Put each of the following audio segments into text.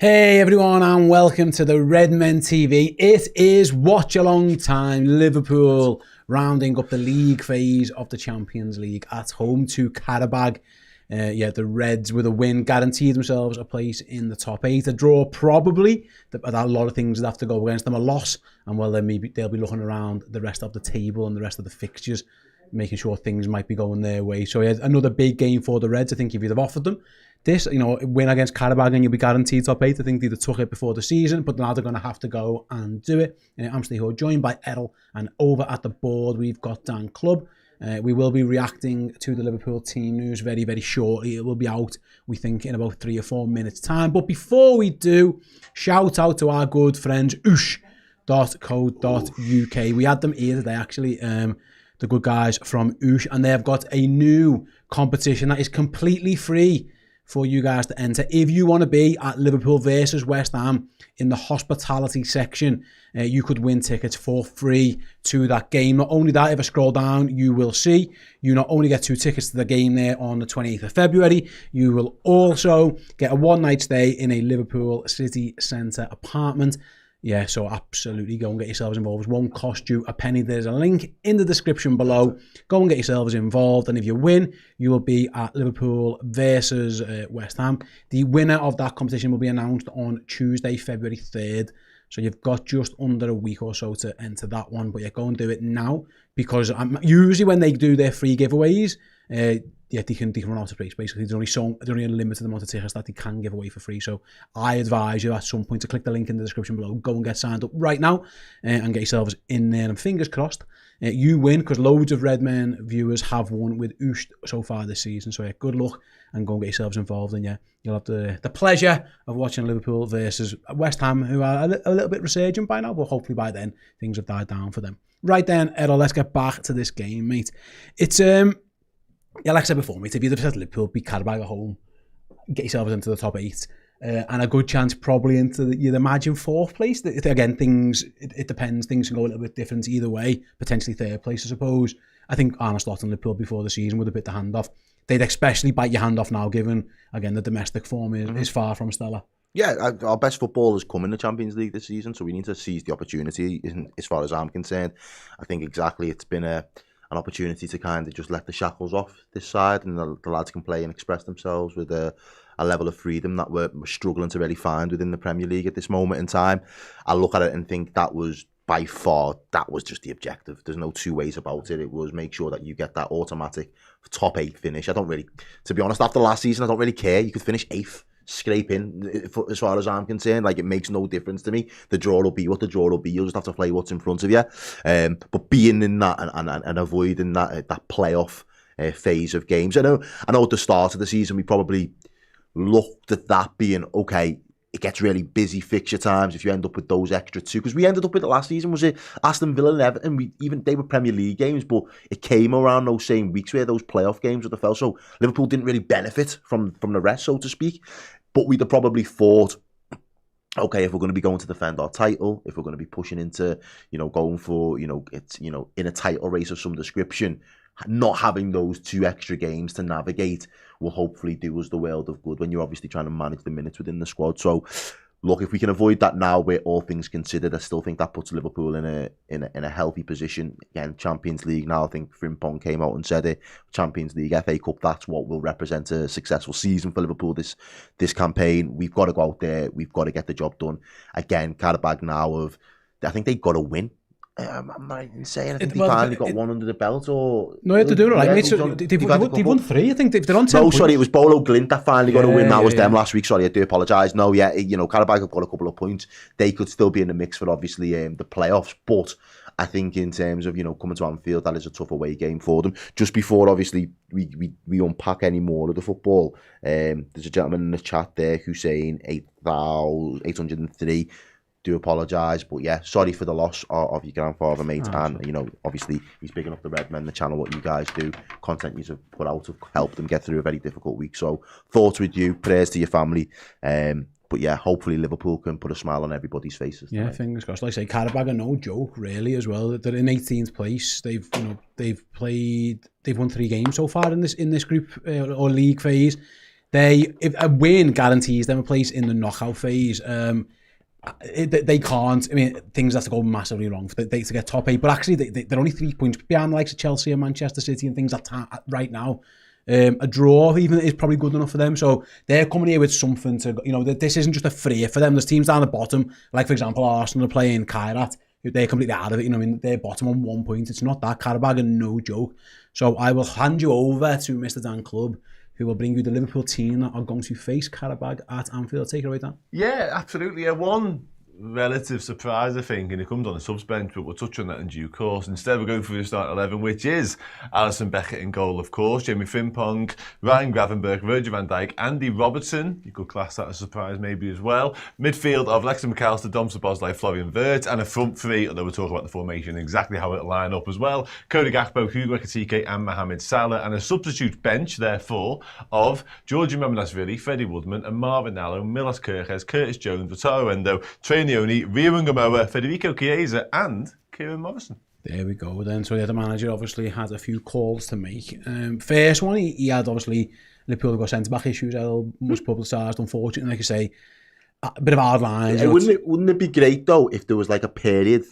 Hey everyone, and welcome to the Redmen TV. It is Watchalong time. Liverpool rounding up the league phase of the Champions League at home to Qarabag. The Reds with a win guaranteed themselves a place in the top 8. A draw probably, a lot of things would have to go against them. A loss, and well, then maybe they'll be looking around the rest of the table and the rest of the fixtures, making sure things might be going their way. So yeah, another big game for the Reds. I think if you'd have offered them this, win against Qarabag and you'll be guaranteed top 8. I think they'd have took it before the season, but now they're going to have to go and do it. I'm Steve, joined by Errol, and over at the board we've got Dan Club. We will be reacting to the Liverpool team news very, very shortly. It will be out, we think, in about 3 or 4 minutes' time. But before we do, shout out to our good friends, oosh.co.uk. We had them here today, actually, the good guys from Oosh, and they've got a new competition that is completely free for you guys to enter. If you want to be at Liverpool versus West Ham in the hospitality section, you could win tickets for free to that game. Not only that, if I scroll down, you will see you not only get 2 tickets to the game there on the 28th of February, you will also get a one-night stay in a Liverpool city centre apartment. Yeah, so absolutely go and get yourselves involved. It won't cost you a penny. There's a link in the description below. Go and get yourselves involved. And if you win, you will be at Liverpool versus West Ham. The winner of that competition will be announced on Tuesday, February 3rd. So you've got just under a week or so to enter that one. But yeah, go and do it now, because usually when they do their free giveaways, they can run out of space. Basically, there's only a limited amount of tickets that they can give away for free. So I advise you at some point to click the link in the description below, go and get signed up right now, and get yourselves in there. And fingers crossed, you win, because loads of Redmen viewers have won with Oosh so far this season. So yeah, good luck, and go and get yourselves involved. And yeah, you'll have the pleasure of watching Liverpool versus West Ham, who are a little bit resurgent by now, but hopefully by then things have died down for them. Right then, Errol, let's get back to this game, mate. It's yeah, like I said before, mate, if you'd have said Liverpool beat Qarabag at home, get yourselves into the top 8, and a good chance probably into, you'd imagine, 4th place. Again, it depends. Things can go a little bit different either way. Potentially 3rd place, I suppose. I think Arne Slot and Liverpool before the season would have bit the hand off. They'd especially bite your hand off now, given, again, the domestic form is far from stellar. Yeah, our best football has come in the Champions League this season, so we need to seize the opportunity, as far as I'm concerned. I think exactly it's been an opportunity to kind of just let the shackles off this side, and the lads can play and express themselves with a level of freedom that we're struggling to really find within the Premier League at this moment in time. I look at it and think that was by far, that was just the objective. There's no two ways about it. It was make sure that you get that automatic top 8 finish. I don't really, to be honest, after last season, I don't really care. You could finish 8th. Scrape in, as far as I'm concerned. Like, it makes no difference to me. The draw will be what the draw will be. You'll just have to play what's in front of you. But being in that and avoiding that playoff phase of games. I know at the start of the season we probably looked at that being okay. It gets really busy fixture times if you end up with those extra 2, because we ended up with it last season. Was it Aston Villa and Everton? They were Premier League games, but it came around those same weeks where those playoff games would have fell. So Liverpool didn't really benefit from the rest, so to speak. But we'd have probably thought, okay, if we're going to be going to defend our title, if we're going to be pushing into, going for, it's, in a title race of some description, not having those 2 extra games to navigate will hopefully do us the world of good when you're obviously trying to manage the minutes within the squad. So, look, if we can avoid that now, where all things considered, I still think that puts Liverpool in a healthy position. Again, Champions League now, I think Frimpong came out and said it. Champions League, FA Cup, that's what will represent a successful season for Liverpool this campaign. We've got to go out there. We've got to get the job done. Again, Qarabag now I think they've got to win. I'm not even saying. I think they finally got one under the belt, or no, they're doing it right, mate. So they've won 3. I think they're on 10 points. Sorry, it was Bolo Glint that finally got a win. That was them last week. Sorry, I do apologise. No, yeah, Qarabag have got a couple of points. They could still be in the mix for obviously the playoffs, but I think in terms of coming to Anfield, that is a tough away game for them. Just before obviously we unpack any more of the football, there's a gentleman in the chat there who's saying 8,803. Do apologise, but yeah, sorry for the loss of your grandfather, mate. And obviously he's bigging up the Redmen, the channel, what you guys do, content you have put out to help them get through a very difficult week. So thoughts with you, prayers to your family. But yeah, hopefully Liverpool can put a smile on everybody's faces tonight. Yeah, fingers crossed. Like I say, Qarabag are no joke, really, as well. They're in 18th place. They've won 3 games so far in this group or league phase. If a win guarantees them a place in the knockout phase. They can't. I mean, things have to go massively wrong for they to get top 8. But actually, they're only 3 points behind the likes of Chelsea and Manchester City and things like that right now. A draw even is probably good enough for them. So they're coming here with something to, this isn't just a free for them. There's teams down the bottom, like for example, Arsenal are playing Kairat. They're completely out of it. They're bottom on 1 point. It's not that. Qarabag are no joke. So I will hand you over to Mr. Dan Club, who will bring you the Liverpool team that are going to face Qarabag at Anfield. Take it away, Dan. Yeah, absolutely. One relative surprise, I think, and it comes on the subs bench, but we'll touch on that in due course. Instead, we're going through the start 11, which is Alisson Beckett in goal, of course, Jamie Frimpong, Ryan Gravenberch, Virgil van Dijk, Andy Robertson. You could class that as a surprise maybe as well. Midfield of Lexi McAllister, Dom Szoboszlai, Florian Wirtz, and a front three, although we'll talk about the formation, exactly how it'll line up as well. Cody Gakpo, Hugo Ekitike, and Mohamed Salah, and a substitute bench, therefore, of Georgi Mamardashvili, Freddie Woodman, and Marvin Allo, Milos Kerkez, Curtis Jones, Wataru Endo, Trey Nioni, Rio Ngamoa, Federico Chiesa, and Kieran Morrison. There we go then. So the manager obviously had a few calls to make. First one, he had obviously Liverpool got centre-back issues, much publicised, unfortunately, like I say. A bit of hard lines. Yeah, wouldn't it be great though if there was like a period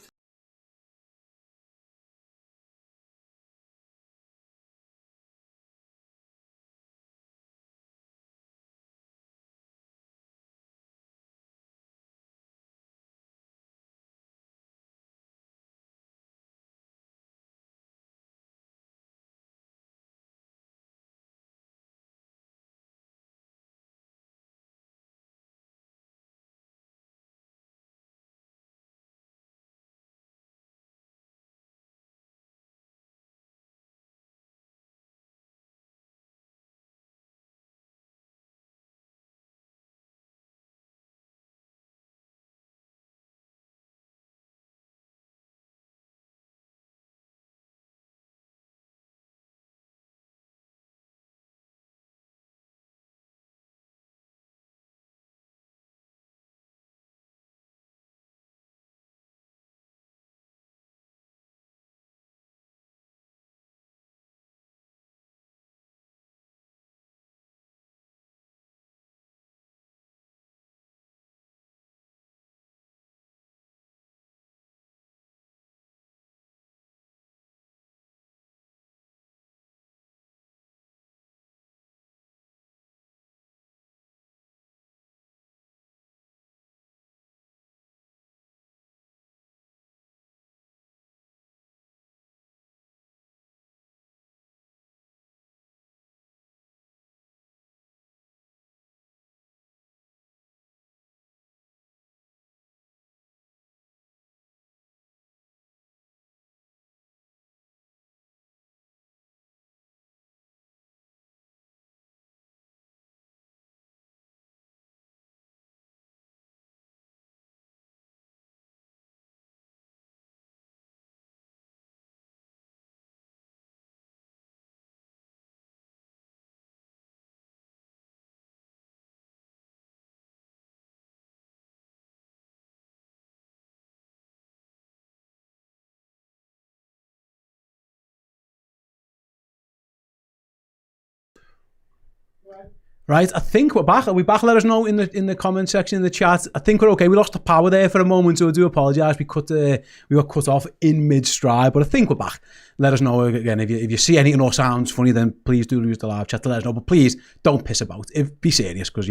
Right, I think we're back. Are we back? Let us know in the comment section in the chat. I think we're okay. We lost the power there for a moment, so I do apologise. We got cut off in mid-stride, but I think we're back. Let us know again if you see anything or sounds funny, then please do use the live chat to let us know. But please don't piss about. Be serious, because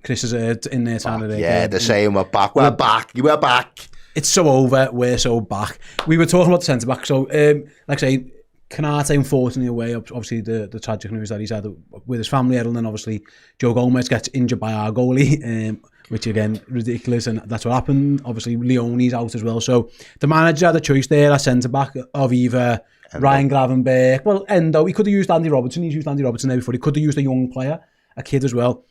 Chris is in there trying to. Yeah, they're saying we're back. We're back. We're back. It's so over. We're so back. We were talking about the centre back. So, like I say, Canate, unfortunately, away. Obviously, the tragic news that he's had with his family, Errol, and obviously Joe Gomez gets injured by our goalie, which again, ridiculous, and that's what happened. Obviously, Leone's out as well. So the manager had a choice there, a centre-back of either Ryan Gravenberch, well, Endo. He could have used Andy Robertson. He's used Andy Robertson there before. He could have used a young player, a kid as well.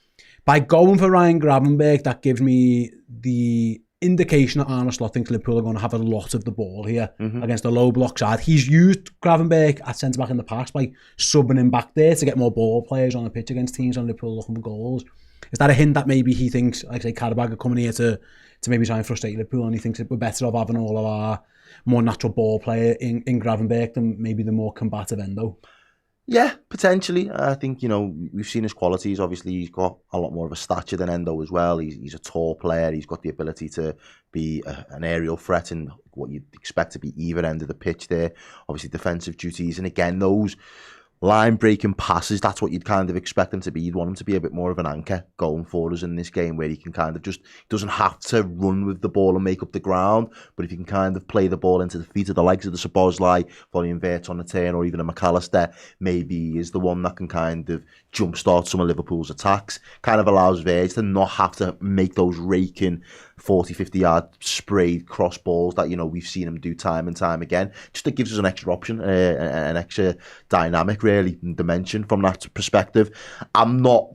By going for Ryan Gravenberch, that gives me the indication that Arne Slot thinks Liverpool are going to have a lot of the ball here against the low block side. He's used Gravenberch at centre-back in the past by subbing him back there to get more ball players on the pitch against teams and Liverpool looking for goals. Is that a hint that maybe he thinks, like I say, Qarabag are coming here to maybe try and frustrate Liverpool, and he thinks that we're better off having all of our more natural ball player in Gravenberch than maybe the more combative Endo? Yeah, potentially. I think, we've seen his qualities. Obviously, he's got a lot more of a stature than Endo as well. He's a tall player. He's got the ability to be an aerial threat in what you'd expect to be either end of the pitch there. Obviously, defensive duties. And again, those line-breaking passes, that's what you'd kind of expect him to be. You'd want him to be a bit more of an anchor going for us in this game, where he can kind of he doesn't have to run with the ball and make up the ground, but if he can kind of play the ball into the feet of the likes of the Szoboszlai, Florian Wirtz on the turn, or even a McAllister, maybe he is the one that can kind of jumpstart some of Liverpool's attacks. Kind of allows Wirtz to not have to make those raking 40, 50 yard sprayed cross balls that, we've seen him do time and time again. Just it gives us an extra option, an extra dynamic, really, dimension from that perspective. I'm not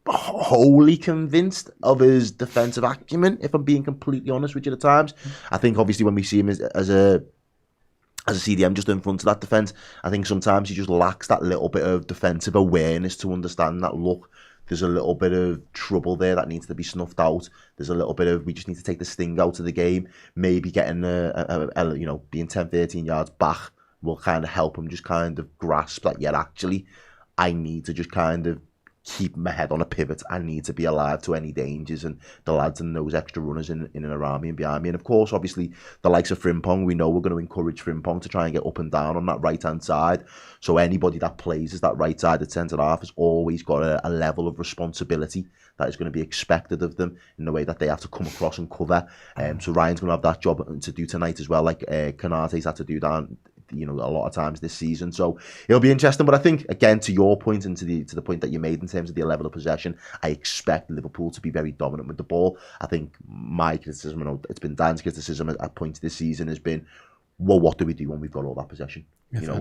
wholly convinced of his defensive acumen, if I'm being completely honest with you at times. I think obviously when we see him as a CDM just in front of that defence, I think sometimes he just lacks that little bit of defensive awareness to understand that, look, there's a little bit of trouble there that needs to be snuffed out. There's a little bit of, we just need to take the sting out of the game. Maybe getting, being 10, 13 yards back will kind of help him just kind of grasp that, yeah, actually, I need to just kind of keep my head on a pivot. I need to be alive to any dangers, and the lads and those extra runners in and around me and behind me. And of course, obviously, the likes of Frimpong, we know we're going to encourage Frimpong to try and get up and down on that right-hand side. So anybody that plays as that right-sided centre-half has always got a level of responsibility that is going to be expected of them in the way that they have to come across and cover. So Ryan's going to have that job to do tonight as well, like Kanate's had to do that, a lot of times this season. So it'll be interesting. But I think, again, to your point and to the point that you made in terms of the level of possession, I expect Liverpool to be very dominant with the ball. I think my criticism, and it's been Dan's criticism at points this season, has been, well, what do we do when we've got all that possession?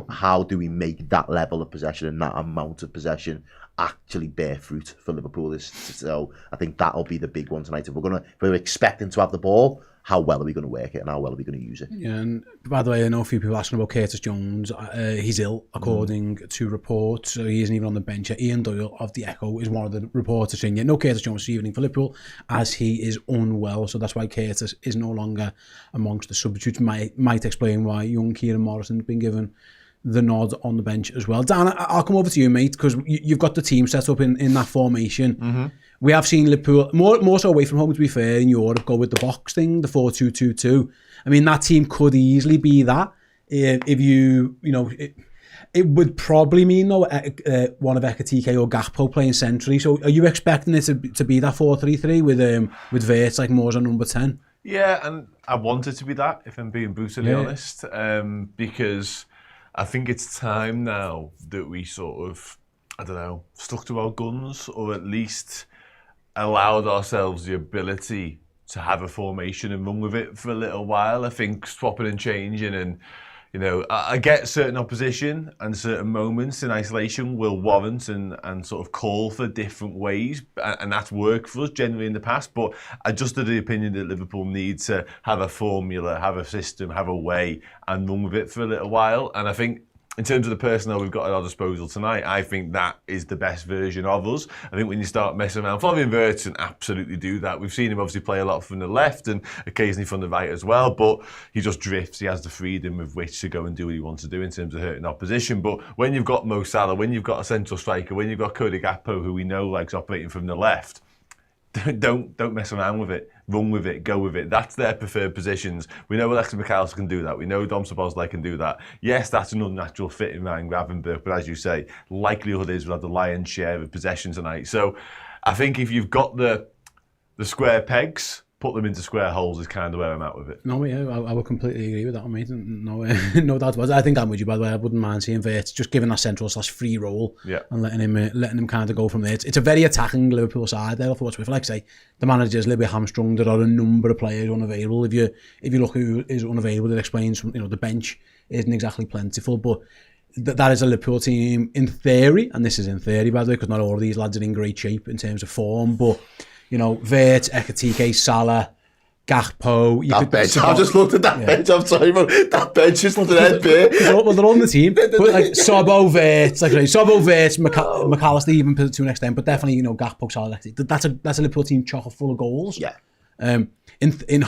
How do we make that level of possession and that amount of possession actually bear fruit for Liverpool? So I think that'll be the big one tonight. If we're expecting to have the ball, how well are we going to work it and how well are we going to use it? Yeah, and by the way, I know a few people asking about Curtis Jones. He's ill, according to reports. So he isn't even on the bench. Ian Doyle of the Echo is one of the reporters saying, no Curtis Jones this evening for Liverpool, as he is unwell. So that's why Curtis is no longer amongst the substitutes. Might explain why young Kieran Morrison's been given the nod on the bench as well. Dan, I'll come over to you, mate, because you've got the team set up in that formation. Mm-hmm. We have seen Liverpool, more so away from home, to be fair, in Europe, go with the box thing, the 4-2-2-2. I mean, that team could easily be that. If it would probably mean, though, one of Ekitike or Gakpo playing centrally. So are you expecting it to be that 4-3-3 with Wirtz like more as a number 10? Yeah, and I want it to be that, if I'm being brutally honest, because I think it's time now that we sort of, stuck to our guns, or at least allowed ourselves the ability to have a formation and run with it for a little while. I think swapping and changing, and I get certain opposition and certain moments in isolation will warrant and sort of call for different ways, and that's worked for us generally in the past. But I just had the opinion that Liverpool need to have a formula, have a system, have a way, and run with it for a little while. And I think, in terms of the personnel we've got at our disposal tonight, I think that is the best version of us. I think when you start messing around, Florian Wirtz can absolutely do that. We've seen him obviously play a lot from the left and occasionally from the right as well, but he just drifts. He has the freedom with which to go and do what he wants to do in terms of hurting opposition. But when you've got Mo Salah, when you've got a central striker, when you've got Cody Gakpo, who we know likes operating from the left, don't mess around with it. Run with it, go with it. That's their preferred positions. We know Alexis McAllister can do that. We know Dom Szoboszlai can do that. Yes, that's an unnatural fit in Ryan Gravenberch, but as you say, likelihood is we'll have the lion's share of possession tonight. So I think if you've got the square pegs, put them into square holes is kind of where I'm at with it. No, yeah, I would completely agree with that, mate. No doubt about it. I think I'm with you, by the way. I wouldn't mind seeing Wirtz just giving that central / free role and letting him kind of go from there. It's a very attacking Liverpool side there. For like I say, the manager's a little bit hamstrung. There are a number of players unavailable. If you look who is unavailable, it explains the bench isn't exactly plentiful, but that is a Liverpool team in theory, and this is in theory, by the way, because not all of these lads are in great shape in terms of form, but Wirtz, Ekitike, Salah, Gakpo. I just looked at that bench. I'm sorry, but that bench is looking at bare. Well, they're on the team. But like Sobo, Wirtz, McAllister, even to an extent, but definitely Gakpo, Salah. That's a Liverpool team chock full of goals. Yeah. In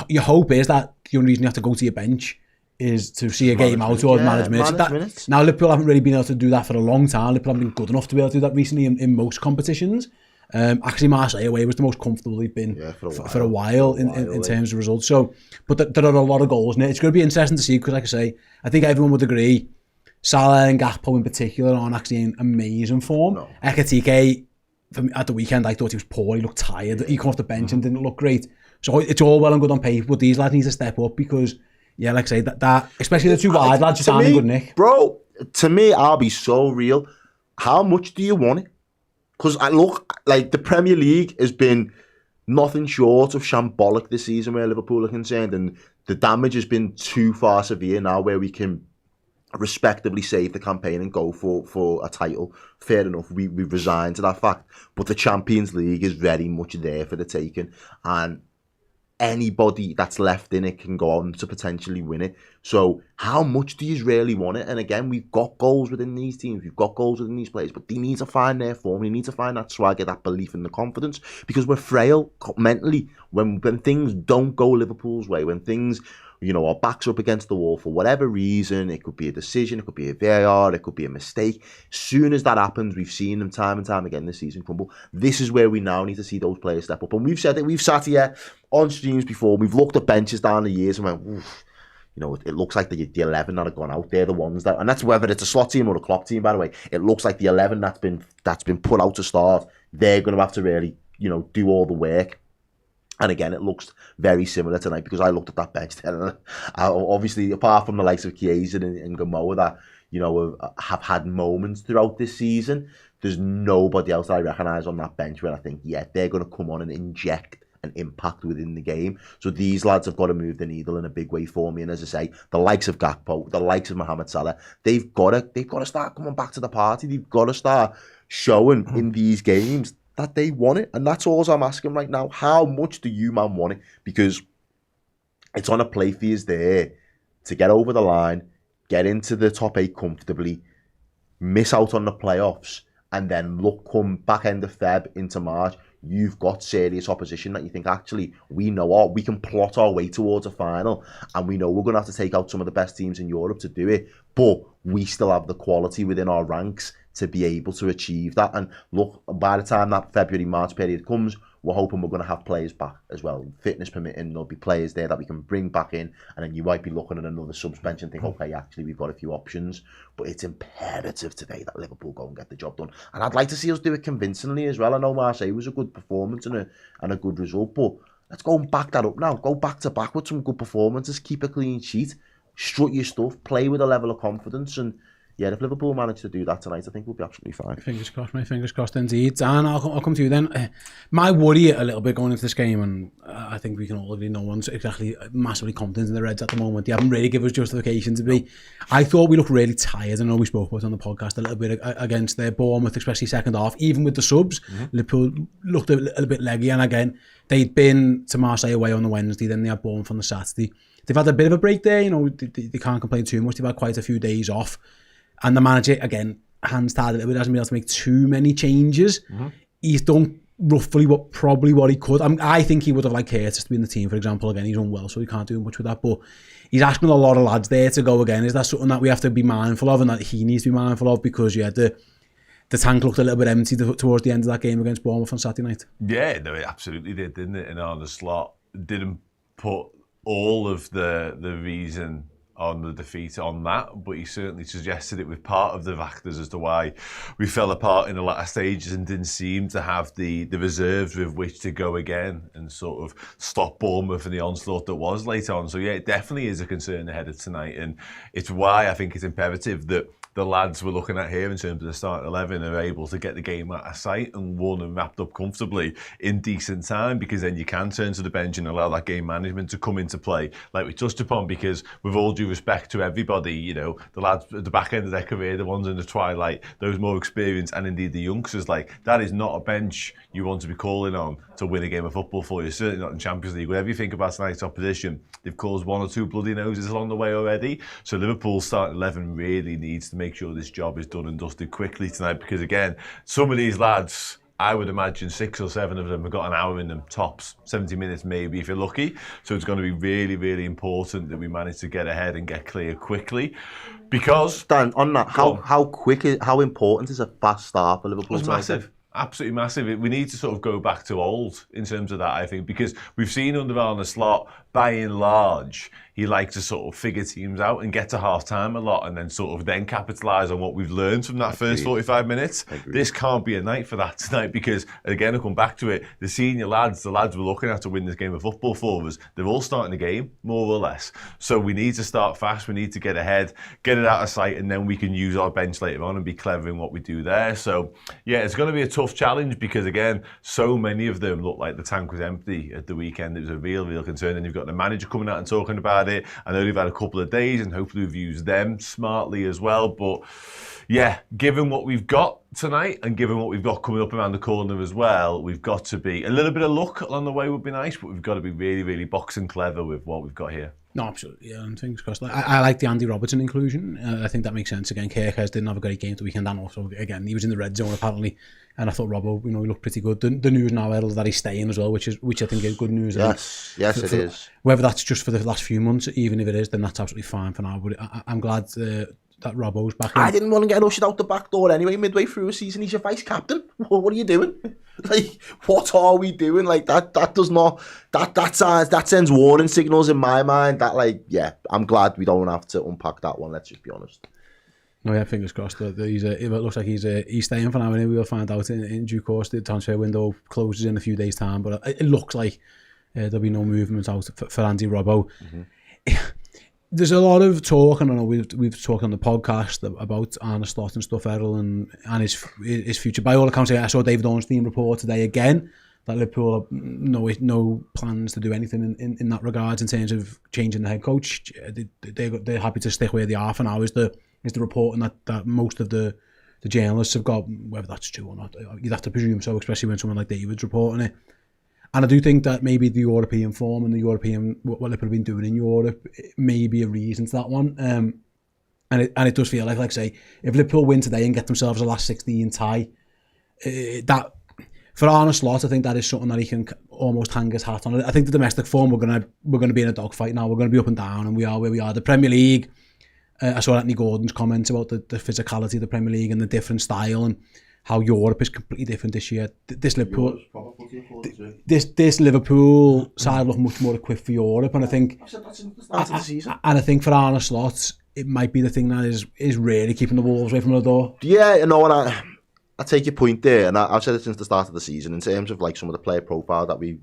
your hope is that the only reason you have to go to your bench is to see a game out towards management. Now, Liverpool haven't really been able to do that for a long time. Liverpool haven't been good enough to be able to do that recently in most competitions. Actually, Marseille away was the most comfortable they've been for a while in terms of results. So, but there are a lot of goals in it. It's going to be interesting to see because, like I say, I think everyone would agree Salah and Gakpo in particular aren't actually in amazing form. No. Ekitike, at the weekend, I thought he was poor. He looked tired. He came off the bench and didn't look great. So it's all well and good on paper, but these lads need to step up because, yeah, like I say, that especially the two wide lads, just aren't in good nick. Bro, to me, I'll be so real. How much do you want it? Because I look, like, the Premier League has been nothing short of shambolic this season where Liverpool are concerned, and the damage has been too far severe now where we can respectably save the campaign and go for a title. Fair enough, we've resigned to that fact. But the Champions League is very much there for the taking, and anybody that's left in it can go on to potentially win it. So how much do you really want it? And again, we've got goals within these teams, we've got goals within these players, but they need to find their form, they need to find that swagger, that belief and the confidence, because we're frail mentally when things don't go Liverpool's way, when things, you know, our backs are up against the wall for whatever reason. It could be a decision, it could be a VAR, it could be a mistake. As soon as that happens, we've seen them time and time again this season crumble. This is where we now need to see those players step up. And we've said it, we've sat here on streams before, we've looked at benches down the years and went, oof, you know, it looks like the 11 that have gone out. They're the ones that, and that's whether it's a slot team or a Klopp team, by the way. It looks like the 11 that's been put out to start. They're going to have to really, you know, do all the work. And again, it looks very similar tonight because I looked at that bench there. And obviously, apart from the likes of Chiesa and Gamoa that, you know, have had moments throughout this season, there's nobody else that I recognise on that bench where I think, yeah, they're going to come on and inject an impact within the game. So these lads have got to move the needle in a big way for me. And as I say, the likes of Gakpo, the likes of Mohamed Salah, they've got to start coming back to the party. They've got to start showing in these games that they want it. And that's all I'm asking right now. How much do you, man, want it? Because it's on a play for you there to get over the line, get into the top 8 comfortably, miss out on the playoffs, and then look, come back end of Feb into March, you've got serious opposition that you think, actually, we know we can plot our way towards a final, and we know we're going to have to take out some of the best teams in Europe to do it, but we still have the quality within our ranks to be able to achieve that. And look, by the time that February-March period comes, we're hoping we're going to have players back as well. Fitness permitting, there'll be players there that we can bring back in, and then you might be looking at another subs bench and think, okay, actually, we've got a few options. But it's imperative today that Liverpool go and get the job done. And I'd like to see us do it convincingly as well. I know Marseille was a good performance and a good result, but let's go and back that up now. Go back to back with some good performances, keep a clean sheet, strut your stuff, play with a level of confidence, and yeah, if Liverpool manage to do that tonight, I think we'll be absolutely fine. Fingers crossed, mate. Fingers crossed indeed. Dan, I'll come to you then. My worry a little bit going into this game, and I think we can all agree no one's exactly massively confident in the Reds at the moment. They haven't really given us justification to be. I thought we looked really tired. I know we spoke about it on the podcast a little bit against their Bournemouth, especially second half. Even with the subs, Liverpool looked a little bit leggy. And again, they'd been to Marseille away on the Wednesday, then they had Bournemouth on the Saturday. They've had a bit of a break there. You know, they can't complain too much. They've had quite a few days off. And the manager, again, hands tied a little bit, hasn't been able to make too many changes. He's done roughly what he could. I think he would have liked Curtis to be in the team, for example. Again, he's unwell, so he can't do much with that. But he's asking a lot of lads there to go again. Is that something that we have to be mindful of and that he needs to be mindful of? Because, yeah, the tank looked a little bit empty towards the end of that game against Bournemouth on Saturday night. Yeah, no, it absolutely did, didn't it? And Arne Slot didn't put all of the reason on the defeat on that, but he certainly suggested it with part of the factors as to why we fell apart in the latter stages and didn't seem to have the reserves with which to go again and sort of stop Bournemouth and the onslaught that was later on. So yeah, it definitely is a concern ahead of tonight, and it's why I think it's imperative that the lads we're looking at here in terms of the starting 11 are able to get the game out of sight and won and wrapped up comfortably in decent time, because then you can turn to the bench and allow that game management to come into play, like we touched upon. Because with all due respect to everybody, you know, the lads at the back end of their career, the ones in the twilight, those more experienced, and indeed the youngsters, like, that is not a bench you want to be calling on to win a game of football for you, certainly not in Champions League. Whatever you think about tonight's opposition, they've caused one or two bloody noses along the way already. So Liverpool's starting 11 really needs to make sure this job is done and dusted quickly tonight, because again, some of these lads I would imagine 6 or 7 of them have got an hour in them, tops, 70 minutes maybe if you're lucky. So it's going to be really, really important that we manage to get ahead and get clear quickly. Because Dan, on that, how important is a fast start for Liverpool? It's massive. Absolutely massive. We need to sort of go back to old in terms of that, I think, because we've seen under Arne Slot, by and large, he likes to sort of figure teams out and get to half-time a lot and then sort of then capitalise on what we've learned from that first 45 minutes. This can't be a night for that tonight because, again, I'll come back to it, the senior lads, the lads we're looking at to win this game of football for us, they're all starting the game, more or less. So we need to start fast, we need to get ahead, get it out of sight, and then we can use our bench later on and be clever in what we do there. So, yeah, it's going to be a tough challenge because, again, so many of them look like the tank was empty at the weekend. It was a real concern, and you've got the manager coming out and talking about it. I know they've had a couple of days and hopefully we've used them smartly as well. But yeah, given what we've got tonight and given what we've got coming up around the corner as well, we've got to be, a little bit of luck along the way would be nice, but we've got to be really, really boxing clever with what we've got here. No, absolutely. Yeah, and fingers crossed. I like the Andy Robertson inclusion. I think that makes sense. Again, Kirkers didn't have a great game the weekend, and also, again, he was in the red zone apparently. And I thought Robbo, he looked pretty good. The news now, Errol, that he's staying as well, which I think is good news. Yes, it is. Whether that's just for the last few months, even if it is, then that's absolutely fine for now. But I'm glad that Robbo's back in. I didn't want to get ushered out the back door anyway. Midway through a season, he's your vice captain. What are you doing? Like, what are we doing? Like that does not that sends warning signals in my mind. That, like, yeah, I'm glad we don't have to unpack that one. Let's just be honest. No, yeah, fingers crossed. It looks like he's staying for now, and we'll find out in due course. The transfer window closes in a few days' time, but it looks like there'll be no movement out for Andy Robbo. Mm-hmm. There's a lot of talk, and I know we've talked on the podcast about Arne Slot and stuff, Errol, and his future. By all accounts, I saw David Ornstein report today again that Liverpool have no plans to do anything in that regards in terms of changing the head coach. They're happy to stick where they are for now. Is the reporting that most of the journalists have got, whether that's true or not, you'd have to presume so, especially when someone like David's reporting it. And I do think that maybe the European form and what Liverpool have been doing in Europe may be a reason to that one. And it does feel like I say, if Liverpool win today and get themselves a last 16 tie, that for Arne Slot, I think that is something that he can almost hang his hat on. I think the domestic form, we're gonna be in a dogfight now. We're gonna be up and down, and we are where we are. The Premier League. I saw Anthony Gordon's comments about the physicality of the Premier League and the different style and how Europe is completely different this year. This Liverpool side look much more equipped for Europe, and I think I think for Arne Slot, it might be the thing that is really keeping the Wolves away from the door. Yeah, and I take your point there, and I've said it since the start of the season. In terms of like some of the player profile that we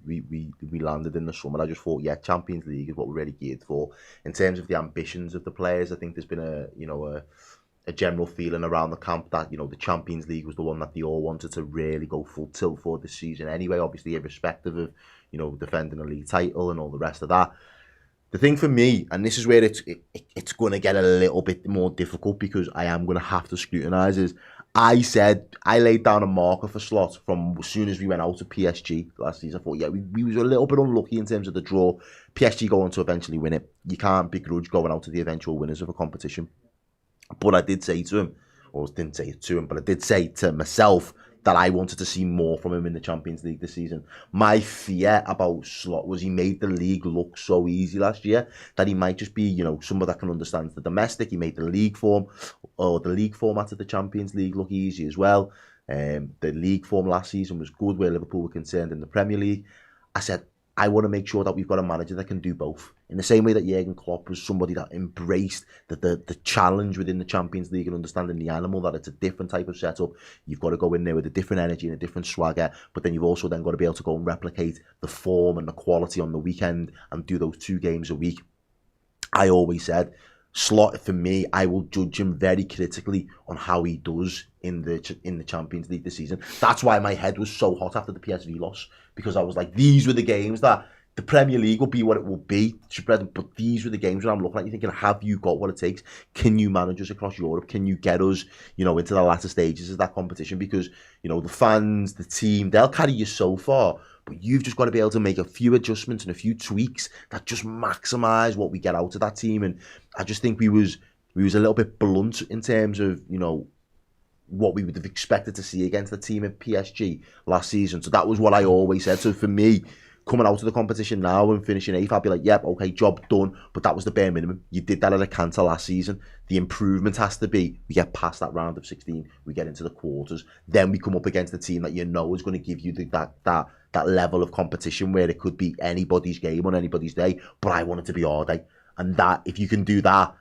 landed in the summer, I just thought, yeah, Champions League is what we're really geared for. In terms of the ambitions of the players, I think there's been a general feeling around the camp that the Champions League was the one that they all wanted to really go full tilt for this season. Anyway, obviously, irrespective of defending a league title and all the rest of that. The thing for me, and this is where it's going to get a little bit more difficult because I am going to have to scrutinise, is I laid down a marker for Slot from as soon as we went out to PSG last season. I thought, yeah, we was a little bit unlucky in terms of the draw. PSG going to eventually win it. You can't begrudge going out to the eventual winners of a competition. But I did say to him, or didn't say it to him, but I did say to myself that I wanted to see more from him in the Champions League this season. My fear about Slot was he made the league look so easy last year that he might just be, somebody that can understand the domestic. He made the league form or the league format of the Champions League look easy as well. The league form last season was good where Liverpool were concerned in the Premier League. I said, I want to make sure that we've got a manager that can do both. In the same way that Jurgen Klopp was somebody that embraced the challenge within the Champions League and understanding the animal, that it's a different type of setup. You've got to go in there with a different energy and a different swagger, but then you've also then got to be able to go and replicate the form and the quality on the weekend and do those 2 games a week. I always said, Slot, for me, I will judge him very critically on how he does in the Champions League this season. That's why my head was so hot after the PSV loss, because I was like, these were the games that the Premier League will be what it will be, but these were the games where I'm looking at you thinking, have you got what it takes? Can you manage us across Europe? Can you get us, into the latter stages of that competition? Because, the fans, the team, they'll carry you so far, but you've just got to be able to make a few adjustments and a few tweaks that just maximise what we get out of that team. And I just think we was a little bit blunt in terms of, what we would have expected to see against the team at PSG last season. So that was what I always said. So for me, coming out of the competition now and finishing 8th, I'd be like, yep, okay, job done. But that was the bare minimum. You did that at a Canter last season. The improvement has to be, we get past that round of 16, we get into the quarters, then we come up against a team that you know is going to give you that level of competition where it could be anybody's game on anybody's day. But I want it to be our day. And that, if you can do that,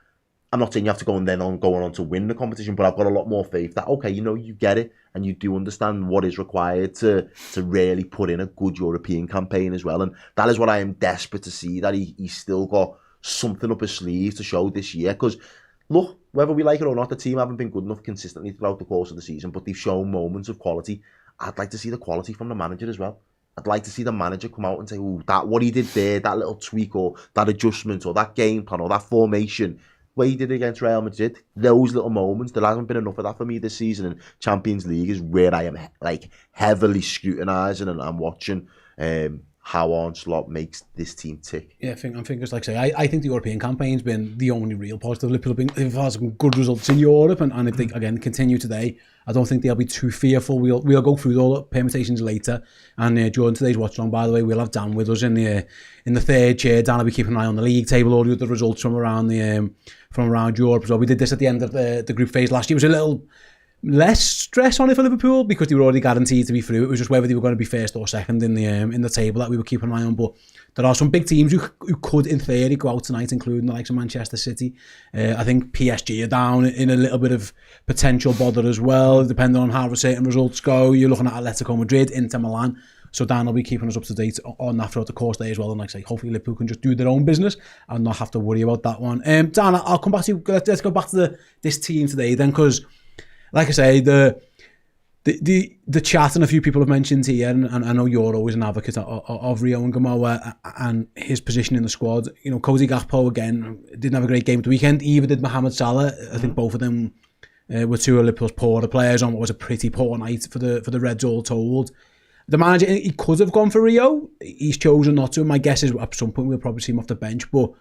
I'm not saying you have to go on to win the competition, but I've got a lot more faith that, okay, you know, you get it and you do understand what is required to really put in a good European campaign as well. And that is what I am desperate to see, that he's still got something up his sleeve to show this year. Because, look, whether we like it or not, the team haven't been good enough consistently throughout the course of the season, but they've shown moments of quality. I'd like to see the quality from the manager as well. I'd like to see the manager come out and say, oh, that what he did there, that little tweak or that adjustment or that game plan or that formation, what he did against Real Madrid, those little moments, there hasn't been enough of that for me this season. And Champions League is where I am like heavily scrutinising and I'm watching how Arne Slot makes this team tick. Yeah, I think it's like I think the European campaign's been the only real positive. Liverpool have had some good results in Europe, and if they again continue today, I don't think they'll be too fearful. We'll go through all the permutations later, and during today's Watchalong, by the way, we'll have Dan with us in the third chair. Dan will be keeping an eye on the league table, all the other results from around Europe as well. We did this at the end of the group phase last year. It was a little less stress on it for Liverpool because they were already guaranteed to be through. It was just whether they were going to be first or second in the table that we were keeping an eye on. But there are some big teams who could, in theory, go out tonight, including the likes of Manchester City. I think PSG are down in a little bit of potential bother as well, depending on how certain results go. You're looking at Atletico Madrid, Inter Milan. So Dan will be keeping us up to date on that throughout the course day as well. And like I say, hopefully Liverpool can just do their own business and not have to worry about that one. Dan, I'll come back to you. Let's go back to this team today then, because like I say, the chat and a few people have mentioned here, and I know you're always an advocate of Rio and Gamoa and his position in the squad. You know, Cody Gakpo again didn't have a great game at the weekend. Either did Mohamed Salah. I think both of them were two of Liverpool's poorer players on what was a pretty poor night for the Reds, all told. The manager, he could have gone for Rio. He's chosen not to. My guess is at some point we'll probably see him off the bench, but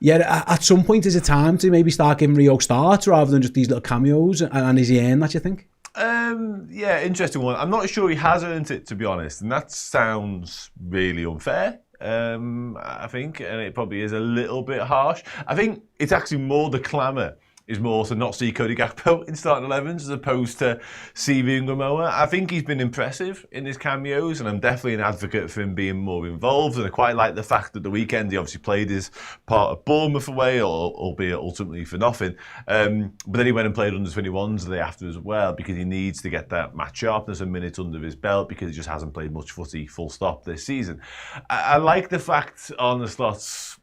yeah, at some point is it time to maybe start giving Rio starts rather than just these little cameos? And is he earned that, you think? Yeah, interesting one. I'm not sure he has earned it, to be honest, and that sounds really unfair. I think, and it probably is a little bit harsh. I think it's actually more the clamour is more to not see Cody Gakpo in starting 11s as opposed to CV Ngamoa. I think he's been impressive in his cameos, and I'm definitely an advocate for him being more involved. And I quite like the fact that the weekend he obviously played his part of Bournemouth away, albeit ultimately for nothing. But then he went and played under 21s the day after as well, because he needs to get that match sharpness and minutes under his belt, because he just hasn't played much footy full stop this season. I like the fact Arne Slot's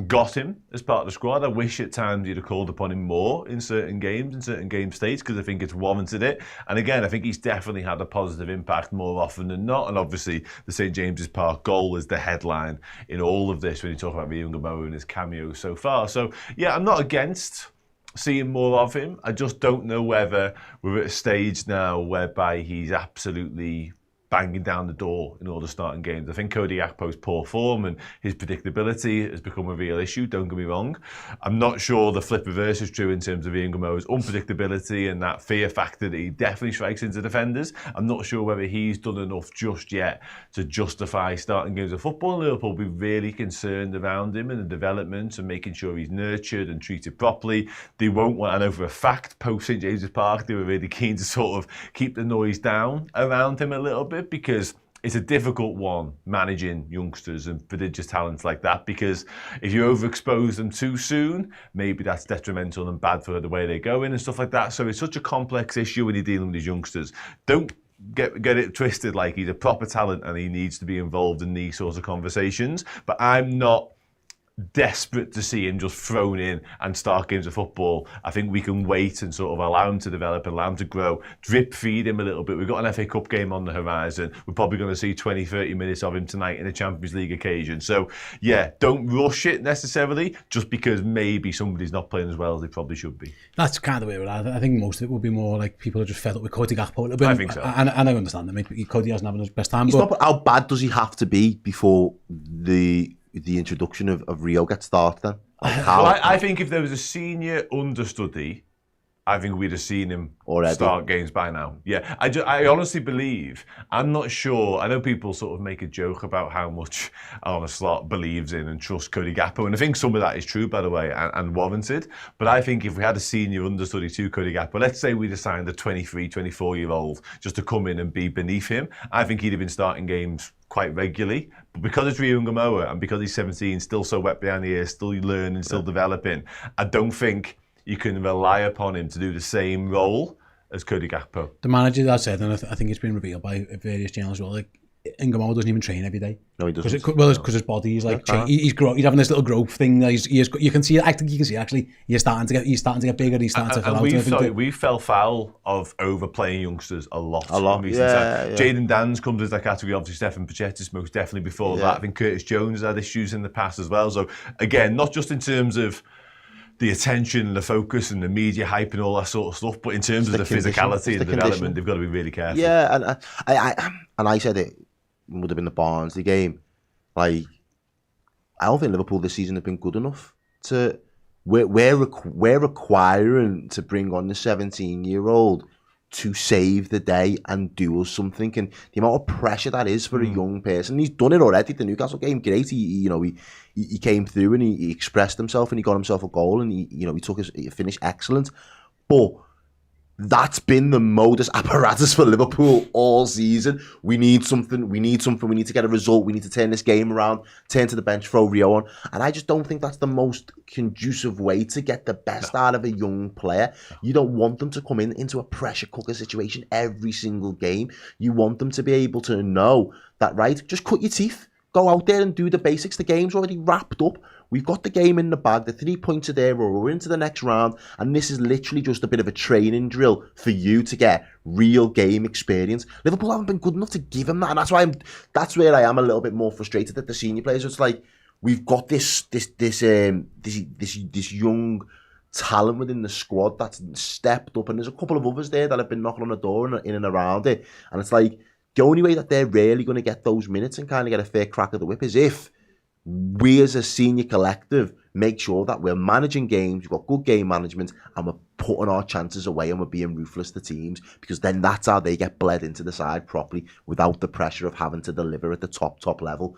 got him as part of the squad. I wish at times you'd have called upon him more in certain games, in certain game states, because I think it's warranted it. And again, I think he's definitely had a positive impact more often than not. And obviously, the St James's Park goal is the headline in all of this when you talk about Rio Ngamoa and his cameos so far. So yeah, I'm not against seeing more of him. I just don't know whether we're at a stage now whereby he's absolutely banging down the door in all the starting games. I think Cody Gakpo's poor form and his predictability has become a real issue, don't get me wrong. I'm not sure the flip reverse is true in terms of Ian Gamoa's unpredictability and that fear factor that he definitely strikes into defenders. I'm not sure whether he's done enough just yet to justify starting games of football. Liverpool will be really concerned around him and the development and making sure he's nurtured and treated properly. They won't want, I know for a fact, post St James's Park, they were really keen to sort of keep the noise down around him a little bit, because it's a difficult one managing youngsters and prodigious talents like that, because if you overexpose them too soon, maybe that's detrimental and bad for the way they're going and stuff like that. So it's such a complex issue when you're dealing with these youngsters. Don't get it twisted like he's a proper talent and he needs to be involved in these sorts of conversations. But I'm not desperate to see him just thrown in and start games of football. I think we can wait and sort of allow him to develop and allow him to grow, drip feed him a little bit. We've got an FA Cup game on the horizon. We're probably going to see 20-30 minutes of him tonight in a Champions League occasion. So yeah, don't rush it necessarily just because maybe somebody's not playing as well as they probably should be. That's kind of the way we're at. I think most of it will be more like people are just fed up with Cody Gakpo a little bit. I think so. And I understand that maybe Cody hasn't having his best time. How bad does he have to be before the introduction of Rio gets started then? Well, I think if there was a senior understudy I think we'd have seen him already start games by now. Yeah, I honestly believe, I'm not sure, I know people sort of make a joke about how much Arne Slot believes in and trusts Cody Gakpo, and I think some of that is true, by the way, and warranted, but I think if we had a senior understudy to Cody Gakpo, let's say we'd assigned a 23, 24-year-old just to come in and be beneath him, I think he'd have been starting games quite regularly. But because it's Rio Ngamoa and because he's 17, still so wet behind the ears, still learning, still developing, I don't think you can rely upon him to do the same role as Cody Gakpo. The manager that said, and I think it's been revealed by various channels as well, like, Ngamoa doesn't even train every day. No, he doesn't. Because his body is like he's having this little growth thing. You can see. I think you can see actually. He's starting to get bigger. He's starting to fill out. We fell foul of overplaying youngsters a lot. Yeah. Jaden Dan's comes into that category. Obviously, Stefan Pacetis most definitely before that. I think Curtis Jones had issues in the past as well. So again, not just in terms of the attention and the focus and the media hype and all that sort of stuff, but in terms of the physicality and the development, they've got to be really careful. Yeah, and I said it would have been the Barnsley game. Like, I don't think Liverpool this season have been good enough to. We're requiring to bring on the 17-year-old to save the day and do us something, and the amount of pressure that is for a young person. He's done it already. The Newcastle game, great. He came through and he expressed himself and he got himself a goal and he took his finish excellent. But that's been the modus apparatus for Liverpool all season. We need something. We need to get a result. We need to turn this game around, turn to the bench, throw Rio on. And I just don't think that's the most conducive way to get the best out of a young player. You don't want them to come into a pressure cooker situation every single game. You want them to be able to know that, right, just cut your teeth. Go out there and do the basics. The game's already wrapped up. We've got the game in the bag. The 3 points are there. We're into the next round. And this is literally just a bit of a training drill for you to get real game experience. Liverpool haven't been good enough to give him that. And that's where I am a little bit more frustrated at the senior players. It's like, we've got this young talent within the squad that's stepped up. And there's a couple of others there that have been knocking on the door and in and around it. And it's like, the only way that they're really going to get those minutes and kind of get a fair crack at the whip is if we as a senior collective make sure that we're managing games, we've got good game management, and we're putting our chances away and we're being ruthless to teams, because then that's how they get bled into the side properly without the pressure of having to deliver at the top level.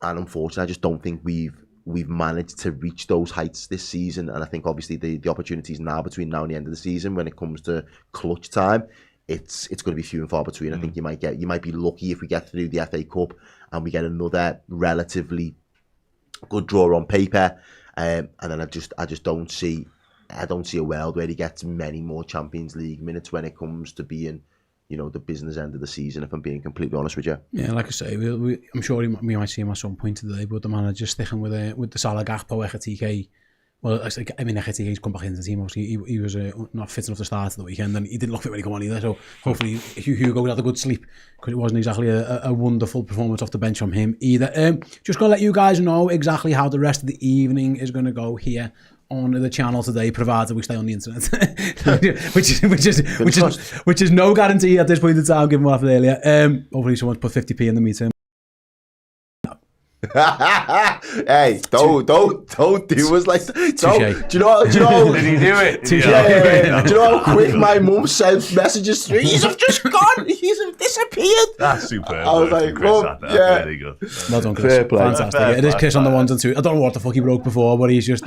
And unfortunately, I just don't think we've managed to reach those heights this season. And I think obviously the opportunities now between now and the end of the season when it comes to clutch time, it's going to be few and far between. I think you might be lucky if we get through the FA Cup and we get another relatively good draw on paper, and then I just don't see a world where he gets many more Champions League minutes when it comes to being, the business end of the season, if I'm being completely honest with you. Yeah, like I say, I'm sure we might see him at some point today, but the manager sticking with the Salah, Gakpo, Ekitike. Well, Ekitike's come back into the team. Obviously, he was not fit enough to start at the weekend, and he didn't look fit when he come on either. So hopefully Hugo had a good sleep, because it wasn't exactly a wonderful performance off the bench from him either. Just going to let you guys know exactly how the rest of the evening is going to go here on the channel today, provided we stay on the internet, which is no guarantee at this point in time, given what happened earlier. Hopefully someone's put 50p in the meter. Hey, don't do us like that. Do you know? Did he do it? Do you know how quick my mum sent messages through? He's just gone. He's disappeared. That's superb. I was like, Mum, yeah. Really good. Well done, Chris. Fantastic. It is Chris on the ones and twos. I don't know what the fuck he broke before, but he's got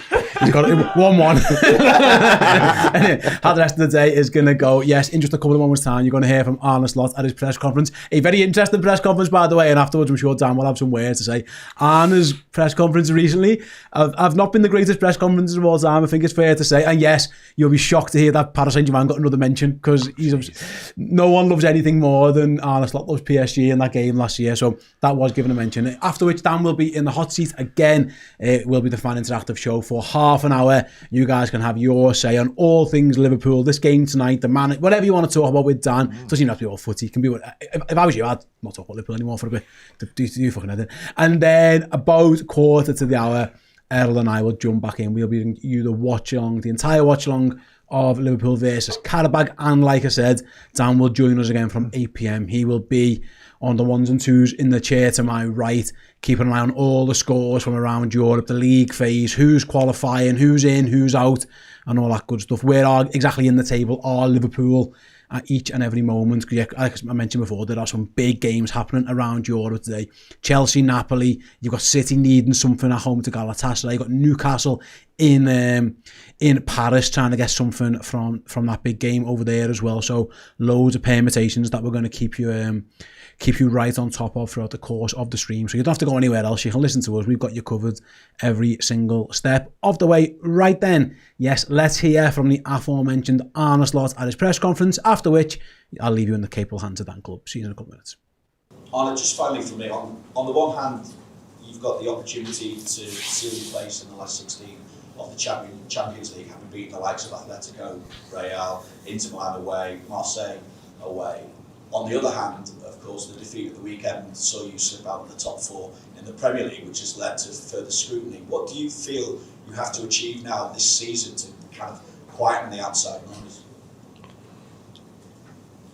1-1. How the rest of the day is going to go. Yes, in just a couple of moments' time, you're going to hear from Arne Slot at his press conference. A very interesting press conference, by the way, and afterwards I'm sure Dan will have some words to say. Arne's press conference recently, I've not been the greatest press conferences of all time, I think it's fair to say. And yes, you'll be shocked to hear that Paris Saint-Germain got another mention, because no one loves anything more than Arne Slot loves PSG in that game last year. So that was given a mention. After which, Dan will be in the hot seat again. It will be the Fan Interactive Show for half an hour. You guys can have your say on all things Liverpool, this game tonight, the man, whatever you want to talk about with Dan. It doesn't even have to be all footy. It can be if I was you, I'd not talk about Liverpool anymore for a bit. Do fucking anything. And then about quarter to the hour, Errol and I will jump back in. We'll be giving you the entire watch-along of Liverpool versus Qarabag. And like I said, Dan will join us again from 8 p.m. He will be on the ones and twos in the chair to my right, keeping an eye on all the scores from around Europe, the league phase, who's qualifying, who's in, who's out, and all that good stuff. Where are exactly in the table are Liverpool at each and every moment? Because like I mentioned before, there are some big games happening around Europe today. Chelsea, Napoli, you've got City needing something at home to Galatasaray, you've got Newcastle in Paris trying to get something from that big game over there as well. So loads of permutations that we're going to keep you right on top of throughout the course of the stream. So you don't have to go anywhere else. You can listen to us. We've got you covered every single step of the way. Right then, yes, let's hear from the aforementioned Arne Slot at his press conference, after which I'll leave you in the capable hands of Dan Club. See you in a couple of minutes. Arne, just finally from me, on the one hand, you've got the opportunity to seal your place in the last 16 of the Champions League, having beaten the likes of Atletico, Real, Inter Milan away, Marseille away. On the other hand, of course, the defeat of the weekend saw you slip out of the top 4 in the Premier League, which has led to further scrutiny. What do you feel you have to achieve now this season to kind of quieten the outside noise?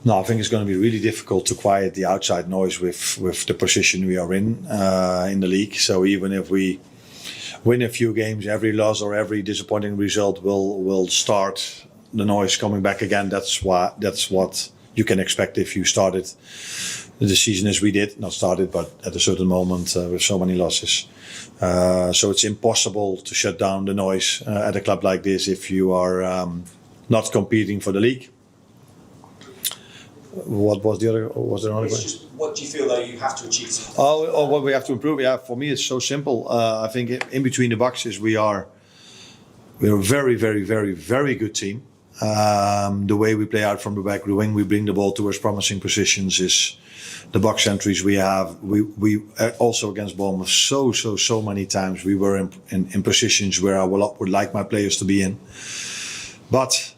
No, I think it's going to be really difficult to quiet the outside noise with the position we are in the league. So even if we win a few games, every loss or every disappointing result will start the noise coming back again. That's what you can expect if you started the season as we did. Not started, but at a certain moment with so many losses. So it's impossible to shut down the noise at a club like this if you are not competing for the league. What was the other? Was there another question? Just, what do you feel though you have to achieve? What we have to improve? Yeah, for me it's so simple. I think in between the boxes we're a very, very, very, very good team. The way we play out from the back, the way we bring the ball towards promising positions is the box entries we have. We also against Bournemouth so many times we were in positions where I would like my players to be in, but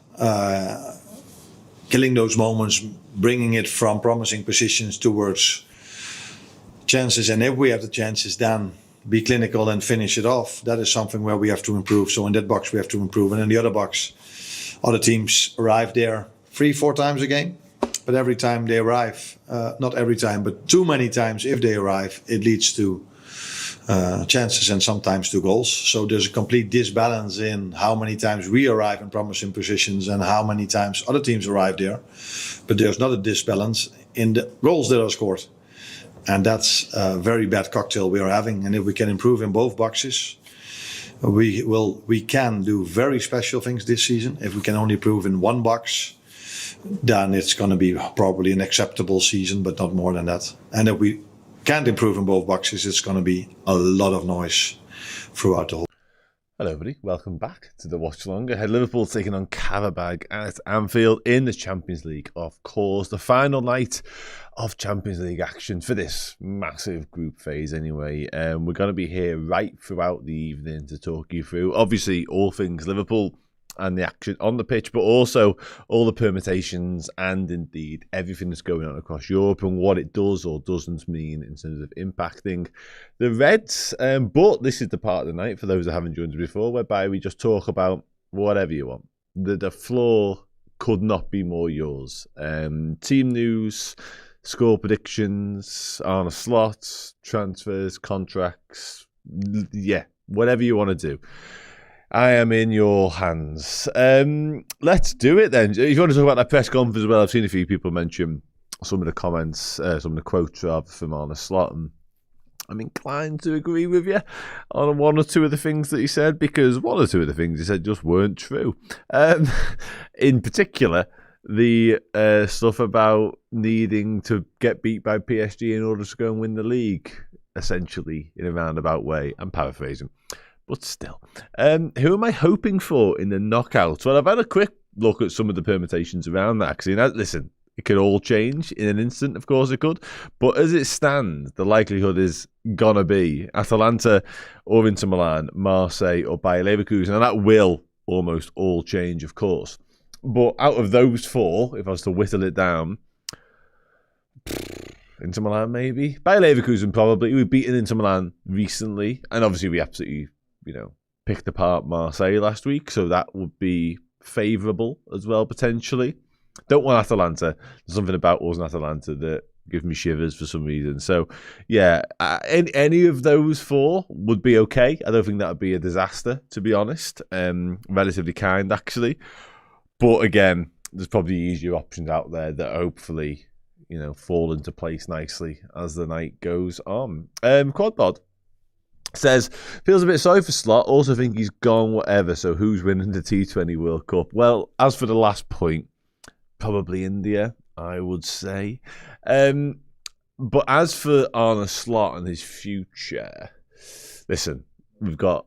killing those moments, bringing it from promising positions towards chances, and if we have the chances, then be clinical and finish it off. That is something where we have to improve. So in that box we have to improve, and in the other box, other teams arrive there 3-4 times a game, but every time they arrive, not every time, but too many times if they arrive, it leads to chances and sometimes to goals. So there's a complete disbalance in how many times we arrive in promising positions and how many times other teams arrive there. But there's not a disbalance in the goals that are scored. And that's a very bad cocktail we are having. And if we can improve in both boxes, we can do very special things this season. If we can only improve in one box, then it's going to be probably an acceptable season, but not more than that. And if we can't improve in both boxes, it's going to be a lot of noise throughout the whole. Hello everybody, welcome back to the Watchalong. Ahead Liverpool taking on Qarabag at Anfield in the Champions League, of course. The final night of Champions League action for this massive group phase anyway. We're going to be here right throughout the evening to talk you through, obviously, all things Liverpool and the action on the pitch, but also all the permutations and indeed everything that's going on across Europe and what it does or doesn't mean in terms of impacting the Reds. But this is the part of the night, for those that haven't joined us before, whereby we just talk about whatever you want. The floor could not be more yours. Team news, score predictions, Arne Slot, transfers, contracts, yeah, whatever you want to do. I am in your hands. Let's do it then. If you want to talk about that press conference as well, I've seen a few people mention some of the comments, some of the quotes rather from Arne Slot, and I'm inclined to agree with you on one or two of the things that he said, because one or two of the things he said just weren't true. In particular, the stuff about needing to get beat by PSG in order to go and win the league, essentially, in a roundabout way. I'm paraphrasing. But still, who am I hoping for in the knockouts? Well, I've had a quick look at some of the permutations around that. Because, listen, it could all change in an instant, of course it could. But as it stands, the likelihood is going to be Atalanta or Inter Milan, Marseille or Bayer Leverkusen. And that will almost all change, of course. But out of those four, if I was to whittle it down, Inter Milan maybe. Bayer Leverkusen probably. We've beaten Inter Milan recently. And obviously we absolutely, picked apart Marseille last week, so that would be favourable as well, potentially. Don't want Atalanta. There's something about us and Atalanta that gives me shivers for some reason. So, yeah, any of those four would be okay. I don't think that would be a disaster, to be honest. Relatively kind, actually. But again, there's probably easier options out there that hopefully, fall into place nicely as the night goes on. Quadbod says, feels a bit sorry for Slot, also think he's gone whatever, so who's winning the T20 World Cup? Well, as for the last point, probably India, I would say. But as for Arne Slot and his future, listen, we've got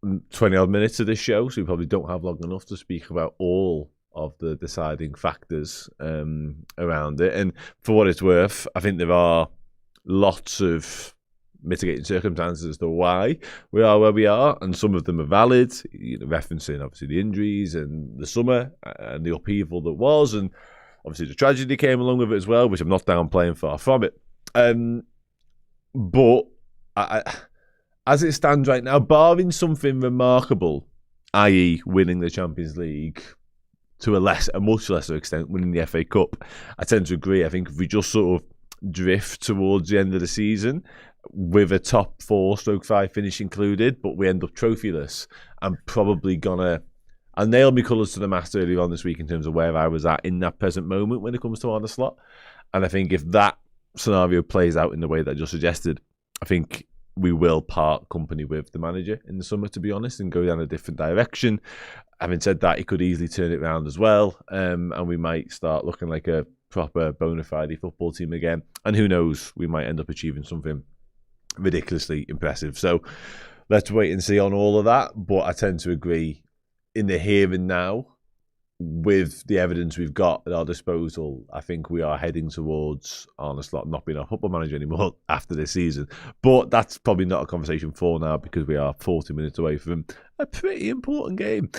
20-odd minutes of this show, so we probably don't have long enough to speak about all of the deciding factors around it. And for what it's worth, I think there are lots of mitigating circumstances as to why we are where we are, and some of them are valid, referencing obviously the injuries and the summer and the upheaval that was, and obviously the tragedy came along with it as well, which I'm not downplaying, far from it. But as it stands right now, barring something remarkable, i.e. winning the Champions League, to a much lesser extent winning the FA Cup, I tend to agree. I think if we just sort of drift towards the end of the season with a top 4/5 finish included, but we end up trophyless, I'm probably gonna... I nailed my colours to the mast earlier on this week in terms of where I was at in that present moment when it comes to Arne Slot. And I think if that scenario plays out in the way that I just suggested, I think we will part company with the manager in the summer, to be honest, and go down a different direction. Having said that, he could easily turn it around as well, and we might start looking like a proper bona fide football team again. And who knows, we might end up achieving something ridiculously impressive. So let's wait and see on all of that. But I tend to agree, in the here and now, with the evidence we've got at our disposal, I think we are heading towards Arne Slot not being a football manager anymore after this season. But that's probably not a conversation for now, because we are 40 minutes away from a pretty important game.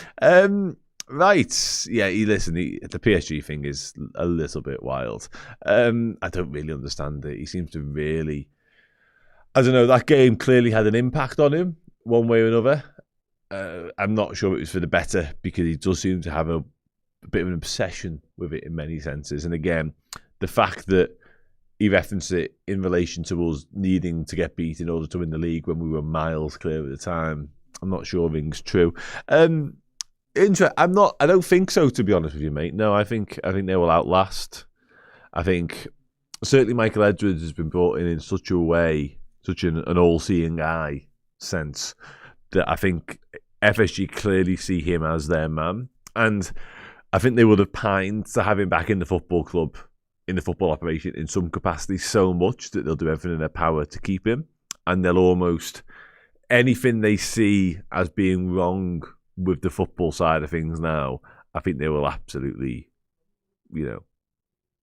Right. Yeah, listen, the PSG thing is a little bit wild. I don't really understand it. He seems to really... I don't know, that game clearly had an impact on him, one way or another. I'm not sure it was for the better, because he does seem to have a bit of an obsession with it in many senses. And again, the fact that he referenced it in relation to us needing to get beat in order to win the league when we were miles clear at the time, I'm not sure rings true. I don't think so, to be honest with you, mate. No, I think they will outlast. I think certainly Michael Edwards has been brought in such a way, such an all-seeing eye sense, that I think FSG clearly see him as their man. And I think they would have pined to have him back in the football club, in the football operation in some capacity, so much that they'll do everything in their power to keep him. And they'll almost... anything they see as being wrong with the football side of things now, I think they will absolutely,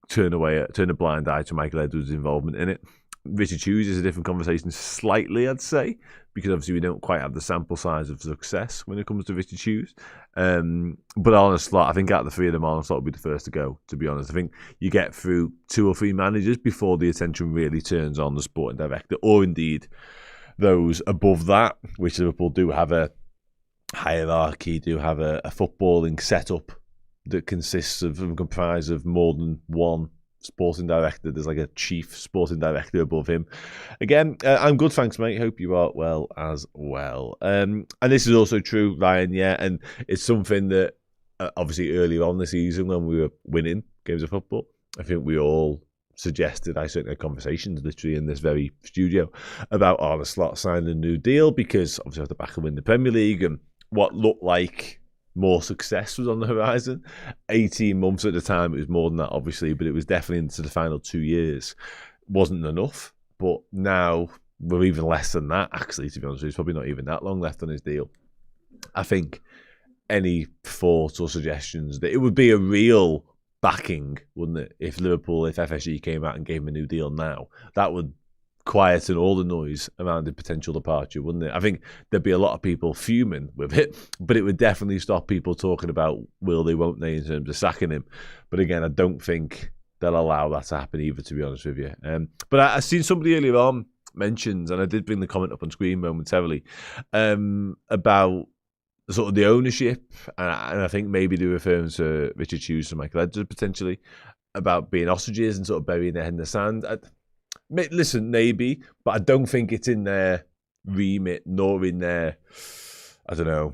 turn a blind eye to Michael Edwards' involvement in it. Richard Hughes is a different conversation slightly, I'd say, because obviously we don't quite have the sample size of success when it comes to Richard Hughes. But Arne Slot, I think out of the three of them, Arne Slot will be the first to go, to be honest. I think you get through 2 or 3 managers before the attention really turns on the sporting director, or indeed those above that, which Liverpool do have a hierarchy, do have a footballing setup that consists of and comprises of more than one sporting director. There's like a chief sporting director above him. Again, I'm good, thanks, mate. Hope you are well as well. And this is also true, Ryan, yeah, and it's something that obviously earlier on the season when we were winning games of football, I think we all suggested, I certainly had conversations literally in this very studio about Arne Slot signing a new deal, because obviously off the back of winning the Premier League and what looked like more success was on the horizon. 18 months at the time, it was more than that obviously, but it was definitely into the final 2 years. Wasn't enough, but now we're even less than that, actually, to be honest with you. It's probably not even that long left on his deal. I think any thoughts or suggestions that it would be a real backing, wouldn't it, if FSG came out and gave him a new deal now, that would quieten all the noise around the potential departure, wouldn't it? I think there'd be a lot of people fuming with it, but it would definitely stop people talking about will they, won't they, in terms of sacking him. But again, I don't think they'll allow that to happen either, to be honest with you. But I seen somebody earlier on mentions, and I did bring the comment up on screen momentarily, about sort of the ownership, and I think maybe they're referring to Richard Hughes and Michael Edwards potentially. about being ostriches and sort of burying their head in the sand. Listen, maybe, but I don't think it's in their remit nor in their, I don't know.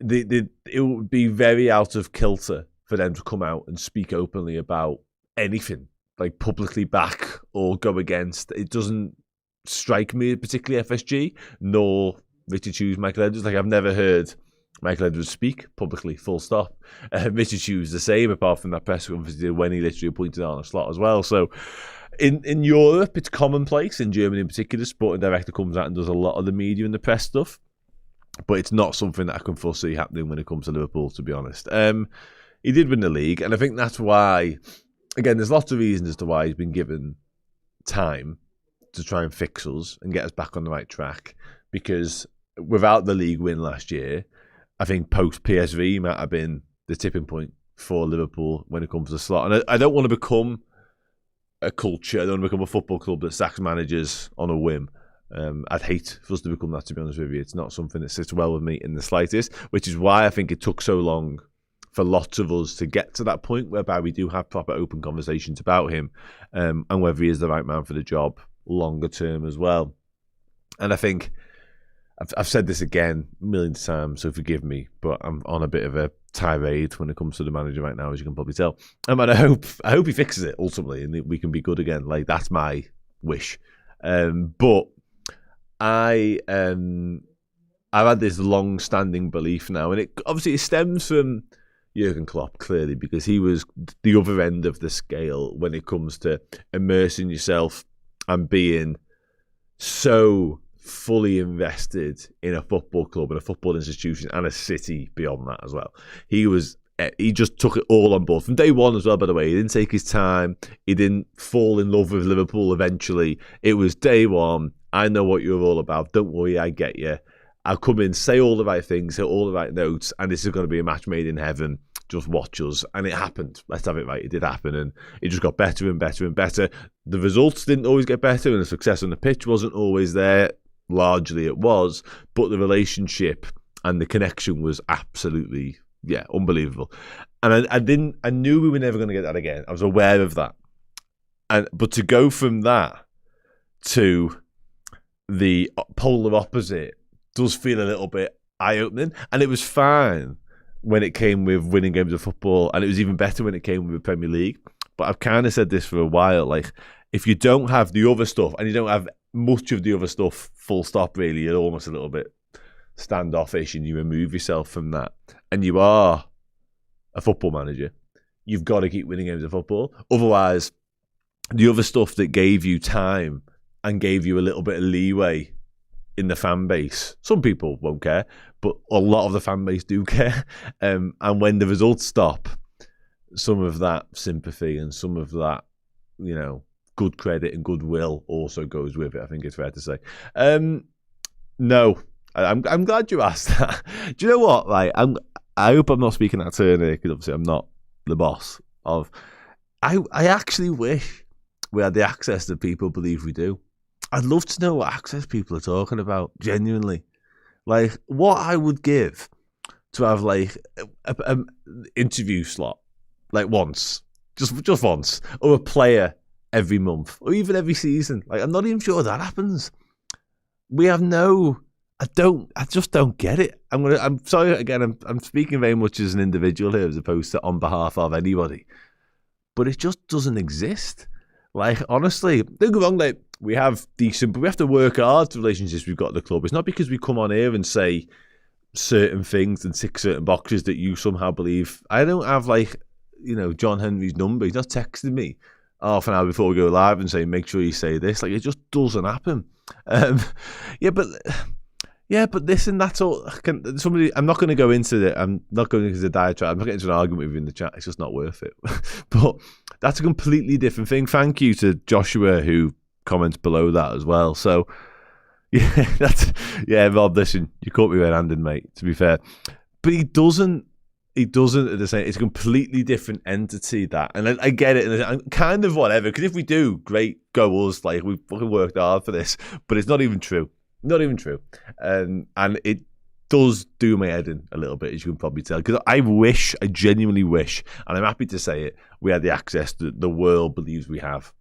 It would be very out of kilter for them to come out and speak openly about anything, like publicly back or go against. It doesn't strike me particularly FSG, nor Richard Hughes, Michael Edwards. Like, I've never heard Michael Edwards speak publicly, full stop. Richard Hughes the same, apart from that press conference when he literally appointed Arne Slot as well. So in Europe, it's commonplace. In Germany in particular, sporting director comes out and does a lot of the media and the press stuff. But it's not something that I can foresee happening when it comes to Liverpool, to be honest. He did win the league, and I think that's why, again, there's lots of reasons as to why he's been given time to try and fix us and get us back on the right track. Because without the league win last year, I think post-PSV might have been the tipping point for Liverpool when it comes to Slot. And I don't want to become a culture, I don't want to become a football club that sacks managers on a whim. I'd hate for us to become that, to be honest with you. It's not something that sits well with me in the slightest, which is why I think it took so long for lots of us to get to that point whereby we do have proper open conversations about him and whether he is the right man for the job longer term as well. And I think I've said this again millions of times, so forgive me, but I'm on a bit of a tirade when it comes to the manager right now, as you can probably tell. And I hope he fixes it ultimately and we can be good again. Like, that's my wish. But I've had this long-standing belief now, and it stems from Jurgen Klopp, clearly, because he was the other end of the scale when it comes to immersing yourself and being so fully invested in a football club and a football institution and a city beyond that as well. He just took it all on board from day one as well, by the way. He didn't take his time. He didn't fall in love with Liverpool eventually. It was day one. I know what you're all about. Don't worry, I get you. I'll come in, say all the right things, hit all the right notes, and this is going to be a match made in heaven. Just watch us. And it happened. Let's have it right. It did happen. And it just got better and better and better. The results didn't always get better, and the success on the pitch wasn't always there. Largely it was. But the relationship and the connection was absolutely, unbelievable. And I knew we were never going to get that again. I was aware of that. But to go from that to the polar opposite does feel a little bit eye-opening. And it was fine when it came with winning games of football, and it was even better when it came with the Premier League. But I've kind of said this for a while, like, if you don't have the other stuff, and you don't have much of the other stuff, full stop really, you're almost a little bit standoffish and you remove yourself from that, and you are a football manager, you've got to keep winning games of football. Otherwise, the other stuff that gave you time and gave you a little bit of leeway in the fan base, some people won't care, but a lot of the fan base do care. And when the results stop, some of that sympathy and some of that, good credit and goodwill also goes with it. I think it's fair to say. No, I'm glad you asked that. Do you know what? Like, I hope I'm not speaking out of turn here, because obviously I'm not the boss of. I actually wish we had the access that people believe we do. I'd love to know what access people are talking about, genuinely. Like, what I would give to have, like, an interview slot, like, once. Just once. Or a player every month. Or even every season. Like, I'm not even sure that happens. We have I just don't get it. I'm sorry, again, I'm speaking very much as an individual here as opposed to on behalf of anybody. But it just doesn't exist. Like, honestly, don't get wrong, like, we have decent, but we have to work hard to relationships we've got at the club. It's not because we come on here and say certain things and tick certain boxes that you somehow believe. I don't have, like, John Henry's number. He's not texting me half an hour before we go live and saying, make sure you say this. Like, it just doesn't happen. But this and that's all. I'm not going to go into it. I'm not going into the diatribe. I'm not getting into an argument with you in the chat. It's just not worth it. But that's a completely different thing. Thank you to Joshua, who comments below that as well. So, Rob, listen, you caught me red-handed, mate, to be fair. But he doesn't at the same. It's a completely different entity, that. And I get it. And I'm kind of whatever. Because if we do, great, go us. Like, we've fucking worked hard for this. But it's not even true. Not even true. And does do my head in a little bit, as you can probably tell, because I genuinely wish, and I'm happy to say it, we had the access that the world believes we have,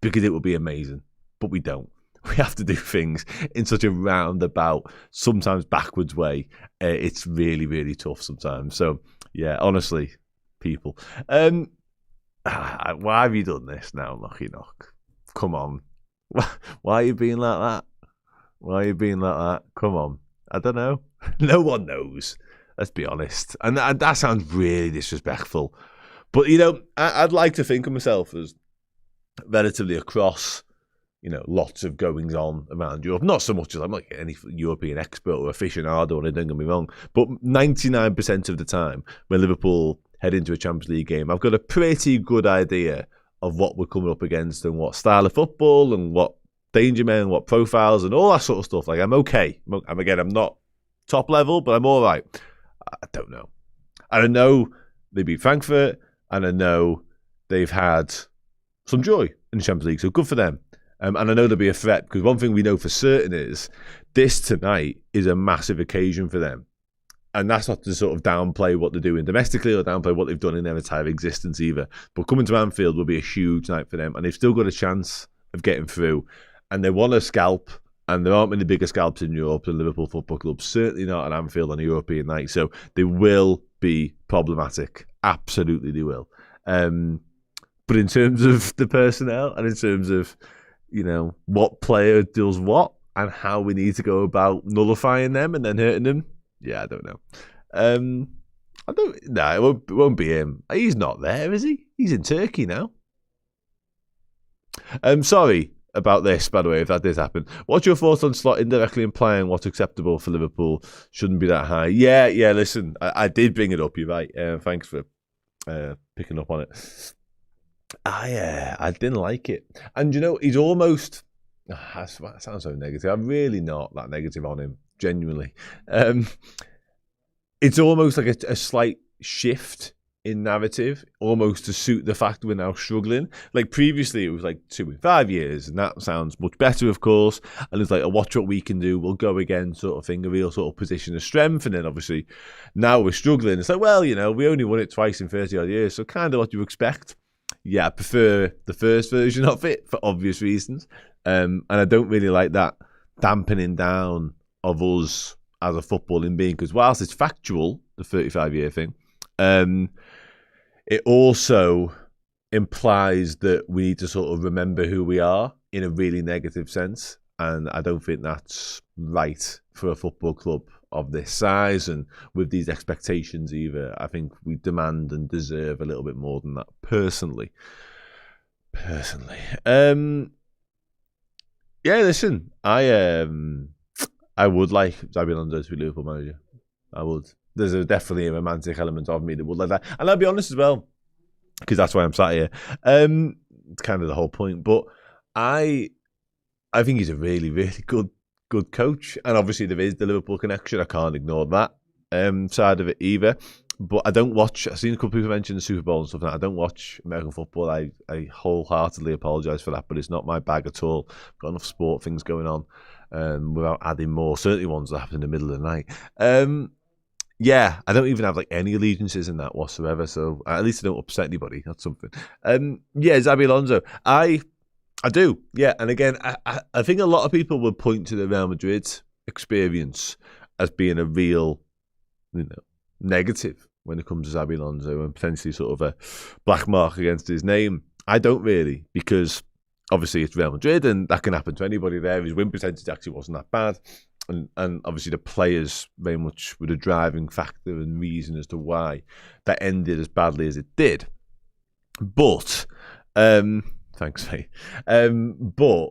because it would be amazing, but we don't. We have to do things in such a roundabout, sometimes backwards way. It's really, really tough sometimes. So, yeah, honestly, people. Why have you done this now, Knocky Knock? Come on. Why are you being like that? Why are you being like that? Come on. I don't know. No one knows. Let's be honest. And that sounds really disrespectful. But, you know, I'd like to think of myself as relatively across, you know, lots of goings on around Europe. Not so much as I'm like any European expert or aficionado, and don't get me wrong, but 99% of the time when Liverpool head into a Champions League game, I've got a pretty good idea of what we're coming up against and what style of football and what danger men, what profiles and all that sort of stuff. Like, I'm okay. I'm not top level, but I'm all right. I don't know. And I know they beat Frankfurt, and I know they've had some joy in the Champions League, so good for them. And I know there'll be a threat, because one thing we know for certain is this tonight is a massive occasion for them. And that's not to sort of downplay what they're doing domestically or downplay what they've done in their entire existence either. But coming to Anfield will be a huge night for them. And they've still got a chance of getting through. And they want a scalp. And there aren't many bigger scalps in Europe than Liverpool Football Club. Certainly not at Anfield on a European night. So they will be problematic. Absolutely they will. But in terms of the personnel and in terms of, you know, what player does what and how we need to go about nullifying them and then hurting them, yeah, I don't know. It won't be him. He's not there, is he? He's in Turkey now. Sorry about this, by the way, if that did happen. What's your thoughts on Slot indirectly implying what's acceptable for Liverpool shouldn't be that high? Yeah, listen, I did bring it up, you're right. Thanks for picking up on it. I didn't like it. And, you know, he's almost... that sounds so negative. I'm really not that negative on him, genuinely. It's almost like a slight shift in narrative, almost to suit the fact we're now struggling. Like, previously, it was like 2 in 5 years, and that sounds much better, of course. And it's like a watch what we can do, we'll go again sort of thing, a real sort of position of strength. And then, obviously, now we're struggling. It's like, well, you know, we only won it twice in 30-odd years, so kind of what you expect. Yeah, I prefer the first version of it for obvious reasons. And I don't really like that dampening down of us as a footballing being, because whilst it's factual, the 35-year thing, it also implies that we need to sort of remember who we are in a really negative sense. And I don't think that's right for a football club of this size and with these expectations either. I think we demand and deserve a little bit more than that, personally. Yeah, listen, I would like Xabi Alonso to be Liverpool manager. I would. There's definitely a romantic element of me that would like that. And I'll be honest as well, because that's why I'm sat here. It's kind of the whole point. But I think he's a really, really good coach. And obviously there is the Liverpool connection. I can't ignore that side of it either. But I don't watch... I've seen a couple of people mention the Super Bowl and stuff like that. I don't watch American football. I wholeheartedly apologise for that, but it's not my bag at all. I've got enough sport things going on without adding more. Certainly ones that happen in the middle of the night. Yeah, I don't even have like any allegiances in that whatsoever. So at least I don't upset anybody. That's something. Yeah, Xabi Alonso. I do. Yeah, and again, I think a lot of people would point to the Real Madrid experience as being a real, negative when it comes to Xabi Alonso and potentially sort of a black mark against his name. I don't really, because obviously it's Real Madrid and that can happen to anybody there. His win percentage actually wasn't that bad. And obviously the players very much were the driving factor and reason as to why that ended as badly as it did. But, thanks, mate. But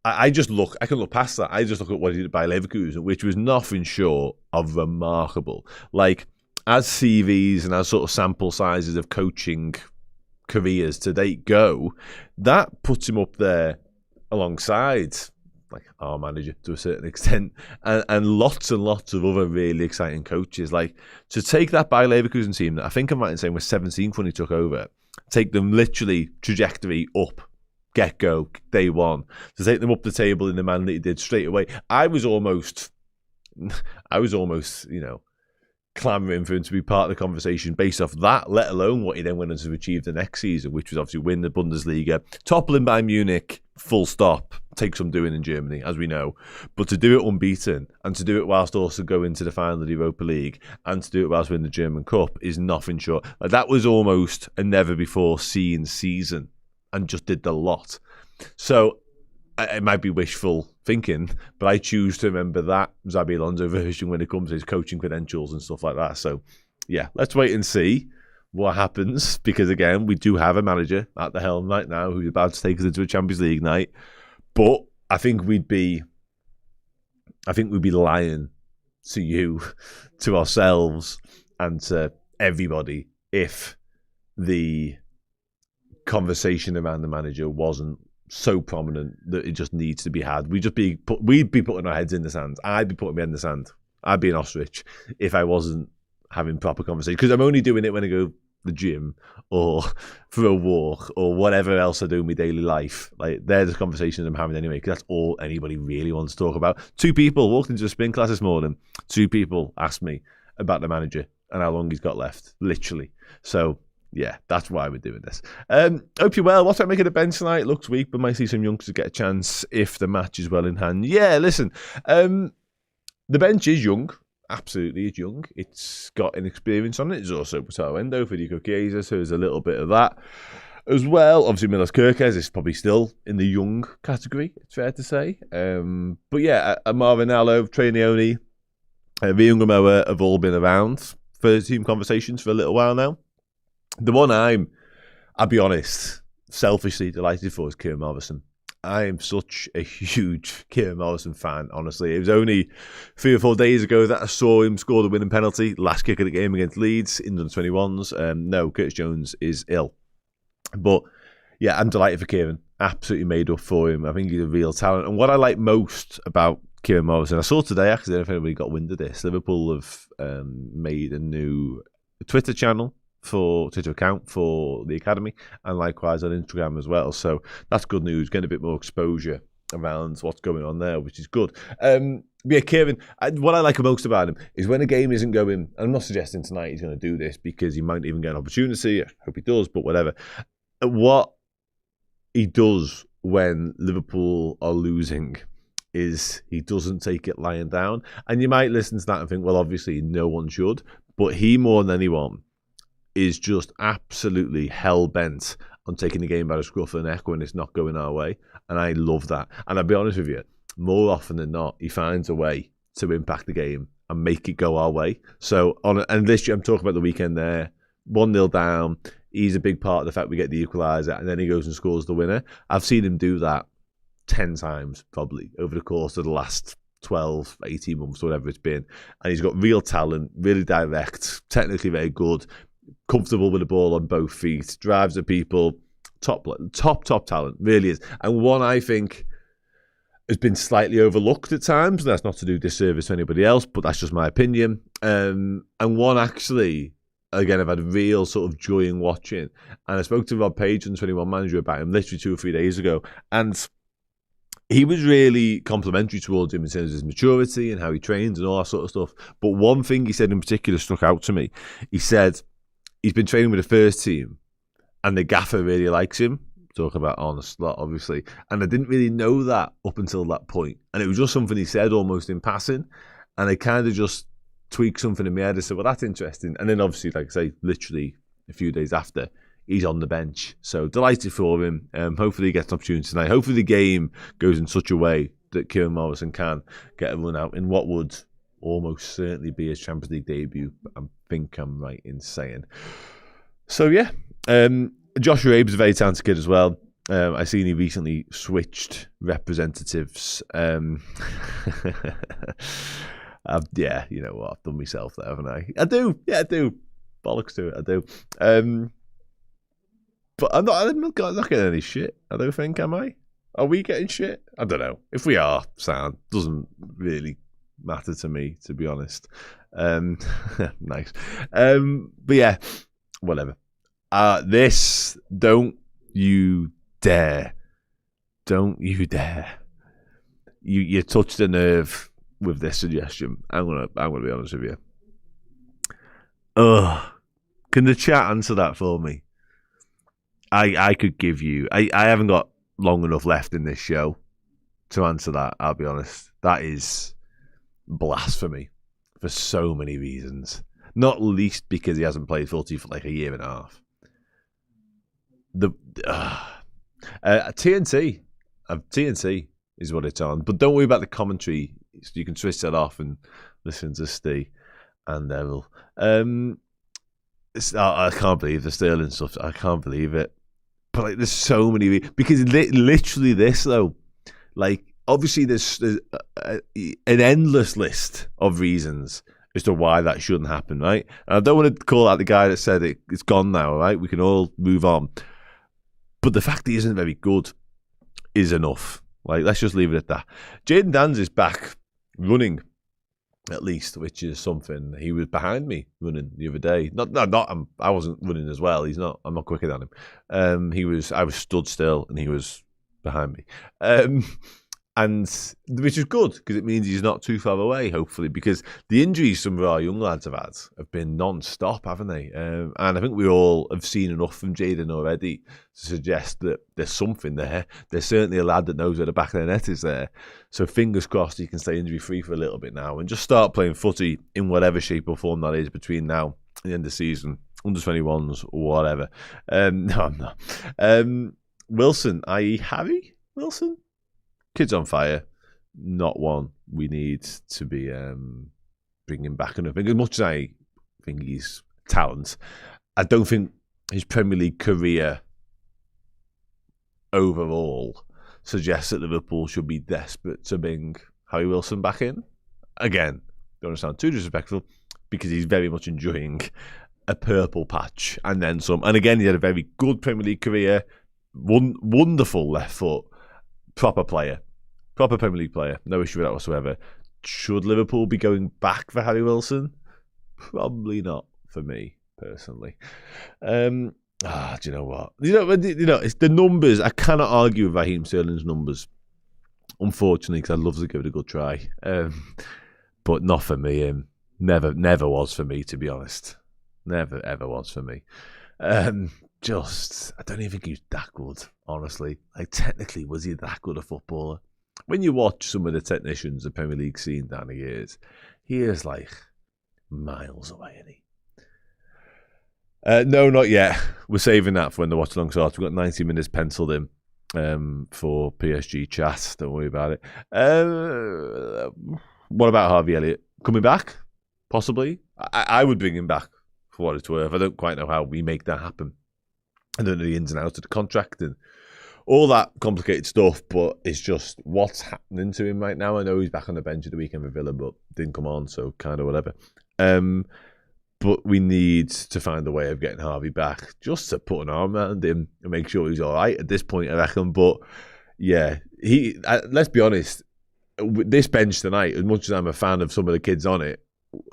I can look past that. I just look at what he did by Leverkusen, which was nothing short of remarkable. Like, as CVs and as sort of sample sizes of coaching careers to date go, that puts him up there alongside like our manager to a certain extent, and lots of other really exciting coaches. Like, to take that Bayer Leverkusen team that I think I'm right in saying was 17th when he took over, take them literally trajectory up, get-go, day one, to take them up the table in the manner that he did straight away. I was almost I was almost, clamouring for him to be part of the conversation based off that, let alone what he then went on to achieve the next season, which was obviously win the Bundesliga, toppling by Munich, full stop, take some doing in Germany, as we know. But to do it unbeaten, and to do it whilst also going to the final of the Europa League, and to do it whilst winning the German Cup is nothing short. Like, that was almost a never-before-seen season, and just did the lot. So it might be wishful thinking, but I choose to remember that Xabi Alonso version when it comes to his coaching credentials and stuff like that. So, yeah, let's wait and see what happens, because, again, we do have a manager at the helm right now who's about to take us into a Champions League night. But I think we'd be lying to you, to ourselves, and to everybody if the conversation around the manager wasn't so prominent that it just needs to be had. We'd be putting our heads in the sand. I'd be putting my head in the sand. I'd be an ostrich if I wasn't having proper conversation, because I'm only doing it when I go to the gym or for a walk or whatever else I do in my daily life. Like, they're the conversations I'm having anyway, because that's all anybody really wants to talk about. 2 people walked into a spin class this morning. 2 people asked me about the manager and how long he's got left, literally. So yeah, that's why we're doing this. Hope you're well. What's that making the bench tonight? Looks weak, but might see some youngsters get a chance if the match is well in hand. Yeah, listen, the bench is young. Absolutely, it's young. It's got an experience on it. It's also Wataru Endo, Federico Chiesa, so there's a little bit of that as well. Obviously, Milos Kerkez is probably still in the young category, it's fair to say. But yeah, Marvin Allo, Trey Neone, Rian Gamoa have all been around for team conversations for a little while now. The one I'll be honest, selfishly delighted for is Kieran Morrison. I am such a huge Kieran Morrison fan, honestly. It was only 3 or 4 days ago that I saw him score the winning penalty, last kick of the game against Leeds in the 21s. No, Curtis Jones is ill. But yeah, I'm delighted for Kieran. Absolutely made up for him. I think he's a real talent. And what I like most about Kieran Morrison, I saw today, actually, I don't know if anybody got wind of this, Liverpool have made a new Twitter account for the academy, and likewise on Instagram as well. So that's good news, getting a bit more exposure around what's going on there, which is good. Yeah, Kieran, what I like most about him is when a game isn't going, I'm not suggesting tonight he's going to do this because he might even get an opportunity, I hope he does, but whatever. What he does when Liverpool are losing is he doesn't take it lying down. And you might listen to that and think, well, obviously no one should, but he more than anyone is just absolutely hell-bent on taking the game by the scruff of the neck when it's not going our way. And I love that. And I'll be honest with you, more often than not, he finds a way to impact the game and make it go our way. So, and this year, I'm talking about the weekend there, 1-0 down, he's a big part of the fact we get the equaliser, and then he goes and scores the winner. I've seen him do that 10 times, probably, over the course of the last 12, 18 months, whatever it's been. And he's got real talent, really direct, technically very good, comfortable with the ball on both feet, drives at people, top talent, really is. And one I think has been slightly overlooked at times, and that's not to do disservice to anybody else, but that's just my opinion. And one actually, again, I've had real sort of joy in watching. And I spoke to Rob Page, the 21 manager, about him literally 2 or 3 days ago, and he was really complimentary towards him in terms of his maturity and how he trains and all that sort of stuff. But one thing he said in particular struck out to me. He said he's been training with the first team and the gaffer really likes him. Talking about on the slot, obviously. And I didn't really know that up until that point. And it was just something he said almost in passing. And I kind of just tweaked something in my head. I said, well, that's interesting. And then obviously, like I say, literally a few days after, he's on the bench. So delighted for him. Hopefully he gets an opportunity tonight. Hopefully the game goes in such a way that Kieran Morrison can get a run out in what would almost certainly be his Champions League debut. I think I'm right in saying. So yeah, Joshua Abe's a very talented kid as well. I seen he recently switched representatives. Yeah, you know what? I've done myself there, haven't I? I do. Yeah, I do. Bollocks to it. I do. But I'm not getting any shit. I don't think, am I? Are we getting shit? I don't know. If we are, sound doesn't really matter to me, to be honest. Nice. But yeah, whatever. This, don't you dare. Don't you dare. You touched a nerve with this suggestion. I'm gonna be honest with you. Can the chat answer that for me? I could give you. I haven't got long enough left in this show to answer that. I'll be honest. That is blasphemy for so many reasons. Not least because he hasn't played footy for like a year and a half. TNT is what it's on. But don't worry about the commentary. You can switch that off and listen to Steve and Errol. I can't believe the Sterling stuff. I can't believe it. But like, there's so many because literally this though, like obviously there's an endless list of reasons as to why that shouldn't happen, right? And I don't want to call out the guy that said it's gone now, right? We can all move on. But the fact he isn't very good is enough. Like, let's just leave it at that. Jaden Dan's is back running, at least, which is something. He was behind me running the other day. I wasn't running as well. He's not. I'm not quicker than him. I was stood still, and he was behind me. And which is good because it means he's not too far away, hopefully, because the injuries some of our young lads have been non-stop, haven't they? And I think we all have seen enough from Jaden already to suggest that there's something there. There's certainly a lad that knows where the back of the net is there. So fingers crossed he can stay injury-free for a little bit now and just start playing footy in whatever shape or form that is between now and the end of the season, under-21s or whatever. No, I'm not. Wilson, i.e. Harry Wilson? Kid's on fire. Not one we need to be bringing back. And I think as much as I think he's talent, I don't think his Premier League career overall suggests that Liverpool should be desperate to bring Harry Wilson back in. Again, don't sound too disrespectful, because he's very much enjoying a purple patch and then some. And again, he had a very good Premier League career, wonderful left foot, proper player. Proper Premier League player. No issue with that whatsoever. Should Liverpool be going back for Harry Wilson? Probably not for me, personally. Do you know what? You know, it's the numbers. I cannot argue with Raheem Sterling's numbers, unfortunately, because I'd love to give it a good try. But not for me. Never was for me, to be honest. Never, ever was for me. I don't even think he was that good, honestly. Like, technically, was he that good a footballer? When you watch some of the technicians the Premier League seen down the years, he is like miles away, isn't he? No, not yet. We're saving that for when the Watchalong starts. We've got 90 minutes penciled in for PSG chat. Don't worry about it. What about Harvey Elliott? Coming back? Possibly. I would bring him back for what it's worth. I don't quite know how we make that happen. I don't know the ins and outs of the contract and all that complicated stuff, but it's just what's happening to him right now. I know he's back on the bench at the weekend for Villa, but didn't come on, so kind of whatever. But we need to find a way of getting Harvey back, just to put an arm around him and make sure he's all right at this point, I reckon. But yeah, let's be honest, with this bench tonight, as much as I'm a fan of some of the kids on it,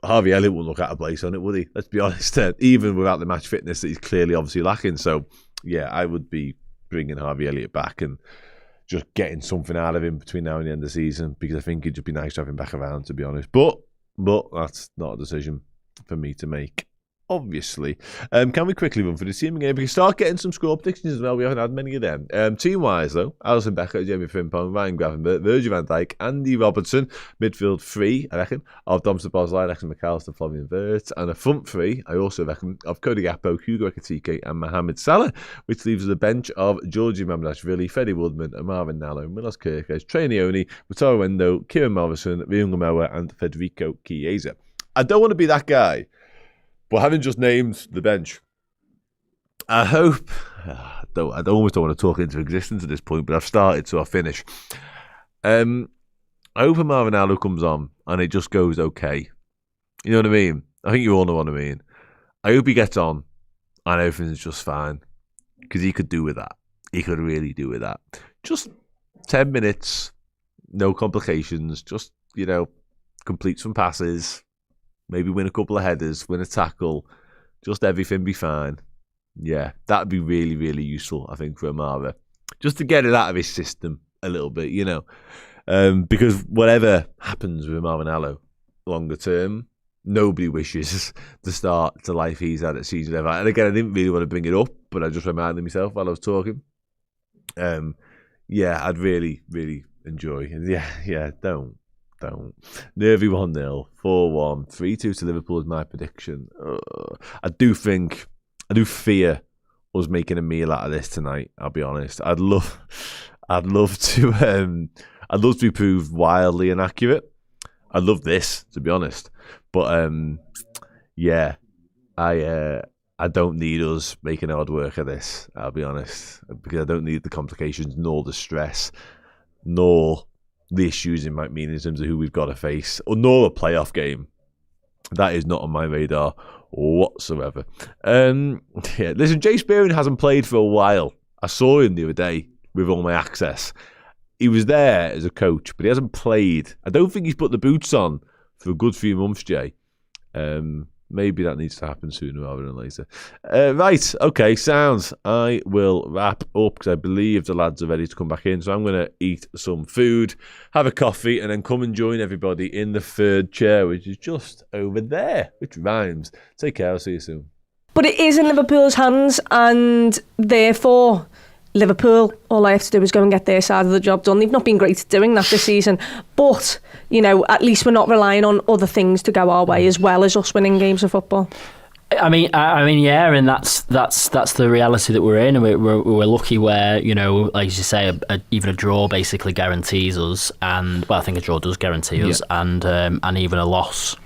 Harvey Elliott wouldn't look out of place on it, would he? Let's be honest, even without the match fitness that he's clearly obviously lacking. So yeah, I would be bringing Harvey Elliott back and just getting something out of him between now and the end of the season, because I think it'd just be nice to have him back around, to be honest. But that's not a decision for me to make, obviously. Can we quickly run for the team again? We can start getting some score predictions as well. We haven't had many of them. Team-wise, though, Alisson Becker, Jamie Frimpong, Ryan Gravenberch, Virgil van Dijk, Andy Robertson. Midfield 3, I reckon, of Dom Szoboszlai, Alexander McAllister, Florian Wirtz. And a front 3, I also reckon, of Cody Gakpo, Hugo Ekitike, and Mohamed Salah, which leaves us a bench of Georgie Mamdashvili, Freddie Woodman, Marvin Nallo, Milos Kerkez, Trey Neoni, Wataru Endo, Kieran Morrison, Riunga Moa, and Federico Chiesa. I don't want to be that guy, but having just named the bench, I hope, I almost don't want to talk into existence at this point, but I've started, so I'll finish. I hope Marvin Nallo comes on and it just goes okay. You know what I mean? I think you all know what I mean. I hope he gets on and everything's just fine, because he could do with that. He could really do with that. Just 10 minutes, no complications, just, complete some passes, maybe win a couple of headers, win a tackle, just everything be fine. Yeah, that'd be really, really useful, I think, for Amara. Just to get it out of his system a little bit, Because whatever happens with Marvin Allo longer term, nobody wishes the start to life he's had at season ever. And again, I didn't really want to bring it up, but I just reminded myself while I was talking. I'd really, really enjoy. Yeah, don't. Nervy 1-0, 4-1, 3-2 to Liverpool is my prediction. I do fear us making a meal out of this tonight. I'll be honest. I'd love to be proved wildly inaccurate. I'd love this, to be honest. But I don't need us making hard work of this. I'll be honest, because I don't need the complications, nor the stress, nor the issues it might mean in terms of who we've got to face, or nor a playoff game. That is not on my radar whatsoever. Listen, Jay Spearing hasn't played for a while. I saw him the other day with all my access. He was there as a coach, but he hasn't played. I don't think he's put the boots on for a good few months, Jay. Maybe that needs to happen sooner rather than later. Right, okay, sounds. I will wrap up because I believe the lads are ready to come back in. So I'm going to eat some food, have a coffee, and then come and join everybody in the third chair, which is just over there, which rhymes. Take care, I'll see you soon. But it is in Liverpool's hands, and therefore Liverpool, all I have to do is go and get their side of the job done. They've not been great at doing that this season, but at least we're not relying on other things to go our way as well as us winning games of football. I mean, yeah, and that's the reality that we're in, and we're lucky where like you say, even a draw basically guarantees us, and I think a draw does guarantee us, and even a loss,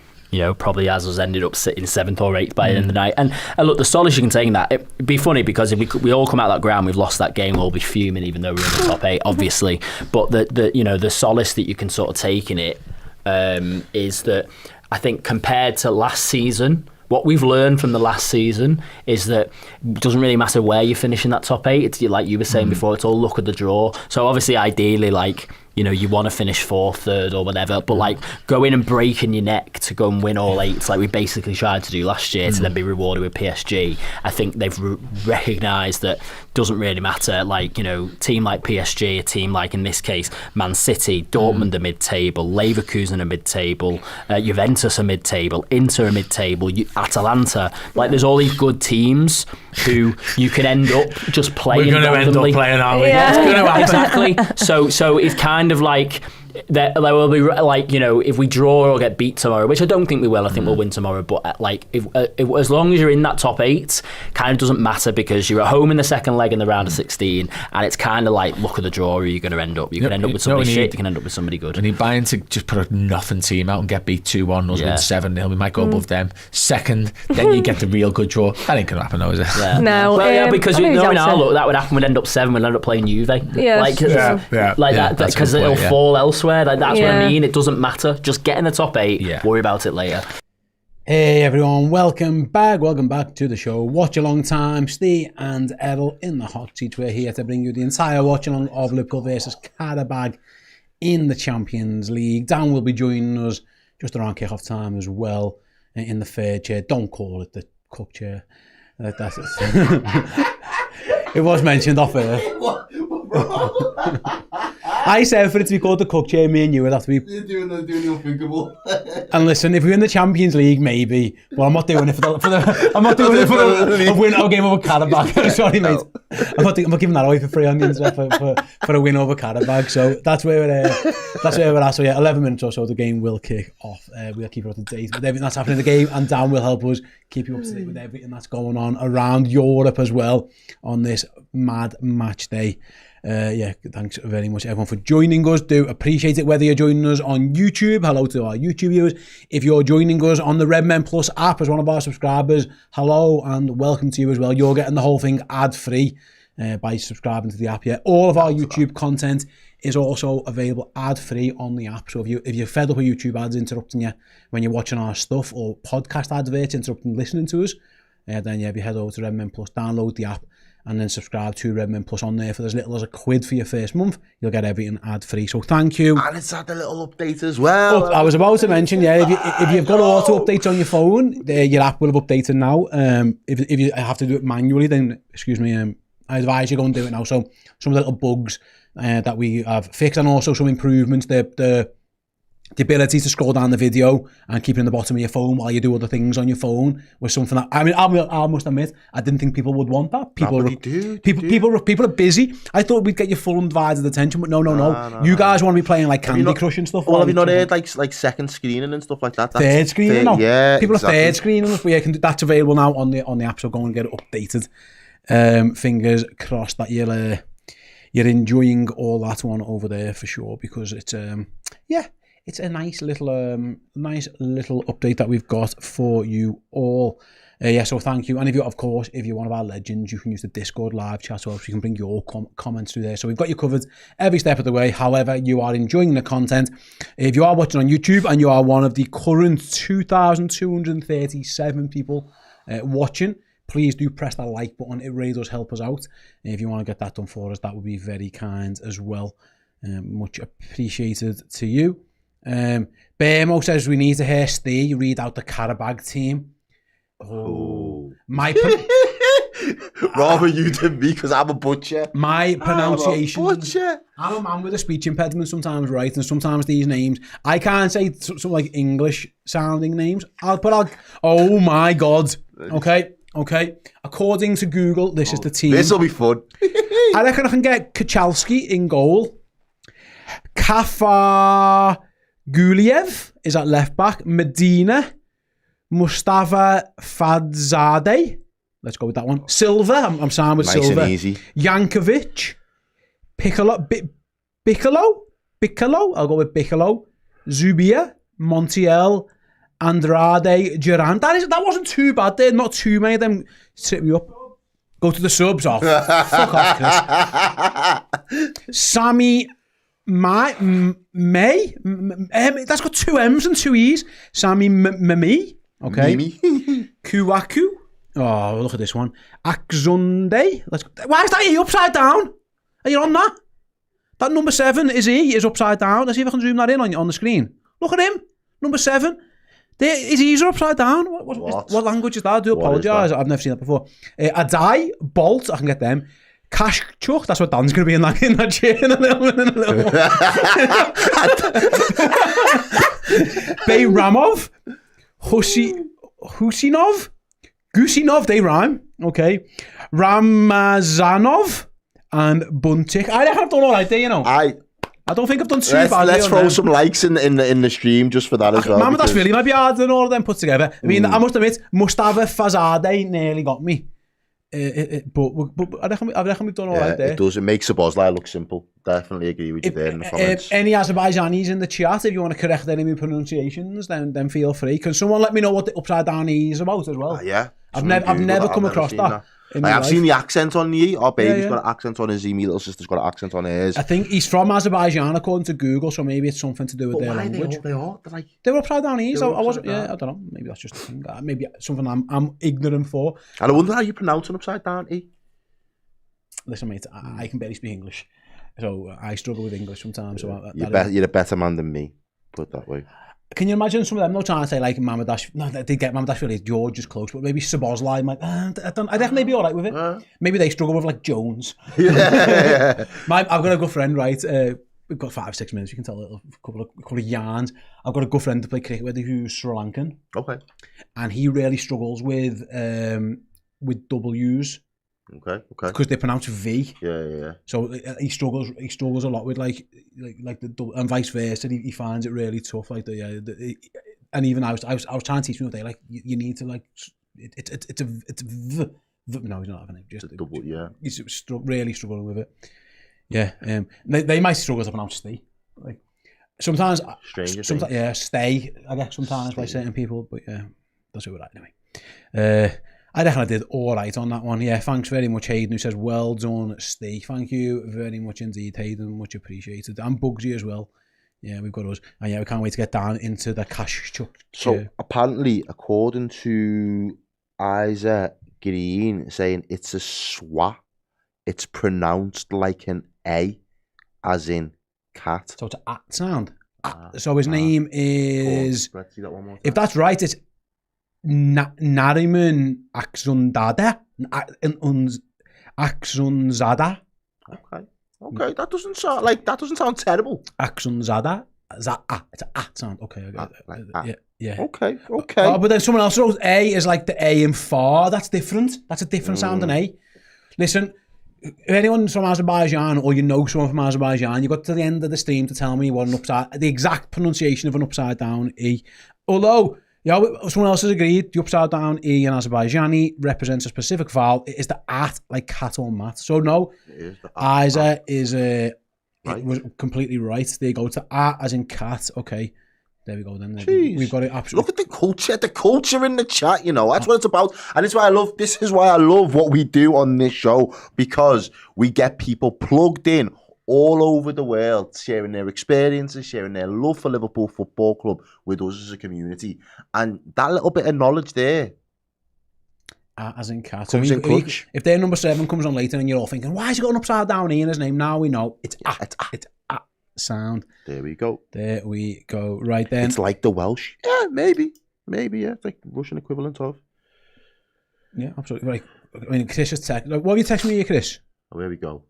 probably has us ended up sitting 7th or 8th by the end of the night. And look, the solace you can take in that, it'd be funny because if we all come out that ground, we've lost that game, we'll be fuming even though we're in the top 8, obviously. But the solace that you can sort of take in it is that I think compared to last season, what we've learned from the last season is that it doesn't really matter where you finish in that top 8. It's like you were saying before, it's all luck of the draw. So obviously, ideally, you want to finish 4th, 3rd or whatever, but going and breaking your neck to go and win all 8, like we basically tried to do last year, to then be rewarded with PSG. I think they've recognised that doesn't really matter. Team like PSG, a team like, in this case, Man City, Dortmund are mid-table, Leverkusen are mid-table, Juventus are mid-table, Inter are mid-table, Atalanta. There's all these good teams who you can end up just playing. We're going to end up playing, aren't we? Yeah. It's going to happen. Exactly. So it's kind of like there will be if we draw or get beat tomorrow, which I don't think we will. I think we'll win tomorrow. But if as long as you're in that top 8, kind of doesn't matter because you're at home in the second leg in the round of 16, and it's kind of like look at the draw. Where you're going to end up. You can end up with somebody shit. You can end up with somebody good. We need Bayern to just put a nothing team out and get beat 2-1. Us win 7-0. We might go above them. Second, then you get the real good draw. That ain't going to happen, though, is it? Yeah. No. Because in our look, that would happen. We'd end up 7. We'd end up playing Juve. That because it'll fall elsewhere. That's what I mean. It doesn't matter. Just get in the top 8. Yeah. Worry about it later. Hey everyone, welcome back to the show. Watchalong time. Steve and Errol in the hot seat. We're here to bring you the entire watchalong of Liverpool versus Qarabag in the Champions League. Dan will be joining us just around kick-off time as well in the third chair. Don't call it the cup chair. That's it. It was mentioned off air. I said for it to be called the cook chair, me and you would have to be... You're doing the unthinkable. And listen, if we're in the Champions League, maybe. Well, I'm not doing it for a win or game over Qarabag. Sorry, mate. I'm not giving that away for free on the internet for a win over Qarabag. So that's where we're at. So 11 minutes or so, the game will kick off. We'll keep you up to date with everything that's happening in the game, and Dan will help us keep you up to date with everything that's going on around Europe as well on this mad match day. Thanks very much everyone for joining us. Do appreciate it whether you're joining us on YouTube. Hello to our YouTube viewers. If you're joining us on the Redmen Plus app as one of our subscribers, hello and welcome to you as well. You're getting the whole thing ad-free by subscribing to the app. All of our YouTube content is also available ad-free on the app. So if you're fed up with YouTube ads interrupting you when you're watching our stuff, or podcast adverts interrupting listening to us, then if you head over to Redmen Plus, download the app and then subscribe to Redmen Plus on there for as little as £1 for your first month. You'll get everything ad-free. So thank you. And it's had a little update as well. I was about to mention, if you've got auto updates on your phone, your app will have updated now. If you have to do it manually, then, I advise you go and do it now. So some of the little bugs that we have fixed, and also some improvements. The ability to scroll down the video and keep it in the bottom of your phone while you do other things on your phone was something that, I mean, I must admit, I didn't think people would want that. People are busy. I thought we'd get your full undivided attention, but no. You guys want to be playing like Candy Crush and stuff. Well, have you not heard like second screening and stuff like that? Third screening now. Yeah, people are third screening. But yeah, that's available now on the app, so go and get it updated. Fingers crossed that you're enjoying all that one over there for sure, because it's it's a nice little update that we've got for you all. So thank you. And if you're one of our legends, you can use the Discord live chat so you can bring your comments through there. So we've got you covered every step of the way. However, you are enjoying the content. If you are watching on YouTube and you are one of the current 2,237 people watching, please do press that like button. It really does help us out. If you want to get that done for us, that would be very kind as well. Much appreciated to you. Bermo says we need to hear Steve read out the Qarabag team. Rather you than me, because I'm a butcher. My pronunciation. I'm a man with a speech impediment sometimes, right? And sometimes these names, I can't say some like English sounding names. Oh my God. Okay. According to Google, this is the team. This will be fun. I reckon I can get Kachalski in goal. Guliev is at left back. Medina, Mustafa Fadzadeh. Let's go with that one. Silva. I'm signed with Silva. Nice and easy. Yankovic. Piccolo. I'll go with Piccolo. Zubia. Montiel. Andrade. Duran. That wasn't too bad there. Not too many of them trip me up. Go to the subs off. Fuck off, Chris. Sammy May, that's got two M's and two E's. Sammy Mimi, okay. Kuwaku. Oh, look at this one. Akzunde. Why is that E upside down? Are you on that? That number 7 is E, is upside down. Let's see if I can zoom that in on the screen. Look at him. Number 7. His E's are upside down. What language is that? I do apologise. I've never seen that before. Adai, Bolt, I can get them. Cash Chuck, that's what Dan's going to be in that chair in a little while. Bayramov, Husinov, Gusinov, they rhyme. Okay. Ramazanov and Buntik. I reckon I've done all right there, you know. I don't think I've done too bad. Let's throw some likes in the stream just for that as well. That's really might be harder than all of them put together. I mean, I must admit, Mustafa Fadzadeh nearly got me. But I reckon we've done all right there. It does. It makes Szoboszlai look simple. Definitely agree with you there in the comments. Any Azerbaijanis in the chat, if you want to correct any of my pronunciations, then feel free. Can someone let me know what the upside down E is about as well? Yeah. I've never come across that. I have seen the accent on the E. Our baby's got an accent on his E. My little sister's got an accent on hers. I think he's from Azerbaijan according to Google, so maybe it's something to do with their language. They were upside down E's. I don't know. Maybe that's just a thing. Maybe something I'm ignorant for. And I wonder how you pronounce an upside down E. Listen, mate, I can barely speak English, so I struggle with English sometimes. So you're a better man than me, put it that way. Can you imagine some of them? No trying to say like Mamadash. No, they get Mamadash. George is close, but maybe Szoboszlai might. I definitely be all right with it. Maybe they struggle with like Jones. Yeah. I've got a good friend, right? We've got 5-6 minutes. You can tell a couple of yarns. I've got a good friend to play cricket with who's Sri Lankan. Okay. And he really struggles with W's. Okay. Because they pronounce V. Yeah. So he struggles a lot with like the and vice versa. He finds it really tough. Like and even I was trying to teach him today. Like you need to like it's a v. No, he's not having it. Just a double. Yeah. He's really struggling with it. Yeah. They might struggle to pronounce stay. Like sometimes. Stranger. Sometimes yeah, stay. I guess sometimes by certain people, but yeah, that's it with that anyway. I reckon I did all right on that one. Yeah, thanks very much, Hayden, who says, well done, Steve. Thank you very much indeed, Hayden. Much appreciated. And Bugsy as well. Yeah, we've got us. And yeah, we can't wait to get down into the cash chuck. So apparently, according to Isa Green saying it's a swa, it's pronounced like an A, as in cat. So it's an at sound. So his name is... Let's see that one more time. If that's right, it's... Nariman Akzundada. Akzunzada. Okay. Okay, that doesn't sound terrible. Action Zada. It's a sound. Okay. Yeah. Okay. Oh, but then someone else wrote A is like the A in far. That's different. That's a different sound than A. Listen, if anyone's from Azerbaijan or you know someone from Azerbaijan, you got to the end of the stream to tell me what the exact pronunciation of an upside down E. Although, someone else has agreed, the upside down E in Azerbaijani represents a specific vowel. It is the at, like cat or mat. So no, Isa is right. It was completely right. They go to A as in cat. Okay. There we go then. Jeez. We've got it absolutely. Look at the culture in the chat, that's what it's about. And this is why I love what we do on this show, because we get people plugged in all over the world, sharing their experiences, sharing their love for Liverpool Football Club with us as a community. And that little bit of knowledge there, as in cat. Comes in clutch. If their number 7 comes on later and you're all thinking, why is he got an upside down E in his name? Now we know it's A sound. There we go. Right then. It's like the Welsh. Yeah, maybe. Yeah. It's like Russian equivalent of. Yeah, absolutely. Right. I mean, Chris has texted. What have you texted me here, Chris? Oh, here we go.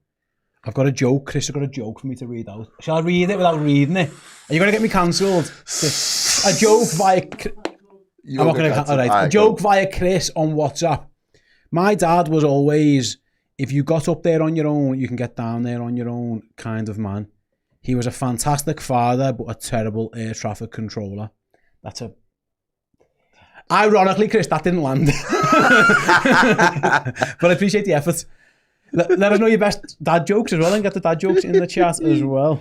I've got a joke. Chris has got a joke for me to read out. Shall I read it without reading it? Are you going to get me cancelled? A joke via... I'm not going to... All right. A joke via Chris on WhatsApp. My dad was always, if you got up there on your own, you can get down there on your own kind of man. He was a fantastic father, but a terrible air traffic controller. That's a... Ironically, Chris, that didn't land. But I appreciate the effort. Let us know your best dad jokes as well, and get the dad jokes in the chat as well.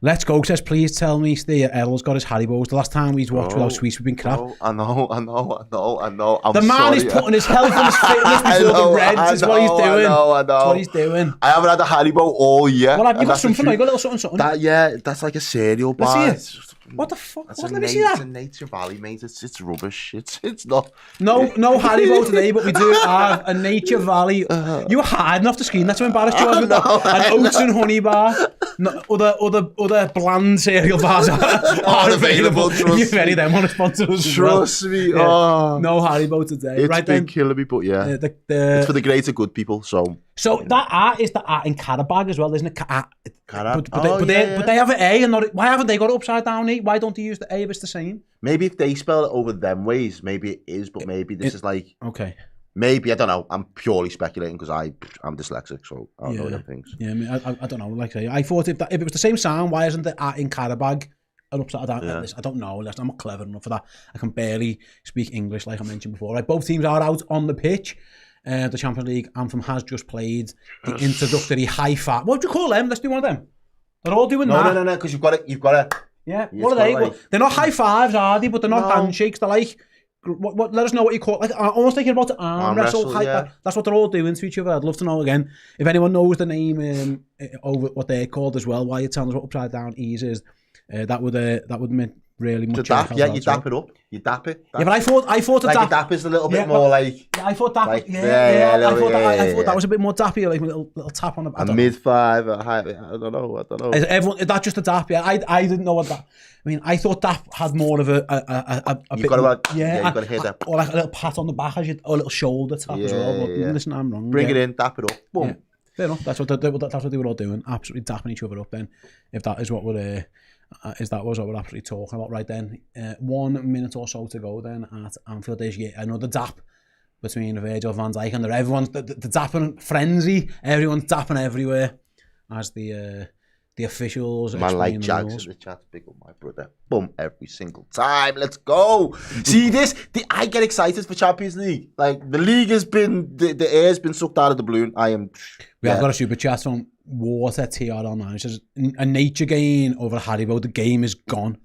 Let's Go says, please tell me Steve Errol's got his Haribos. The last time we've watched without sweets, we've been crap. I know. The man is putting his health and his fitness before the Reds. Is what he's doing. I know. That's what he's doing. I haven't had a Haribo all year. Well, have you got something? You got a little something. That's like a cereal bar. Let's see it. What the fuck? Let me see that. It's a Nature Valley, mate. It's rubbish. It's not. No Haribo today, but we do have a Nature Valley. You were hiding off the screen. That's what embarrassed you. An oats and honey bar. No, other bland cereal bars are available. If any of them want to sponsor us, trust me. Yeah. Oh. No Haribo today. It's right been then. killing me, but yeah, it's for the greater good people. So that art is the art in Qarabag as well, isn't it? Qarabag. But they have an A, and not. Why haven't they got upside down E? Why don't they use the A if it's the same? Maybe if they spell it over them ways, maybe it is. But maybe this is like okay. Maybe, I don't know. I'm purely speculating because I'm dyslexic, so I don't know them things. Yeah, I mean, I don't know. Like I say, I thought if it was the same sound, why isn't it in Qarabag an upside down? Yeah. I don't know. I'm not clever enough for that. I can barely speak English, like I mentioned before. Right, both teams are out on the pitch. The Champions League anthem has just played. The introductory high five. What do you call them? Let's do one of them. They're all doing that. No, because you've got to. Yeah. What are they? Well, they're not high fives, are they? But they're not handshakes. They're like. What? Let us know what you call it. Like almost thinking about the arm wrestle. Yeah. That's what they're all doing to each other. I'd love to know again if anyone knows the name over what they're called as well. Why you're telling us what upside down ease is? That would mean really much. You dap it up. You dap it. Yeah, but I thought like dap. Dap is a little bit more like. Yeah, I thought dap. Like, I thought that was a bit more dappy, like a little tap on the. A mid five, a high. I don't know. Is that just a dap? Yeah, I didn't know what that. I mean, I thought dap had more of a you've bit. Got to, you've got to hit that. Or like a little pat on the back, or a little shoulder tap as well. But listen, I'm wrong. Bring it in, dap it up. Boom. Yeah. Fair enough. That's what they were all doing. Absolutely dapping each other up. Then, if that is what we're. Is that was what we're absolutely talking about right then. 1 minute or so to go then at Anfield. There's yet another dap between Virgil van Dijk and everyone's the dapping frenzy. Everyone's dapping everywhere as the officials. Man like Jags in the chat, big up my brother. Boom, every single time. Let's go. See this? I get excited for Champions League. Like the league has been the air's been sucked out of the balloon. We have got a super chat from Water TR online. It says a nature gain over Haribo. The game is gone.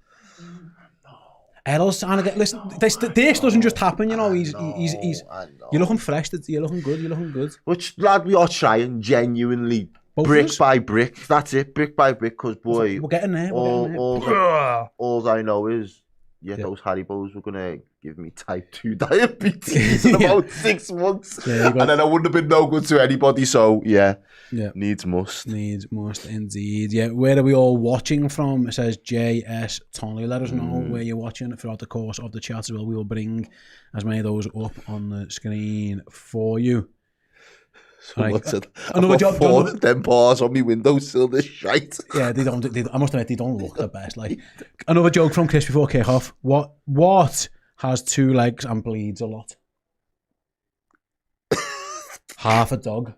Errol's trying to get. Listen, this doesn't just happen. You know, he's. You're looking fresh. You're looking good. Which lad, we are trying genuinely. Both brick by brick. That's it. Brick by brick. Because boy, we're getting there. All I know is. Those Haribos were going to give me type 2 diabetes in about 6 months. And then I wouldn't have been no good to anybody. So, needs must. Needs must, indeed. Yeah, where are we all watching from? It says JS Tonley. Let us know where you're watching throughout the course of the chat as well. We will bring as many of those up on the screen for you. Like, Another job. Four of them bars on my windowsill. This shite. Yeah, I must admit they don't look the best. Like, another joke from Chris before kick-off. What has 2 legs and bleeds a lot? Half a dog.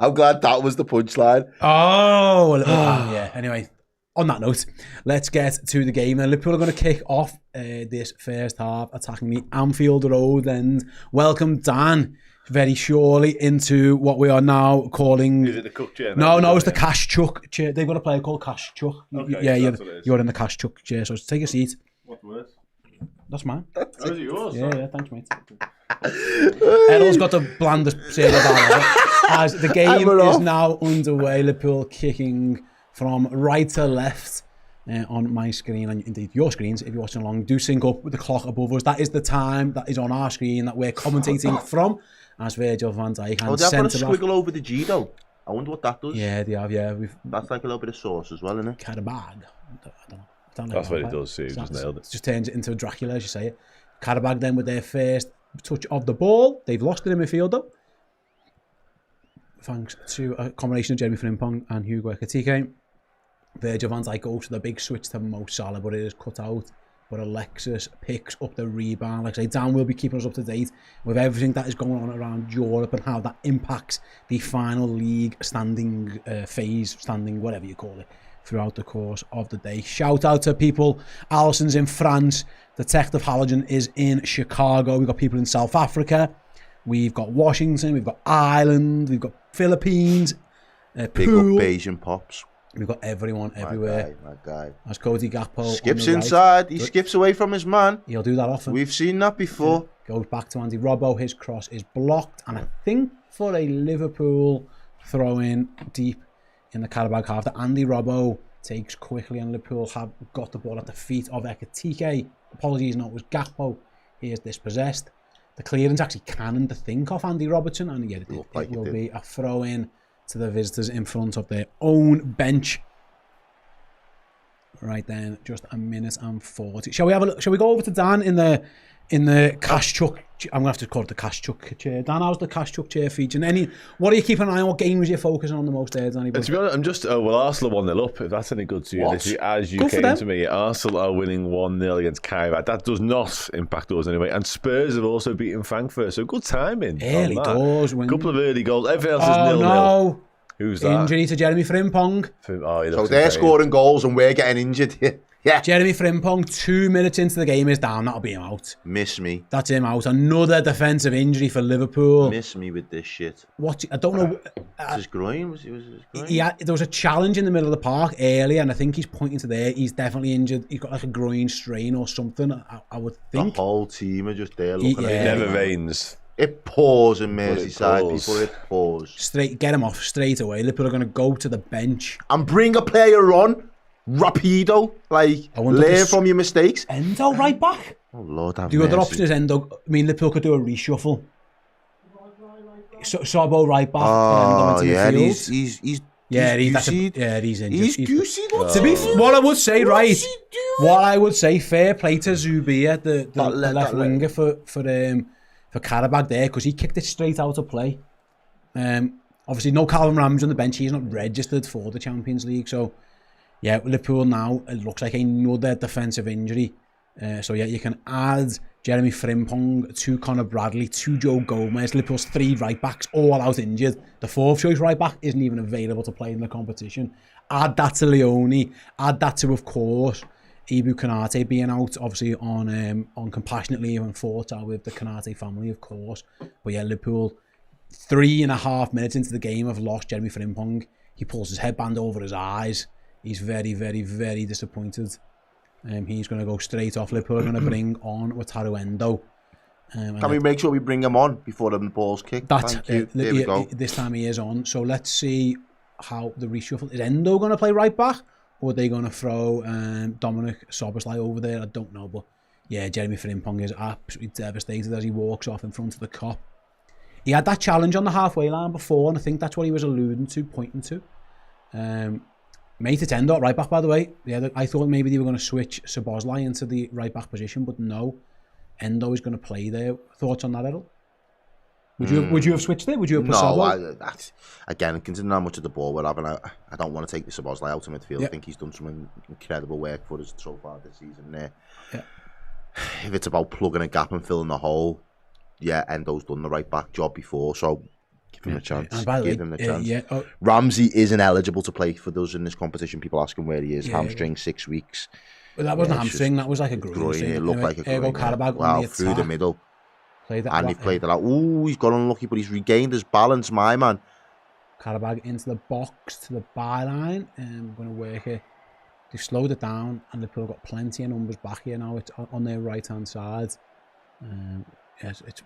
I'm glad that was the punchline. Oh, yeah. Anyway, on that note, let's get to the game. And Liverpool are going to kick off this first half, attacking the Anfield Road end. Welcome, Dan, very surely into what we are now calling. Is it the cook chair? No, it's the cash chuck chair. They've got a player called Cash Chuck. Okay, yeah, so you're in the cash chuck chair. So take a seat. What's worse? That's mine. Oh, is it yours? Yeah, thanks, mate. Errol's got the blandest sailor ever. As the game is now underway, Liverpool kicking from right to left on my screen, and indeed your screens, if you're watching along, do sync up with the clock above us. That is the time that is on our screen that we're commentating from, as Virgil van Dijk and they have got a centre-back. squiggle over the G though. I wonder what that does. Yeah, they have, yeah. That's like a little bit of sauce as well, isn't it? Qarabag. I don't know. That's what it does, Sue. Just nailed it. Just turns it into a Dracula, as you say it. Qarabag then with their first touch of the ball. They've lost it in midfield though, thanks to a combination of Jeremy Frimpong and Hugo Ekitike. Virgil van Dijk goes to the big switch to Mo Salah, but it is cut out. But Alexis picks up the rebound. Like I say, Dan will be keeping us up to date with everything that is going on around Europe and how that impacts the final league standing phase, whatever you call it, throughout the course of the day. Shout out to people. Allison's in France. Detective Halligan is in Chicago. We've got people in South Africa. We've got Washington. We've got Ireland. We've got Philippines. Big up Asian pops. We've got everyone everywhere. My guy. As Cody Gakpo skips inside. He skips away from his man. He'll do that often. We've seen that before. Yeah. Goes back to Andy Robbo. His cross is blocked. And I think for a Liverpool throw-in deep in the Qarabag half that Andy Robbo takes quickly, and Liverpool have got the ball at the feet of Ekitike. Apologies, no, it was Gakpo. He is dispossessed. The clearance actually cannon to think of Andy Robertson, and yet it will be a throw-in to the visitors in front of their own bench. Right then, just a minute and 40. Shall we have a look? Shall we go over to Dan in the cash chuck? I'm gonna have to call it the cash chuck chair. Dan, how's the cash chuck chair featuring? What are you keeping an eye on? What games are you focusing on the most there, Danny? To be honest, I'm just Arsenal 1-0 up. If that's any good to you, as you Good came to me, Arsenal are winning 1-0 against Qarabag. That does not impact us anyway. And Spurs have also beaten Frankfurt, so good timing. Early doors. A couple of early goals. Everything else is 0-0. No. Who's that? Injury to Jeremy Frimpong. So they're scoring goals and we're getting injured here. Yeah. Jeremy Frimpong, 2 minutes into the game, is down. That'll be him out. Miss me. That's him out. Another defensive injury for Liverpool. Miss me with this shit. What? I don't know. His groin? Was his groin? There was a challenge in the middle of the park earlier, and I think he's pointing to there. He's definitely injured. He's got like a groin strain or something, I would think. The whole team are just there looking at it. It never rains. It pours in Merseyside, people. It pours. Get him off straight away. Liverpool are going to go to the bench. And bring a player on. Rapido, learn from your mistakes. Endo right back. Oh Lord, have the mercy. other option is Endo. I mean, Liverpool could do a reshuffle. Sobo right back. Oh yeah, he's he's injured. He's juicy. What I would say, what I would say, fair play to Zubia, the left winger for Qarabag there, because he kicked it straight out of play. Obviously, no Calvin Ramsey on the bench. He's not registered for the Champions League, so. Yeah, Liverpool now, it looks like another defensive injury. So yeah, you can add Jeremy Frimpong to Conor Bradley, to Joe Gomez. Liverpool's 3 right-backs, all out injured. The 4th choice right-back isn't even available to play in the competition. Add that to Leone. Add that to, of course, Ibu Konate being out, obviously on compassionate leave and thoughts out with the Konate family, of course. But yeah, Liverpool, 3.5 minutes into the game, have lost Jeremy Frimpong. He pulls his headband over his eyes. He's very, very, very disappointed. He's going to go straight off. Liverpool are going to bring on Wataru Endo. Can we make sure we bring him on before the ball's kicked? Thank you. There we go. This time he is on. So let's see how the reshuffle. Is Endo going to play right back? Or are they going to throw Dominic Szoboszlai over there? I don't know. But yeah, Jeremy Frimpong is absolutely devastated as he walks off in front of the cop. He had that challenge on the halfway line before, and I think that's what he was alluding to, pointing to. Mate, it's Endo right back, by the way. Yeah, I thought maybe they were going to switch Szoboszlai into the right back position, but no. Endo is going to play there. Thoughts on that, Errol? Would you have switched it? Would you have put Sabo? Again, considering how much of the ball we're having, I don't want to take the Szoboszlai out of midfield. I think he's done some incredible work for us so far this season there. If it's about plugging a gap and filling the hole, Endo's done the right back job before, so give him a chance. Give him the chance. Ramsey isn't eligible to play for us in this competition. People ask him where he is. Hamstring, 6 weeks. But that wasn't a hamstring, that was like a groin. It looked like a groin. Qarabag wow, through the middle. And he played it out. Ooh, he's got unlucky, but he's regained his balance, my man. Qarabag into the box to the byline. I'm going to work it. They've slowed it down, and they've got plenty of numbers back here now. It's on their right-hand side. It's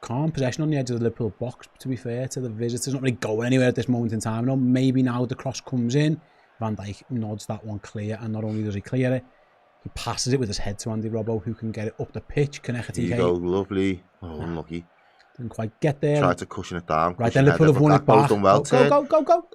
calm possession on the edge of the Liverpool box, to be fair to the visitors. Not really going anywhere at this moment in time. No, maybe now the cross comes in. Van Dijk nods that one clear, and not only does he clear it, he passes it with his head to Andy Robbo, who can get it up the pitch. Here you go, lovely. Oh, unlucky. Didn't quite get there. Tried to cushion it down. Right, then Liverpool have won it back. Done well, go.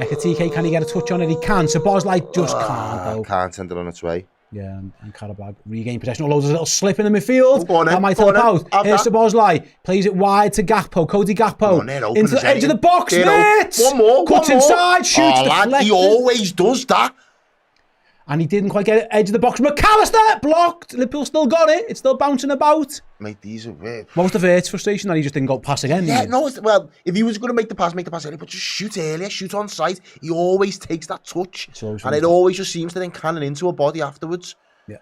Ekitike, can he get a touch on it? He can. Szoboszlai just can't, though. Can't send it on its way. Yeah, and Qarabag regain possession. Although there's a little slip in the midfield. That might help out. Here's Szoboszlai. Plays it wide to Gakpo. Cody Gakpo. Into the edge of the box, mate! One more. Cuts inside, shoots, deflected. He always does that. And he didn't quite get it. Edge of the box. McAllister blocked. Liverpool still got it. It's still bouncing about. Mate, these are weird. What was the Vert's frustration that he just didn't go pass again? Yeah, no, well, if he was going to make the pass early, but just shoot earlier, shoot on sight. He always takes that touch. And it always just seems to then cannon into a body afterwards. Yeah.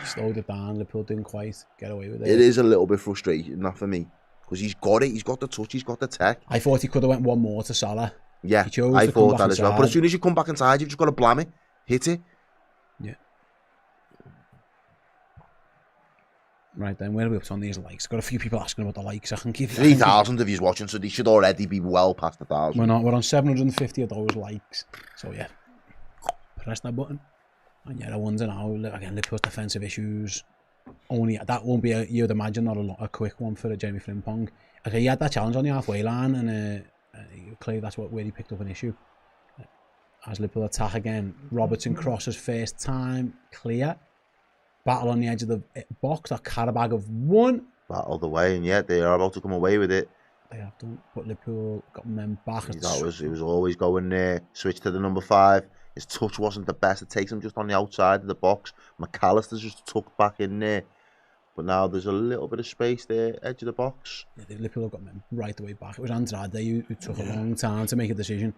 Slowed it down. Liverpool didn't quite get away with it. It is a little bit frustrating, not for me. Because he's got it. He's got the touch. He's got the tech. I thought he could have went one more to Salah. Yeah, I thought that as well. But as soon as you come back inside, you've just got to blam it. Hit it. Yeah. Right then, where are we up to on these likes? Got a few people asking about the likes. I can give 3,000 of you watching, so they should already be well past 1,000. We're on 750 of those likes. So yeah, press that button. And yeah, I wonder now. Again, Liverpool's defensive issues. Only that won't be you'd imagine not a quick one for Jeremy Frimpong. Okay, he had that challenge on the halfway line, and clearly that's where he picked up an issue. As Liverpool attack again, Robertson crosses first time, clear. Battle on the edge of the box that Qarabag have won. Battle the way, and yet they are about to come away with it. They have done, but Liverpool got men back. He was always going there. Switch to the number 5. His touch wasn't the best. It takes him just on the outside of the box. McAllister's just tucked back in there. But now there's a little bit of space there, edge of the box. Yeah, Liverpool have got men right the way back. It was Andrade who took a long time to make a decision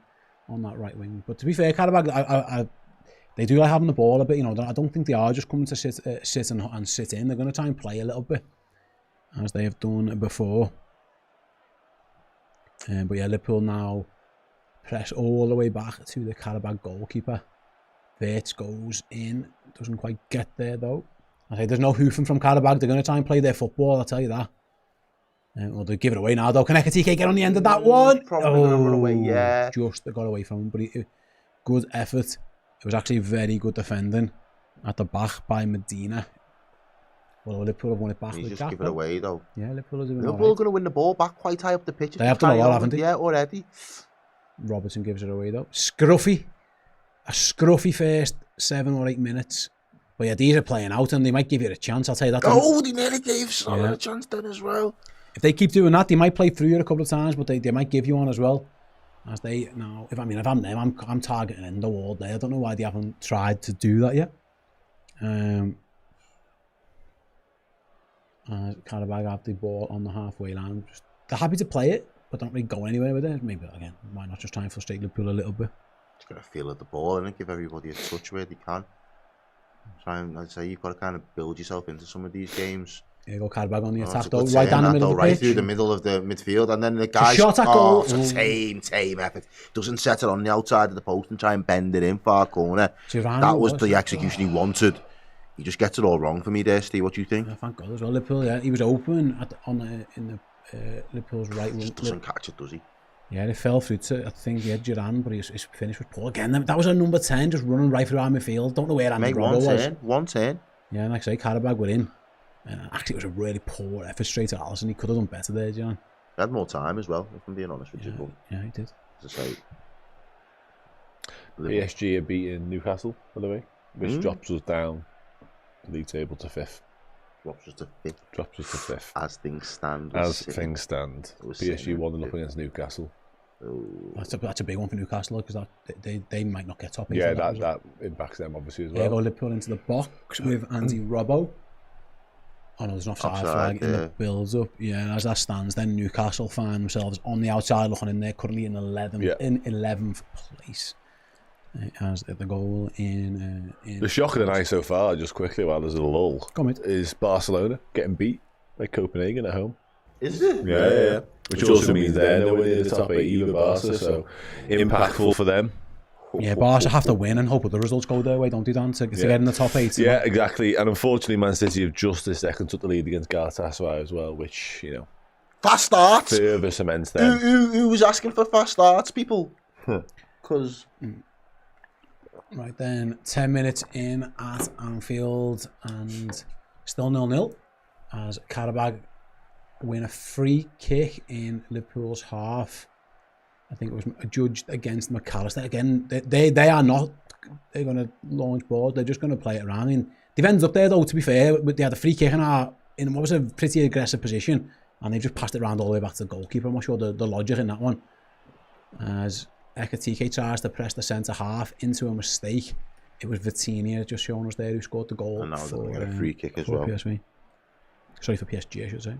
on that right wing. But to be fair, Qarabag, they do like having the ball a bit. You know, I don't think they are just coming to sit and sit in. They're going to try and play a little bit, as they have done before. But yeah, Liverpool now press all the way back to the Qarabag goalkeeper. Verts goes in, doesn't quite get there though. I say there's no hoofing from Qarabag. They're going to try and play their football, I'll tell you that. Well, they give it away now though. Can Ekitike get on the end of that one? Probably going to run away, yeah. Just got away from him, but good effort. It was actually very good defending at the back by Medina. Well, Liverpool have won it back. He's just give it away though. Yeah, Liverpool are doing Liverpool are going to win the ball back quite high up the pitch. They have done a lot, haven't they? Yeah, already. Robertson gives it away though. Scruffy. A scruffy first 7 or 8 minutes. But yeah, these are playing out and they might give you a chance, I'll tell you that. Oh, they nearly gave Salah a chance then as well. If they keep doing that, they might play through it a couple of times, but they might give you one as well. As they now, if I'm them, I'm targeting Endo all day. I don't know why they haven't tried to do that yet. Qarabag have the ball on the halfway line. They're happy to play it, but don't really go anywhere with it. Maybe again, why not just try and frustrate Liverpool a little bit? Just got to feel at the ball and give everybody a touch where they can. Try and, I'd say, you've got to kind of build yourself into some of these games. Here you go, Qarabag on the attack though, right down the middle of the pitch. Right through the middle of the midfield, and then the guy shot at goal. It's a tame effort. Doesn't set it on the outside of the post and try and bend it in far corner. That was the execution he wanted. He just gets it all wrong for me there, Steve. What do you think? Yeah, thank God as well. Liverpool, yeah, he was open in the Liverpool's right wing. Just doesn't catch it, does he? Yeah, it fell through to, I think, yeah, Duran, but his finish was poor. Again, that was a number 10 just running right through our midfield. Don't know where Andy Robbo was. One turn. Yeah, and like I say, Qarabag were in. Actually, it was a really poor effort straight at Alisson. He could have done better there, Duran. He had more time as well, if I'm being honest with you. Yeah, he did. As I say, PSG are beating Newcastle, by the way, which drops us down league table to 5th. Drops us to fifth. Drops us to fifth. As things stand. Things stand. PSG 1-0 up against Newcastle. That's a big one for Newcastle because they might not get top 8. Yeah, that impacts them obviously as well. They go Liverpool into the box with Andy Robbo. Oh no, there's an offside flag in the build-up. Yeah, as that stands, then Newcastle find themselves on the outside looking in there, currently in 11th place. As the goal in the shock of the night so far, just quickly while there's a lull, is Barcelona getting beat by Copenhagen at home. Is it? Yeah. Which also means they're nowhere near the top 8 either, Barca, so impactful for them. Yeah, Barca have to win and hope that the results go their way, don't they, Dan, to get in the top 8. Yeah, exactly. And unfortunately, Man City have just this second took the lead against Galatasaray as well, which, you know... Fast starts! Further cements them. Who was asking for fast starts, people? Because... Right then, 10 minutes in at Anfield and still 0-0 as Qarabag win a free kick in Liverpool's half. I think it was judged against McAllister. Again, they are not, they're going to launch balls, they're just going to play it around. I mean, defenders up there though, to be fair, they had a free kick in what was a pretty aggressive position and they just passed it around all the way back to the goalkeeper. I'm not sure the logic in that one. As Ekatike tries to press the centre half into a mistake. It was Vitinha just showing us there who scored the goal. And now they're going to get a free kick as well. PSV. Sorry, for PSG, I should say.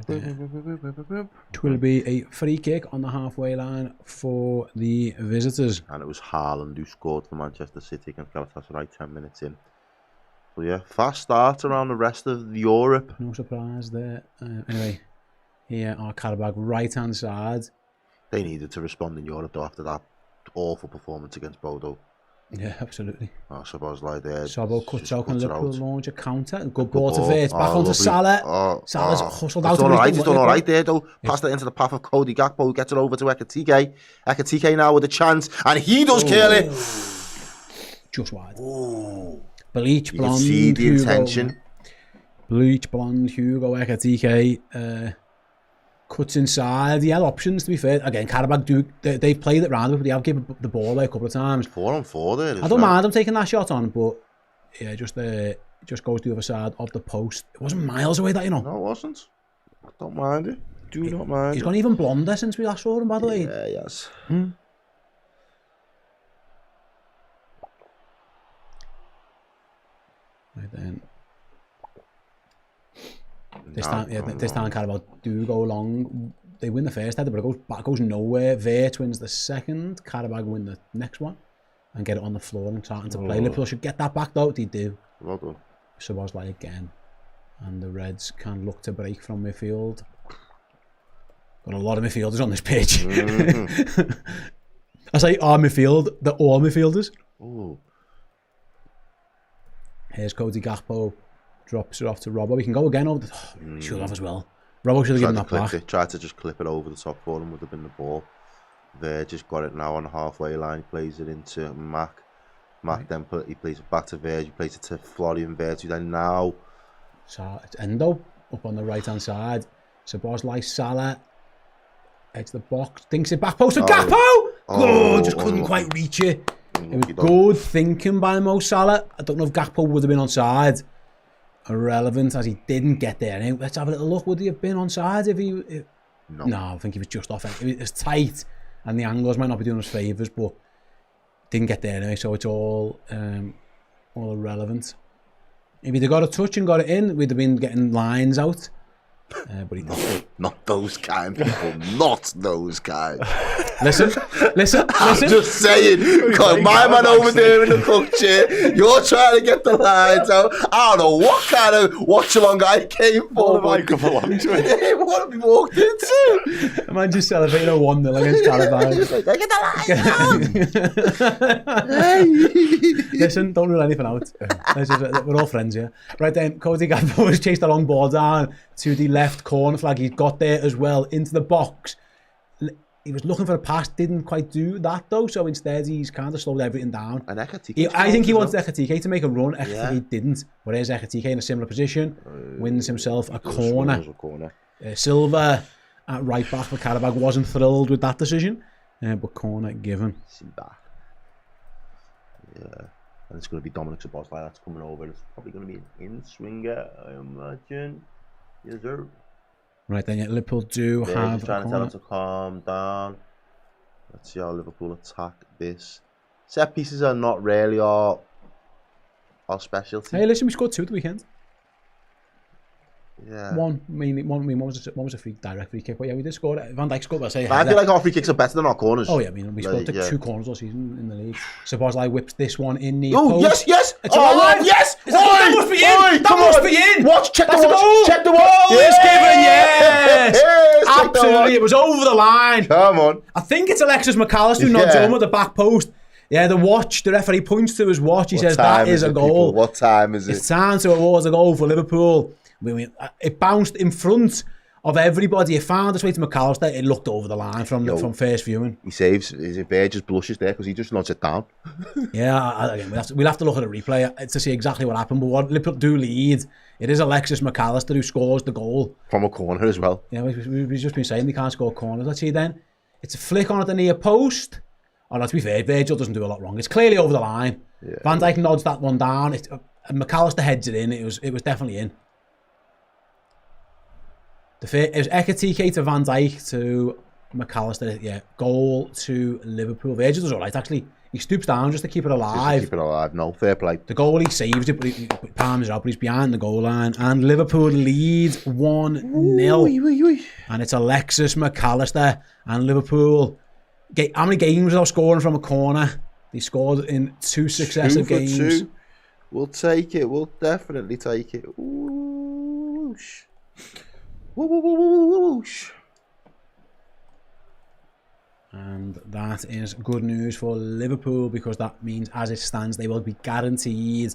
It will be a free kick on the halfway line for the visitors. And it was Haaland who scored for Manchester City against Galatasaray 10 minutes in. So yeah, fast start around the rest of Europe. No surprise there. Anyway, here are Qarabag right hand side. They needed to respond in Europe though after that awful performance against Bodo. Yeah, absolutely. Szoboszlai there. Sobo cuts out and Liverpool launch a counter. Good ball to Vert. Back onto Salah. Salah's hustled out. He's done alright there though. Passed it into the path of Cody Gakpo, who gets it over to Ekatike. Ekatike now with a chance, and he does kill it. Just wide. Oh. Bleach blonde. You can see the intention. Bleach blonde Hugo Ekatike cuts inside. He had options, to be fair. Again, Qarabag they've played it round, but they have given the ball away a couple of times. 4-on-4 there. I don't mind them taking that shot on, but yeah, just goes to the other side of the post. It wasn't miles away, that, you know. No, it wasn't. I don't mind it. Do not mind. He's gone even blonder since we last saw him, by the way. Yeah, yes. Right then. This time Qarabag do go long. They win the first header, but it goes nowhere. Vert wins the second. Qarabag win the next one and get it on the floor and starting to play. Liverpool should get that back though. They do. Well done. Szoboszlai again. And the Reds can look to break from midfield. Got a lot of midfielders on this pitch. I say our midfield, they're all midfielders. Ooh. Here's Cody Gakpo, drops it off to Robbo. We can go again over the... should have as well. Robbo should have given that back. Tried to just clip it over the top for him, would have been the ball. They just got it now on the halfway line, he plays it into Mac. Mac then he plays it back to Verge, he plays it to Florian Verge, who then now... So it's Endo up on the right hand side. Szoboszlai, Salah, edge the box, thinks it back post to Gakpo! Just couldn't quite reach it. It was good thinking by Mo Salah. I don't know if Gakpo would have been onside. Irrelevant as he didn't get there. Now, let's have a little look. Would he have been onside if he... No, I think he was just off. It was tight and the angles might not be doing us favours, but didn't get there anyway, so it's all irrelevant. If he'd have got a touch and got it in, we'd have been getting lines out. But he didn't. Not those kind people. Not those kind. Listen. I'm just saying, because my man over there in the cook chair, you're trying to get the lines out. I don't know what kind of watchalong I came for. What have I come along to it? What have we walked into? Man just celebrating a 1-0 against Qarabag. Get the lines out! Listen, don't rule anything out. We're all friends here. Right then, Cody Gakpo has chased a long ball down to the left corner flag. He's got there as well into the box. He was looking for a pass, didn't quite do that though, so instead he's kind of slowed everything down. And Ekatike, I think he wanted Ekatike to make a run. Ekatike didn't. Whereas Ekatike in a similar position wins himself a corner. Silva at right back for Qarabag wasn't thrilled with that decision, but corner given. See that. Yeah. And it's going to be Dominic Szoboszlai that's coming over. It's probably going to be an in-swinger, I imagine. Yes, sir. Right then, yeah, Liverpool do have Just trying to tell him to calm down. Let's see how Liverpool attack this. Set pieces are not really our specialty. Hey, listen, we scored 2 at the weekend. Yeah. One was a direct free kick, but yeah, we did score. Van Dijk scored. I feel like our free kicks are better than our corners. Oh yeah, I mean we scored 2 corners all season in the league. Szoboszlai whips this one in the post. Yes, yes! It's alive! Yes! That must be in! That must be in! Watch, check That's the watch! Check the watch! Oh, it's given, yes! Absolutely, it was over the line. Come on. I think it's Alexis McAllister who nods home at the back post. Yeah, the referee points to his watch. He says that is a goal. People? What time is it? It's time to award a goal for Liverpool. It bounced in front of everybody. It found its way to McAllister. It looked over the line from first viewing. He saves. His Bear just blushes there because he just nods it down. Yeah, again, we'll have to look at a replay to see exactly what happened. But what Liverpool do lead, it is Alexis McAllister who scores the goal. From a corner as well. Yeah, we've just been saying they can't score corners. Let's see then. It's a flick on at the near post. Oh, no, to be fair, Virgil doesn't do a lot wrong. It's clearly over the line. Yeah. Van Dijk nods that one down. McAllister heads it in. It was definitely in. It was Ekitike to Van Dijk to McAllister. Yeah, goal to Liverpool. Virgil does all right, actually. He stoops down just to keep it alive. Just to keep it alive, no, fair play. The goalie saves it, but he palms it out, but he's behind the goal line. And Liverpool leads 1-0. And it's Alexis McAllister. And Liverpool, how many games without scoring from a corner? They scored in 2 successive games. 2. We'll take it. We'll definitely take it. Whoosh. Whoosh. And that is good news for Liverpool because that means, as it stands, they will be guaranteed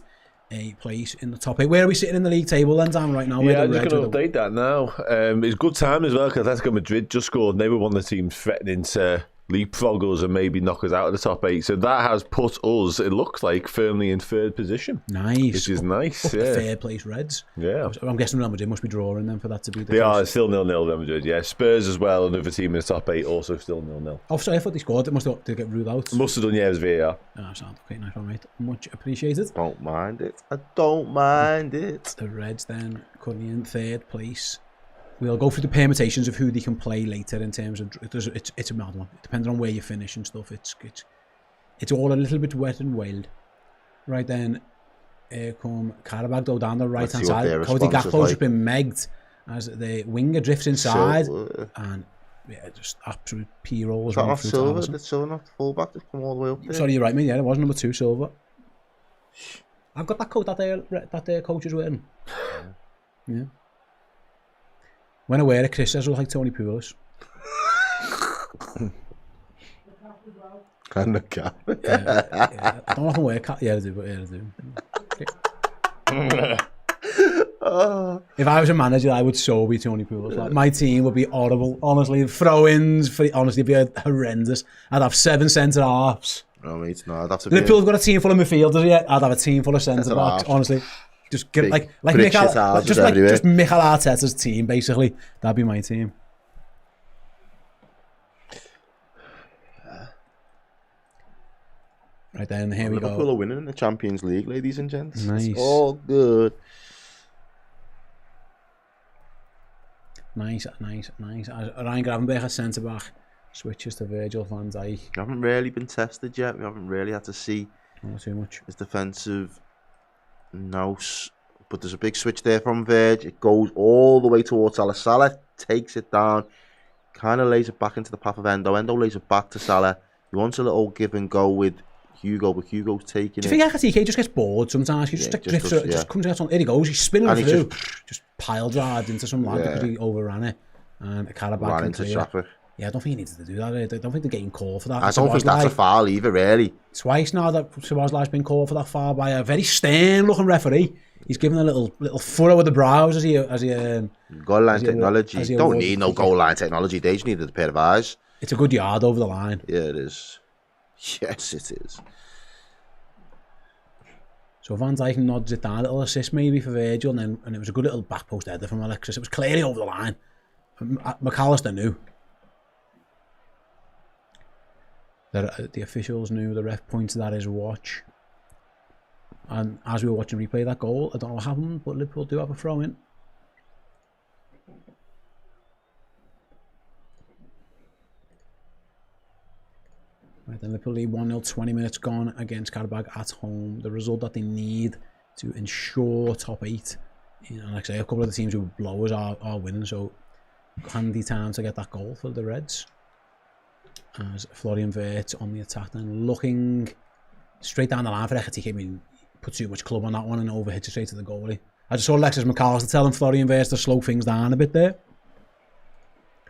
a place in the top 8. Where are we sitting in the league table then, Dan, right now? Yeah, I'm just going to update that now. It's good time as well because Atletico Madrid just scored and they were one of the teams threatening to leapfrog us and maybe knock us out of the top 8. So that has put us, it looks like, firmly in 3rd position. Nice. Which is nice. Up the third place Reds. Yeah. I'm guessing Real Madrid must be drawing them for that to be the They case. are still 0-0 Real Madrid, yeah. Spurs as well, another team in the top 8, also still 0-0. Oh, sorry, I thought they scored. It must have get ruled out. Must have done, yeah, it was VAR. Oh, sound okay, nice one, mate. Much appreciated. Don't mind it. I don't mind it. The Reds then currently in 3rd place. We'll go through the permutations of who they can play later in terms of it's a mad one. Depending on where you finish and stuff, it's all a little bit wet and wild. Right then, here come Qarabag though down the right hand side. Cody Gakpo's just been megged as the winger drifts inside, and yeah, just absolute P rolls. Is that not Silva? Did Silva not fullback just come all the way up there? Sorry, you're right, mate. Yeah, it was number 2 Silva. I've got that coat that coach is wearing. Yeah. When I wear it, Chris says I look like Tony Pulis. And the cap. Yeah. I don't often wear cap. Yeah, I do, but yeah, I do. If I was a manager, I would so be Tony Pulis. Like, my team would be horrible. Honestly, throw-ins, honestly, it'd be horrendous. I'd have 7 centre-halves. No, mate, no. That's a Liverpool have got a team full of midfielders yet. I'd have a team full of centre-backs, honestly. Just get like Mikel Arteta's team, basically. That'd be my team. Right then, here we go. Liverpool are winning in the Champions League, ladies and gents. Nice. It's all good. Nice. Ryan Gravenberch at centre back switches to Virgil van Dijk. We haven't really been tested yet. We haven't really had to see not too much his defensive nous, but there's a big switch there from Virg. It goes all the way towards Salah. Salah takes it down, kind of lays it back into the path of Endo. Endo lays it back to Salah. He wants a little give and go with Hugo, but Hugo's taking it. Do you think Ekitike just gets bored sometimes? He just comes out on. Here he goes. He's spinning and through. Just pile drives into some lad because he overran it. And Qarabag ran into traffic. Yeah, I don't think he needs to do that. I don't think they're getting called for that. I don't think that's a foul either, really. Twice now that Szoboszlai's been called for that foul by a very stern-looking referee. He's given a little furrow with the brows as he goal line technology. Don't need no goal line technology. They just need a pair of eyes. It's a good yard over the line. Yeah, it is. Yes, it is. So Van Dijk nods it down, a little assist maybe for Virgil, and it was a good little back post header from Alexis. It was clearly over the line. McAllister knew. The officials knew. The ref pointed at his watch. And as we were watching replay of that goal, I don't know what happened, but Liverpool do have a throw in. Right, then Liverpool lead 1-0, 20 minutes gone against Qarabag at home. The result that they need to ensure top 8. And like I say, a couple of the teams who blow us are winning, so handy time to get that goal for the Reds. As Florian Wirtz on the attack then, looking straight down the line for Ekatike. I mean, put too much club on that one and overhits it straight to the goalie. I just saw Alexis McAllister telling Florian Wirtz to slow things down a bit there.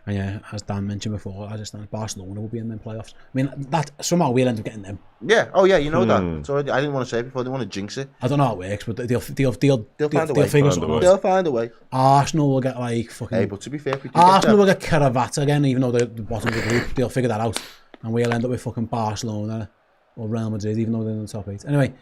And yeah, as Dan mentioned before, as it stands, Barcelona will be in the playoffs. I mean, that somehow we'll end up getting them. Yeah, oh yeah, you know that. So I didn't want to say it before, I didn't want to jinx it. I don't know how it works, but they'll find a way. Figure something out. They'll find a way. Arsenal will get like fucking... Hey, but to be fair, Arsenal will get Qarabag again, even though they're the bottom of the group. They'll figure that out. And we'll end up with fucking Barcelona or Real Madrid, even though they're in the top 8. Anyway,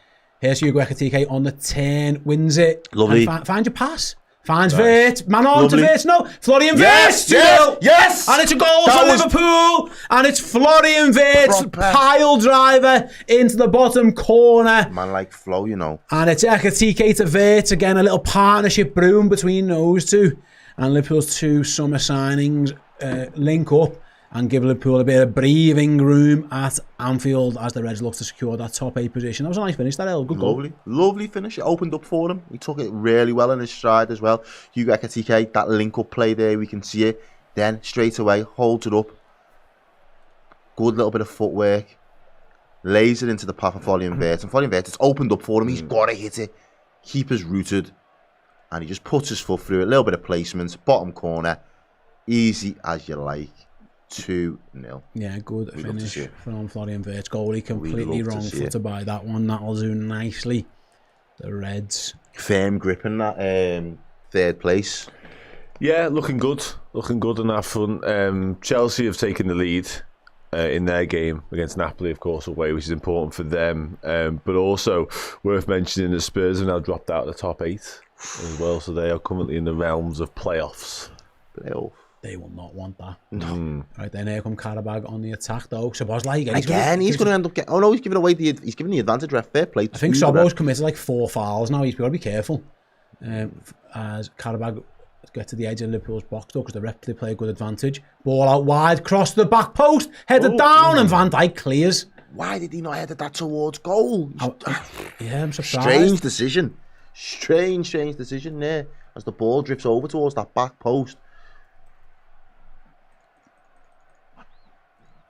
here's Hugo Ekatike on the 10, wins it. Lovely. Find your pass. Finds Wirtz. Man on to Wirtz. No. Florian Wirtz. Yes. Yes. And it's a goal for Liverpool. And it's Florian Wirtz. Pile driver into the bottom corner. Man like Flo, you know. And it's Ekatike to Wirtz. Again, a little partnership broom between those two. And Liverpool's 2 summer signings link up and give Liverpool a bit of breathing room at Anfield as the Reds look to secure that top 8 position. That was a nice finish, that L. Good goal. Lovely finish. It opened up for him. He took it really well in his stride as well. Hugo Ekatike, that link-up play there, we can see it. Then, straight away, holds it up. Good little bit of footwork. Lays it into the path of Florian Wirtz. And Florian Wirtz, it's opened up for him. He's got to hit it. Keeper's rooted. And he just puts his foot through it. A little bit of placement. Bottom corner. Easy as you like. 2-0. Yeah, good finish from Florian Wirtz. Goalie completely wrong footed by that one. That'll do nicely. The Reds. Firm grip in that 3rd place. Yeah, looking good. Looking good on that front. Chelsea have taken the lead in their game against Napoli, of course, away, which is important for them. But also, worth mentioning, the Spurs have now dropped out of the top 8 as well, so they are currently in the realms of playoffs. They will not want that. No. Right then, here come Qarabag on the attack though. Szoboszlai again. He's going to end up getting. Oh no, he's giving away he's giving the advantage. Ref, fair play. I think Sobo's committed like 4 fouls now. He's got to be careful. As Qarabag get to the edge of Liverpool's box though, because the ref they play a good advantage. Ball out wide, cross the back post, headed down, and Van Dijk clears. Why did he not head that towards goal? Yeah, I'm surprised. Strange decision there. As the ball drifts over towards that back post.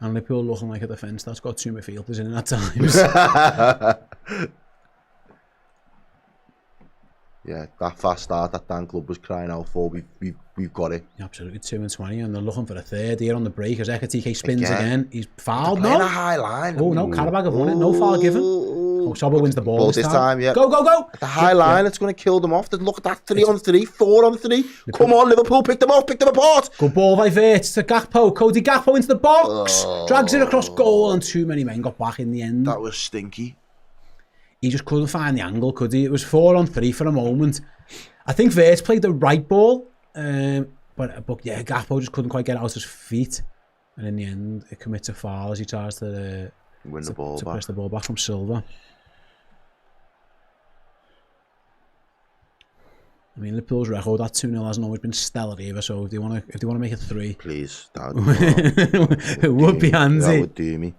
And Liverpool looking like a defence that's got 2 midfielders in it at times. Yeah, that fast start that Dan Club was crying out for, we've got it. Absolutely, 2-20, and they're looking for a 3rd here on the break as Ekatike spins again. He's fouled. No, a high line. Oh no, Qarabag have won it. No foul given. Oh, Sobo wins the ball this time. Yeah. Go! At the high line, it's going to kill them off. Look at that, 3-on-3, 4-on-3. Come on, Liverpool, pick them apart. Good ball by Wirtz to Gakpo. Cody Gakpo into the box. Drags it across goal, and too many men got back in the end. That was stinky. He just couldn't find the angle, could he? It was 4-on-3 for a moment. I think Wirtz played the right ball, but yeah, Gakpo just couldn't quite get out his feet. And in the end, it commits a foul as he tries to win the ball back. Press the ball back from Silva. I mean, Liverpool's record at 2-0 hasn't always been stellar either. So if they want to make it 3, please, it would be handy. That would do me.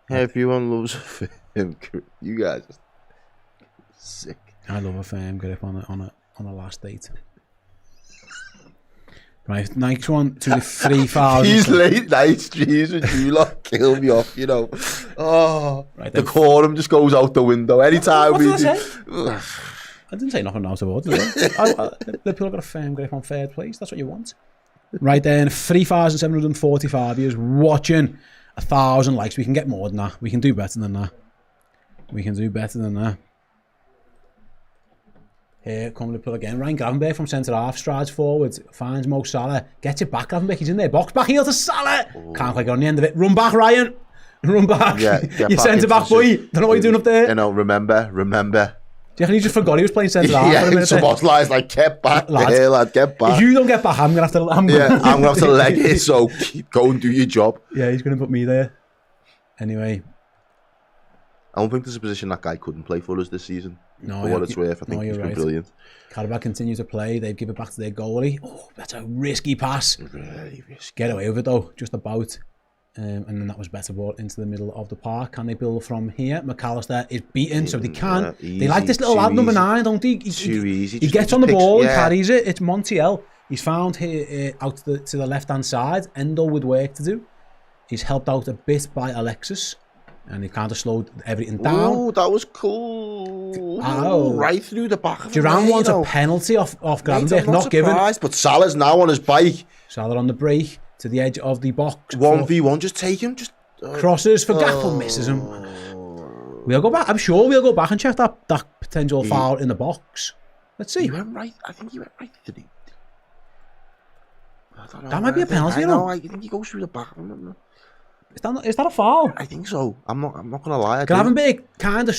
Everyone loves a firm grip. You guys are sick. I love a firm grip on a last date. Right, next one to the 3,000. These late night streams with you lot kill me off, you know. Oh, right, the quorum just goes out the window anytime what did I say? I didn't say nothing out of order, did I? Liverpool got a firm grip on 3rd place. That's what you want. Right then, 3,745 years watching. 1,000 likes. We can get more than that. We can do better than that. Here come Liverpool again. Ryan Gravenberch from centre half strides forward, finds Mo Salah, gets it back. Gravenberch, he's in there. Box back heel to Salah. Can't quite get on the end of it. Run back, Ryan. Run back. Yeah, you centre back boy. Don't know what you're doing up there. You know, remember. Do you reckon he just forgot he was playing centre half for a Yeah, minute? Szoboszlai's like, get back, Lad. there, lad, get back. If you don't get back, I'm gonna have to. I'm gonna have to leg it. So go and do your job. Yeah, he's gonna put me there. Anyway, I don't think there's a position that guy couldn't play for us this season. No, for what it's worth, I think he's been brilliant. Qarabag continue to play. They give it back to their goalie. Oh, that's a risky pass. Really risky. Get away with it though, just about. And then that was better ball into the middle of the park. Can they build from here? McAllister is beaten, so they can. Easy, they like this little lad, number 9, don't they? Too easy. He gets on the ball and carries it. It's Montiel. He's found here out to the left-hand side. Endo with work to do. He's helped out a bit by Alexis. And he kind of slowed everything down. Oh, that was cool. Oh. Right through the back of the Duran wants a penalty off Gravenberch, not given. But Salah's now on his bike. Salah on the break to the edge of the box. 1v1, just take him. Just crosses for Gakpo, misses him. We'll go back. I'm sure we'll go back and check that potential foul in the box. Let's see. He went right. I think he went right to the. That might be a penalty, you know. I think he goes through the back. Is that a foul? I think so. I'm not gonna lie. Gravenberch kind of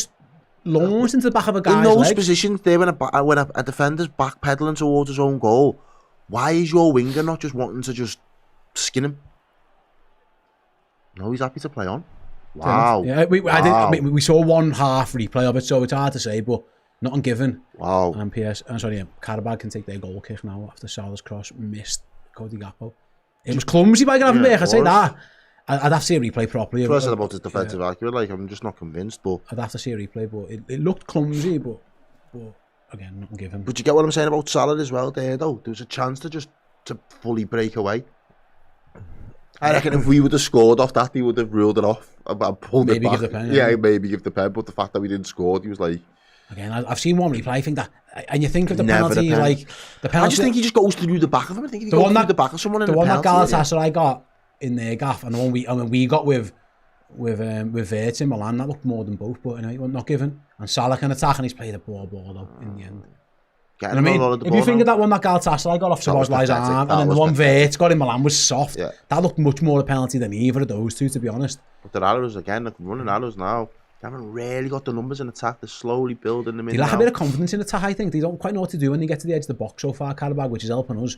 launched into the back of a guy's in those leg. positions there when a defender's backpedaling towards his own goal. Why is your winger not just wanting to just skin him? No, he's happy to play on. Wow. Yeah, we saw one half replay of it, so it's hard to say, but nothing given. Wow. And Qarabag can take their goal kick now after Salah's cross missed Cody Gakpo. It was clumsy by Gravenberch, I'd say that. I'd have to see a replay properly. First about his defensive accurate, like I'm just not convinced, but I'd have to see a replay, but it looked clumsy, but again, nothing given. But you get what I'm saying about Salah as well there though. There was a chance to fully break away. I reckon if we would have scored off that, he would have ruled it off and pulled maybe it back. Give the pen, yeah, maybe give the pen, but the fact that we didn't score, he was like... Again, I've seen one replay, I think that... And you think of the penalty, like... The penalty, I just think he just goes through the back of him. I think he goes through the back of someone in the penalty. The one that Galatasaray got in their gaff, and the one we got with Wirtz in Milan, that looked more than both, but anyway, not given. And Salah can attack, and he's played a poor ball, though, in the end. You know if you think of that one that Galatasaray got off Szoboszlai's arm, and then the one Wirtz got in Milan was soft, that looked much more a penalty than either of those two, to be honest. But the arrows, again, they're running arrows now. They haven't really got the numbers in attack. They're slowly building them in. They lack a bit of confidence in attack, I think. They don't quite know what to do when they get to the edge of the box so far, Qarabag, which is helping us.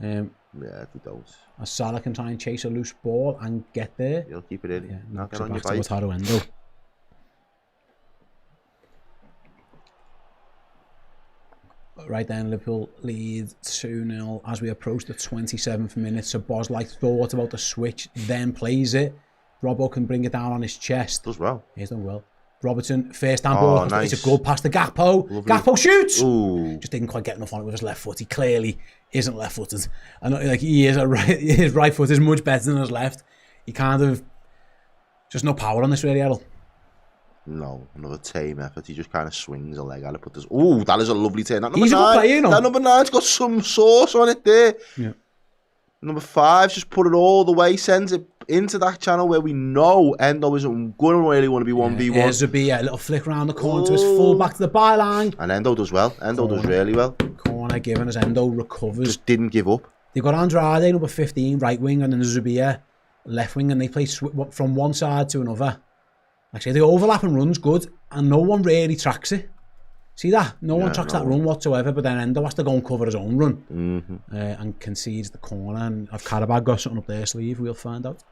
Yeah, they don't. As Salah can try and chase a loose ball and get there. You'll keep it in. Yeah, now get on your bike. bike. Right then, Liverpool lead 2-0 as we approach the 27th minute. So Szoboszlai thought about the switch, then plays it. Robbo can bring it down on his chest. Does well. He's done well. Robertson, first hand ball. Nice. It's a good pass to Gakpo. Lovely. Gakpo shoots! Ooh. Just didn't quite get enough on it with his left foot. He clearly isn't left-footed. I know, like he is his right foot is much better than his left. He kind of just no power on this really, Errol. No, another tame effort. He just kind of swings a leg at it. But there's that is a lovely turn. That number He's 9, a good player, you know. That number 9's got some sauce on it there. Yeah. Number 5's just put it all the way, sends it into that channel where we know Endo isn't going to really want to be 1v1. Here's a little flick around the corner to his full back to the byline. And Endo does well. Endo does really well. Corner given as Endo recovers. Just didn't give up. They've got Andrade, number 15, right wing, and then Zubia, left wing, and they play from one side to another. Actually, the overlapping run's good, and no one really tracks it. See that? No one tracks that run whatsoever, but then Endo has to go and cover his own run and concedes the corner. And if Qarabag got something up their sleeve, we'll find out.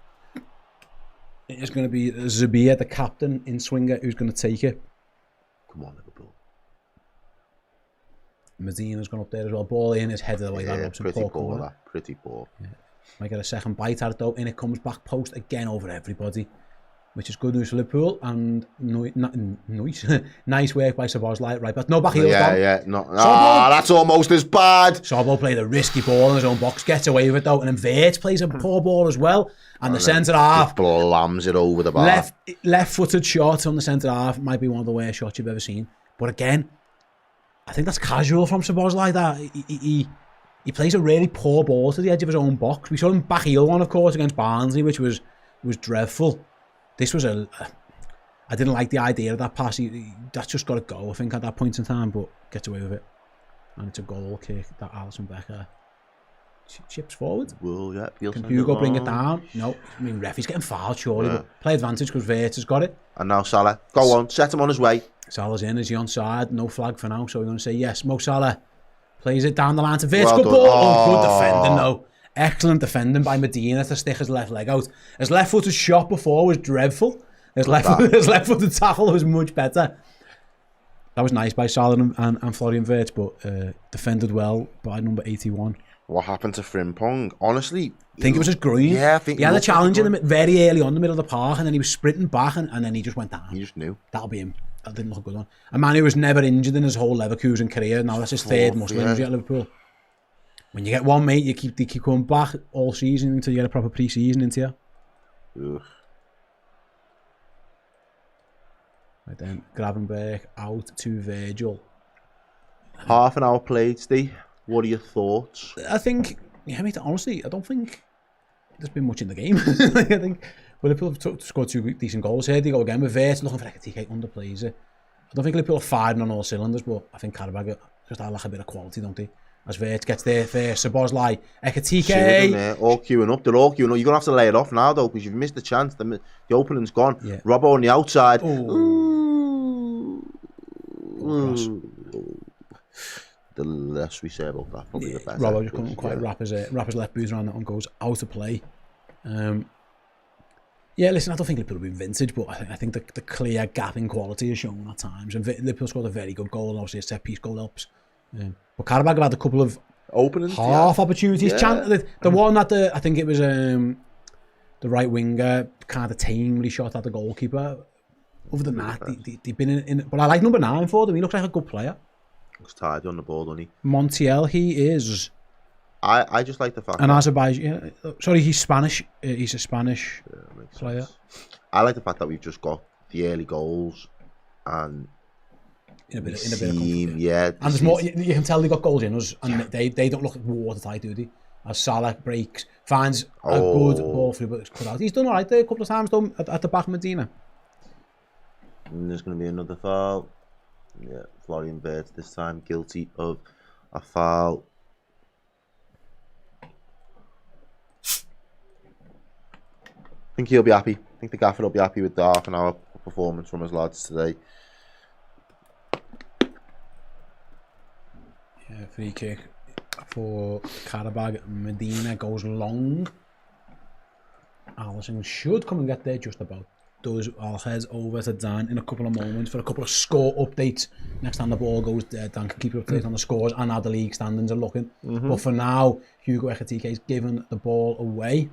It's going to be Zubia, the captain, in swinger, who's going to take it. Come on, Liverpool. Medina's gone up there as well. Ball in, his head of the way. Yeah, that pretty poor, that. Pretty poor. Yeah. Might get a second bite at it though. In it comes back post again over everybody, which is good news for Liverpool. And nice work by Szoboszlai, right? But no back heels down. No. That's almost as bad. Sorbo played a risky ball in his own box, gets away with it though, and then Wirtz plays a poor ball as well. And the centre half lambs it over the bar. Left-footed shot on the centre half might be one of the worst shots you've ever seen. But again, I think that's casual from Szoboszlai. That he plays a really poor ball to the edge of his own box. We saw him back heel one, of course, against Barnsley, which was dreadful. This was I didn't like the idea of that pass. That's just got to go, I think, at that point in time, but gets away with it. And it's a goal kick that Alisson Becker chips forward. Well, yeah. Can Hugo bring it down? No. I mean, referee's getting fouled, surely, but play advantage because Wirtz has got it. And now Salah. Go on, set him on his way. Salah's in, is he onside? No flag for now, so we're going to say yes. Mo Salah plays it down the line to Wirtz. Well Good done. ball. Oh, good defending, though. Excellent defending by Medina to stick his left leg out. His left-footed shot before was dreadful. His left-footed tackle was much better. That was nice by Salah and Florian Wirtz, but defended well by number 81. What happened to Frimpong? Honestly, I think it was his groin. Yeah, I think he had a challenge in the very early on in the middle of the park, and then he was sprinting back, and then he just went down. He just knew. That'll be him. That didn't look a good one. A man who was never injured in his whole Leverkusen career. Now that's his third muscle injury at Liverpool. When you get one, mate, you keep coming back all season until you get a proper pre-season into you. Ugh. Right then, Gravenberg out to Virgil. Half an hour played, Steve. What are your thoughts? I think, mate, honestly, I don't think there's been much in the game. I think Liverpool have scored 2 decent goals here. They go again with Wirtz, looking for Ekitike, underplays it. I don't think Liverpool are firing on all cylinders, but I think Qarabag just lack a bit of quality, don't they? As Wirtz gets there first, Szoboszlai, Ekitike. All queuing up. They're all queuing up. You're going to have to lay it off now, though, because you've missed the chance. The opening's gone. Yeah. Robbo on the outside. The less we say about that, probably the better. Robbo just couldn't quite wrap his left boot around that one, goes out of play. Yeah, listen, I don't think Liverpool have been vintage, but I think the clear gap in quality is shown at times. And Liverpool scored a very good goal, and obviously a set-piece goal helps. But Qarabag have had a couple of openings, half opportunities. Yeah. The one that I think it was the right winger kind of tamely shot at the goalkeeper. Other than that, they've been in. But I like number 9 for them. He looks like a good player. Looks tidy on the ball, doesn't he? Montiel, he is. I just like the fact. And Azerbaijan, sorry, he's Spanish. He's a Spanish player. I like the fact that we've just got the early goals and. In a bit of comfort. Yeah. And there's more, you can tell they got goals in us, and they don't look watertight, do they? As Salah breaks, finds a good ball through, but it's cut out. He's done all right there a couple of times, though, at the back of Medina. And there's going to be another foul. Yeah, Florian Wirtz this time guilty of a foul. I think he'll be happy. I think the gaffer will be happy with the half an hour performance from his lads today. Yeah, free kick for Qarabag. Medina goes long. Alisson should come and get there just about. I'll head over to Dan in a couple of moments for a couple of score updates. Next time the ball goes there, Dan can keep you updated on the scores and how the league standings are looking. But for now, Hugo Ekitike is giving the ball away.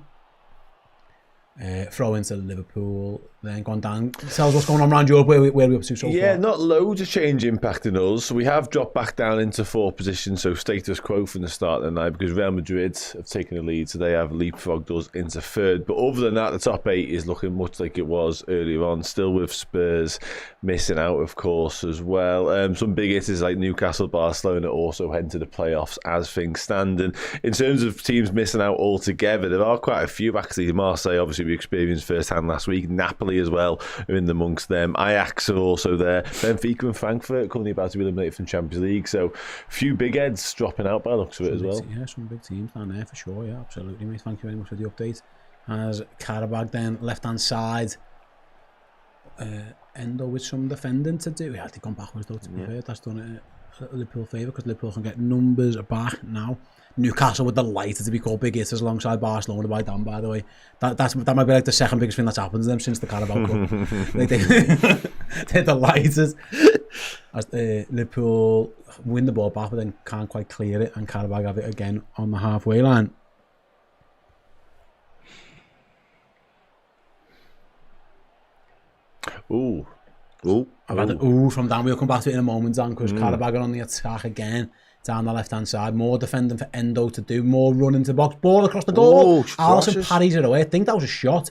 Throw into Liverpool, then gone down. Tell us what's going on around Europe, where we're up to so far. Yeah, not loads of change impacting us. So we have dropped back down into 4th position, so status quo from the start of the night, because Real Madrid have taken the lead, so they have leapfrogged us into 3rd. But other than that, the top 8 is looking much like it was earlier on, still with Spurs missing out, of course, as well. Some big hitters like Newcastle, Barcelona also head to the playoffs as things stand. And in terms of teams missing out altogether, there are quite a few, actually. Marseille, obviously, we experienced firsthand last week. Napoli as well are in amongst them. Ajax are also there. Benfica and Frankfurt currently about to be eliminated from Champions League. So a few big heads dropping out by the looks of it as well. Yeah, some big teams down there for sure. Yeah, absolutely, mate. Thank you very much for the update. As Qarabag then left hand side, Endo with some defending to do. Yeah, they've gone backwards though, to be fair. That's done a Liverpool favour because Liverpool can get numbers back now. Newcastle were delighted to be called big hitters alongside Barcelona by Dan, by the way. That might be like the second biggest thing that's happened to them since the Carabao Cup. They're delighted. As Liverpool win the ball back, but then can't quite clear it, and Qarabag have it again on the halfway line. Ooh. I've had an ooh from Dan. We'll come back to it in a moment, Dan, because Qarabag are on the attack again. Down the left-hand side, more defending for Endo to do, more running to box, ball across the goal. Alisson parries it away. I think that was a shot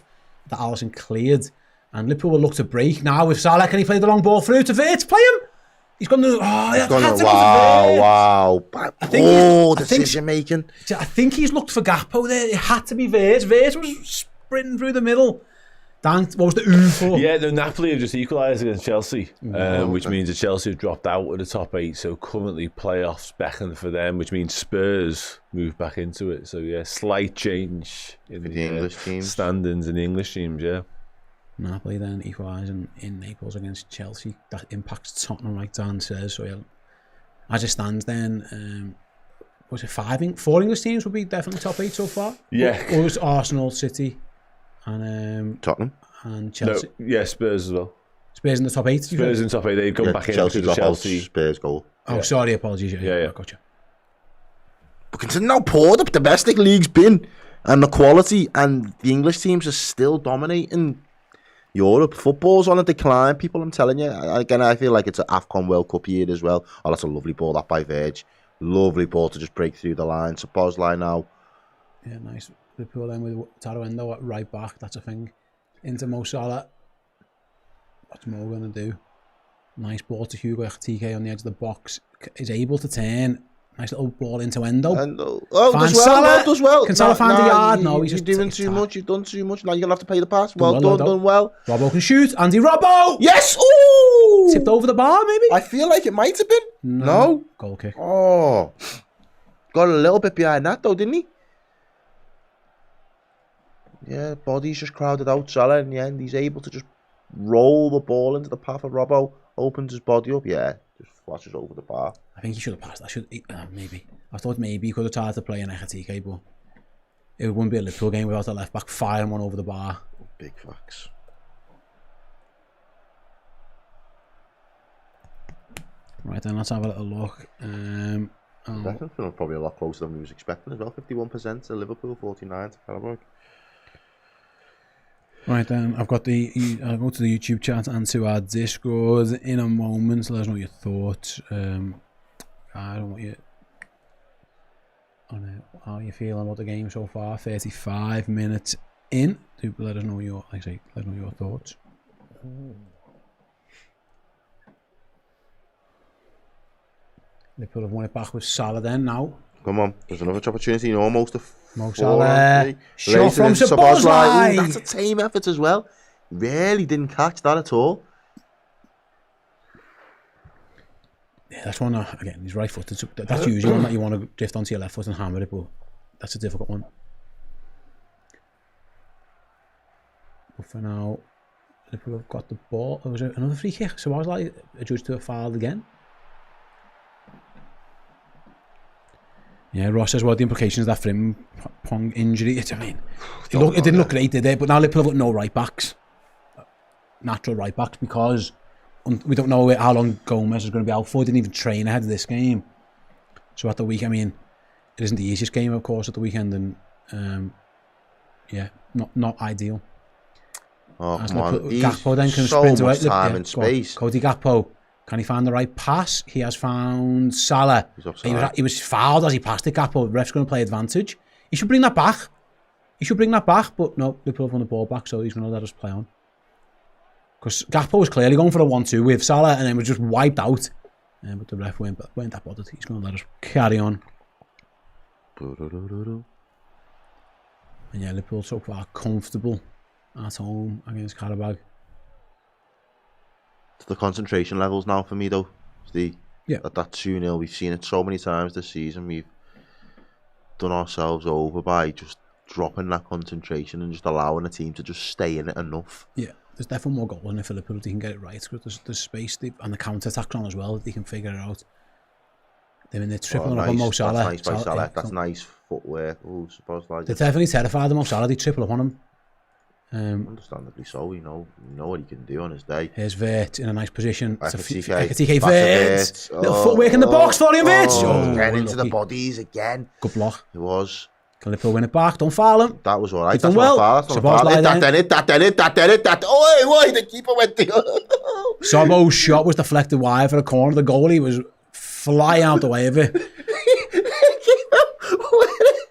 that Alisson cleared, and Liverpool will look to break now with Salah. Can he play the long ball through to Wirtz? Play him. He's gone to. Wow! Decision making. I think he's looked for Gakpo there. It had to be Wirtz. Wirtz was sprinting through the middle. Dan, what was the ooh for? Yeah, the Napoli have just equalised against Chelsea, which means that Chelsea have dropped out of the top 8. So currently playoffs beckon for them, which means Spurs move back into it. So yeah, slight change in the English teams standings in the English teams. Yeah. Napoli then equalising in Naples against Chelsea. That impacts Tottenham, like Dan says. So yeah, as it stands, then was it 4 English teams would be definitely top 8 so far? Yeah. Or was Arsenal, City, and Tottenham and Chelsea? No, yeah, Spurs as well. Spurs in the top 8. Spurs in the top 8. They've gone back Chelsea into the got out, Chelsea. Spurs goal. Oh, sorry, apologies. Yeah. Gotcha. But considering how poor the domestic league's been and the quality, and the English teams are still dominating Europe, football's on a decline, people, I'm telling you. Again, I feel like it's an AFCON World Cup year as well. Oh, that's a lovely ball, that by Verge. Lovely ball to just break through the line. So Bosley now. Yeah, nice. Liverpool then with Taruendo at right back. That's a thing. Into Mo Salah. What's Mo going to do? Nice ball to Hugo TK on the edge of the box. Is able to turn. Nice little ball into Endo. Does well. Can Salah find the yard? No, he's just doing too much. You've done too much. Now you're going to have to pay the pass. Done Robbo well. Robbo can shoot. Andy Robbo! Yes! Ooh! Tipped over the bar, maybe? I feel like it might have been. No? Goal kick. Oh. Got a little bit behind that though, didn't he? Yeah, body's just crowded out. Salah in the end, he's able to just roll the ball into the path of Robbo, opens his body up, just flashes over the bar. I think he should have passed that. Maybe. I thought maybe he could have tried to play an TK, but it wouldn't be a Liverpool game without a left back firing one over the bar. Big facts. Right then, let's have a little look. That's probably a lot closer than we was expecting as well. 51% to Liverpool, 49% to Qarabag. Right then, I'll go to the YouTube chat and to our Discord in a moment. So let us know your thoughts. I don't want you on how you feeling about the game so far. 35 minutes in. Do let us know your thoughts. Liverpool have won it back with Salah then now. Come on, there's another opportunity. Almost a Mo Salah. Shot from Szoboszlai. That's a team effort as well. Really didn't catch that at all. Yeah, that's one, again, he's right footed. So that's usually one that you want to drift onto your left foot and hammer it, but that's a difficult one. But for now, Liverpool have got the ball. Was it another free kick? So I was like adjudged to a foul again. Yeah, Ross says, well, the implications of that Frimpong injury. It didn't look great, did it? But now Liverpool have got no right backs, natural right backs, because we don't know how long Gomez is going to be out for. He didn't even train ahead of this game. So at the week, it isn't the easiest game, of course, at the weekend, and not ideal. Oh, come on. Gakpo then can so sprint much away. time and space. Cody Gakpo. Can he find the right pass? He has found Salah. He was fouled as he passed it. Gakpo, the ref's going to play advantage. He should bring that back. But no, Liverpool have won the ball back, so he's going to let us play on. Because Gakpo was clearly going for a 1-2 with Salah, and then was just wiped out. But the ref weren't that bothered. He's going to let us carry on. And yeah, Liverpool so far comfortable at home against Qarabag. It's the concentration levels now for me though. At that 2-0, we've seen it so many times this season. We've done ourselves over by just dropping that concentration and just allowing the team to just stay in it enough. Yeah, there's definitely more goals in it for Liverpool if they can get it right. Because there's space and the counter-attacks on as well. They can figure it out. They're tripling up on Mo Salah. That's nice by Salah. That's nice footwork. They're definitely terrified of Mo Salah. They triple up on him. Understandably so. We know what he can do on his day. Here's Vert in a nice position. TK Vert. Little footwork in the box for him, Vert. Getting into the bodies again. Good block. It was. Can Liverpool win it back? Don't foul him. That was alright. Done well. That did it. Oh, the keeper went to. Sobo's shot was deflected wide for the corner. The goalie was flying out the way of it.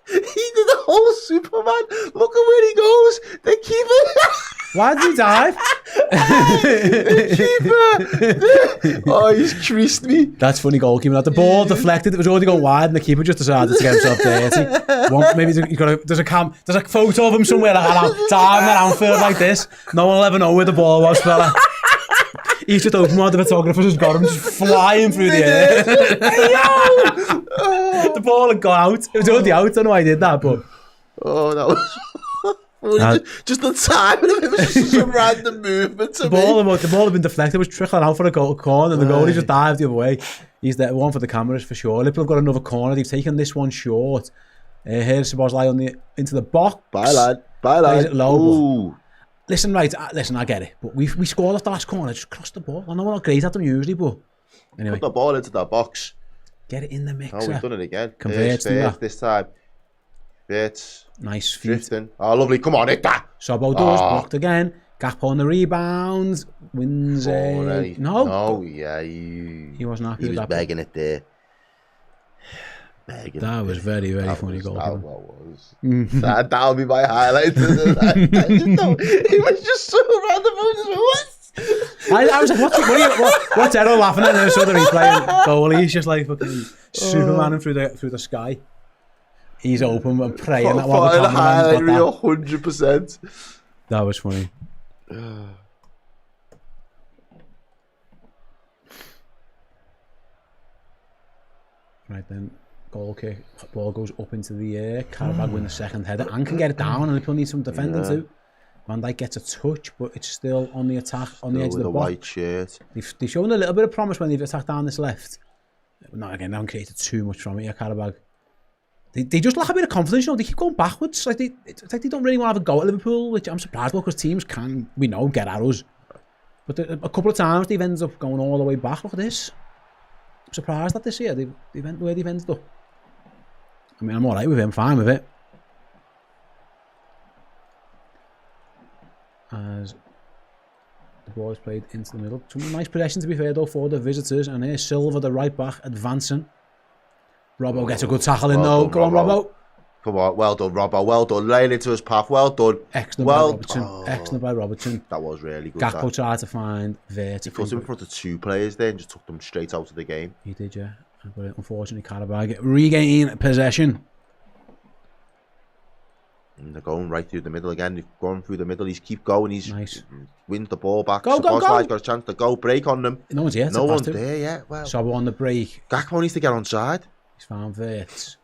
He did the whole Superman. Look at where he goes. The keeper. Why did he dive? Oh, he's creased me. That's funny goalkeeping. The ball deflected. It was already going wide, and the keeper just decided to get himself dirty. Maybe there's a photo of him somewhere diving around field like this. No one will ever know where the ball was, fella. He's just open while the photographer just got him just flying through the air. The ball had gone out. It was already out. I don't know why I did that, but that was. Just the timing of it was just some random movement. The ball had been deflected. It was trickling out for a corner, and the goalie just dived the other way. He's there, one for the cameras for sure. Liverpool have got another corner. They've taken this one short. Here's Szoboszlai into the box. Bye, lad. Low. Listen, I get it, but we scored off the last corner. Just crossed the ball. I know we're not great at them usually, but anyway, put the ball into that box. Get it in the mixer. Oh, we've done it again. Converts this time. It's nice feet. Drifting. Oh, lovely. Come on, hit that. Sobo does, blocked again. Gakpo on the rebound. Wins a... No, yeah. He wasn't happy with that. He was begging it there. That was very, very funny goal. That was. That'll be my highlight. I didn't know. He was just so random. I was like, what's Errol laughing at? And I saw the replay. Goalie, he's just like fucking Superman through the sky. He's open and praying that while the cameraman's got that. 100%. That was funny. Right then, goal kick. Ball goes up into the air. Qarabag win the second header and can get it down, and Liverpool need some defending too. Van Dijk gets a touch, but it's still on the attack, on the edge of the box. White shirt. They've shown a little bit of promise when they've attacked down this left. Not again, they haven't created too much from it here, Qarabag. They just lack a bit of confidence, you know. They keep going backwards. It's like they don't really want to have a go at Liverpool, which I'm surprised about because teams can, we know, get arrows. But a couple of times they've ended up going all the way back. Look at this. I'm surprised that this year they've ended up. I mean, I'm alright with it, I'm fine with it. As the ball is played into the middle. Some nice possession to be fair though for the visitors. And here's Silva, the right back, advancing. Robbo gets a good tackle in though. Go on, Robbo. Come on, well done, Robbo. Well done. Laying into his path. Well done. Excellent by Robertson. Excellent by Robertson. That was really good. Gakpo tried to find Vert. He put him in front of two players there and just took them straight out of the game. He did, yeah. But unfortunately, Qarabag regain possession. And they're going right through the middle again. They've gone through the middle. He's keep going. He's wins the ball back. Go. Got a chance to go. Break on them. No one's here. No one's there yet. Well, Sobo on the break. Gakpo needs to get on side. He's found Vert.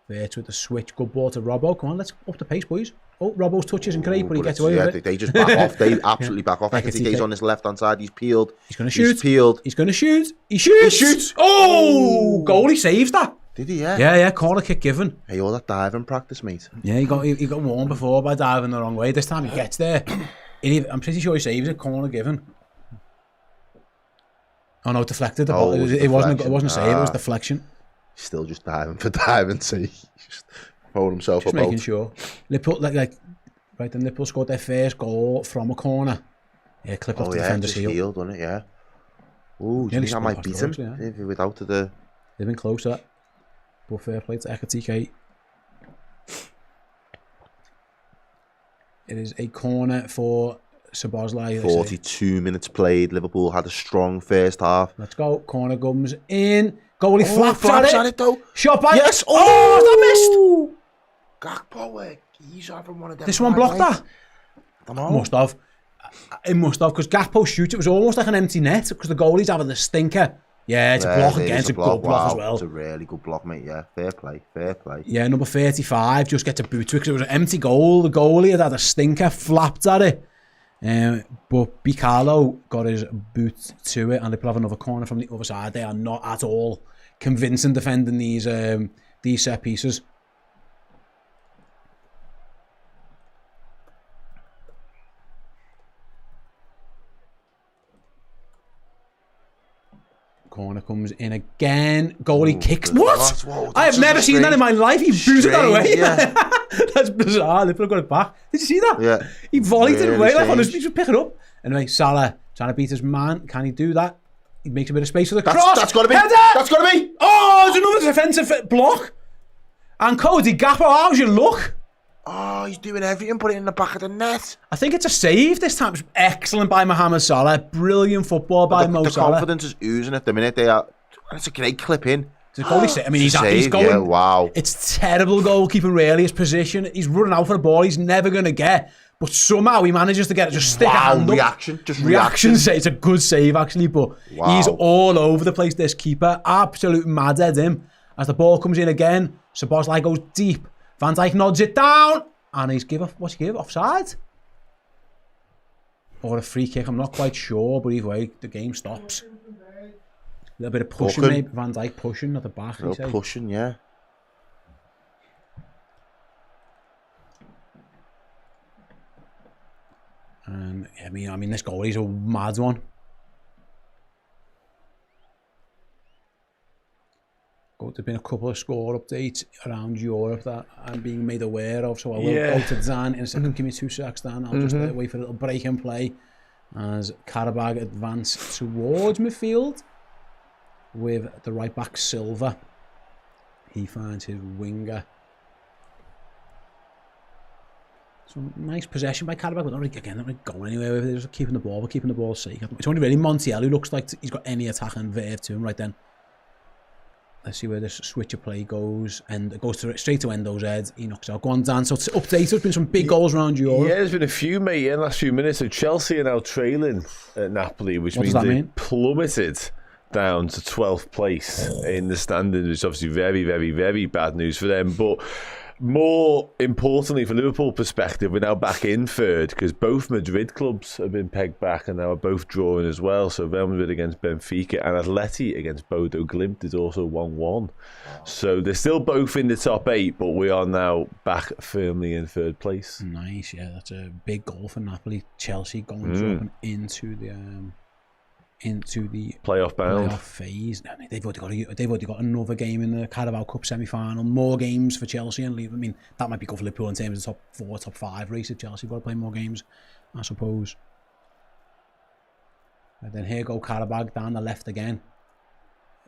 Vert with the switch. Good ball to Robbo. Come on, let's up the pace, boys. Oh, Robbo's touches and great, but he gets away with it. They just back off. They absolutely back off. I can see he's on his left-hand side. He's peeled. He's going to shoot. He's peeled. He's going to shoot. He shoots. Oh, goalie saves that. Did he? Yeah. Yeah. Corner kick given. Hey, all that diving practice, mate. Yeah, he got warned before by diving the wrong way. This time he gets there. I'm pretty sure he saves it. Corner given. Oh no, deflected. It wasn't a save. It was deflection. Still just diving for diving's sake. Just throwing himself just making sure. Liverpool, right then Liverpool scored their first goal from a corner. Yeah, clip off the defender's heel. Healed, wasn't it? Yeah. Ooh, do you think that might beat him without the... They've been close to that. But fair play to Ekatike. It is a corner for Szoboszlai. 42 minutes played. Liverpool had a strong first half. Let's go. Corner comes in. Goalie flaps at it though. Shot back. Yes. Oh, that missed. Gakpo, he's having one of them. This one blocked that. I don't know. Must have. It must have, because Gakpo shoots. It was almost like an empty net because the goalie's having the stinker. Yeah, it's a block again. It's a good block as well. It's a really good block, mate. Yeah, fair play. Yeah, number 35 just gets a boot to it because it was an empty goal. The goalie had a stinker, flapped at it. But Bicalo got his boot to it, and they have another corner from the other side. They are not at all convincing defending these set pieces. Corner comes in again. Goalie kicks. What? Whoa, I have never seen that in my life. He booted that away. Yeah. That's bizarre. Liverpool got it back. Did you see that? Yeah. He volleyed it away like honestly, just pick it up. Anyway, Salah trying to beat his man. Can he do that? He makes a bit of space for the cross. That's got to be. Header! That's got to be. Oh, it's another defensive block. And Cody Gakpo, how's your luck? Oh, he's doing everything, put it in the back of the net. I think it's a save this time. It's excellent by Mohamed Salah. Brilliant football by Mo The Salah. confidence is oozing at the minute. It's a great clip in. It's a goalie save. I mean, It's a he's save, going. yeah, wow. It's terrible goalkeeping, really. His position. He's running out for the ball. He's never going to get. But somehow he manages to get it. Just stick a hand up. Reaction. It's a good save, actually. But he's all over the place, this keeper. Absolute mad at him. As the ball comes in again, Szoboszlai goes deep. Van Dijk nods it down. And he's what's he give? Offside? Or a free kick, I'm not quite sure, but either way, the game stops. A little bit of pushing, maybe. Van Dijk pushing at the back. A little pushing, yeah. And I mean, this goalie's a mad one. There's been a couple of score updates around Europe that I'm being made aware of, so I will go to Dan in a second. Give me 2 seconds, Dan. I'll just wait for a little break and play as Qarabag advance towards midfield with the right back Silva. He finds his winger. Some nice possession by Qarabag, but not really going anywhere with it. They're just keeping the ball, but keeping the ball safe. It's only really Montiel who looks like he's got any attacking verve to him right then. Let's see where this switch of play goes, and it goes straight to Endo's head. He knocks out. Go on, Dan. So it's updated. There's been some big goals around Europe. Yeah, there's been a few, mate, in the last few minutes. So Chelsea are now trailing at Napoli, which means they plummeted down to 12th place in the standings, which is obviously very, very, very bad news for them. But more importantly, from Liverpool perspective, we're now back in third because both Madrid clubs have been pegged back and now are both drawing as well. So Real Madrid against Benfica and Atleti against Bodo Glimt is also 1-1. So they're still both in the top 8, but we are now back firmly in third place. Nice, yeah, that's a big goal for Napoli. Chelsea going up into the playoff phase. They've already got another game in the Carabao Cup semi-final. More games for Chelsea and Liverpool. I mean, that might be good for Liverpool in terms of the top 4, top 5 race if Chelsea got to play more games, I suppose. And then here go Qarabag down the left again.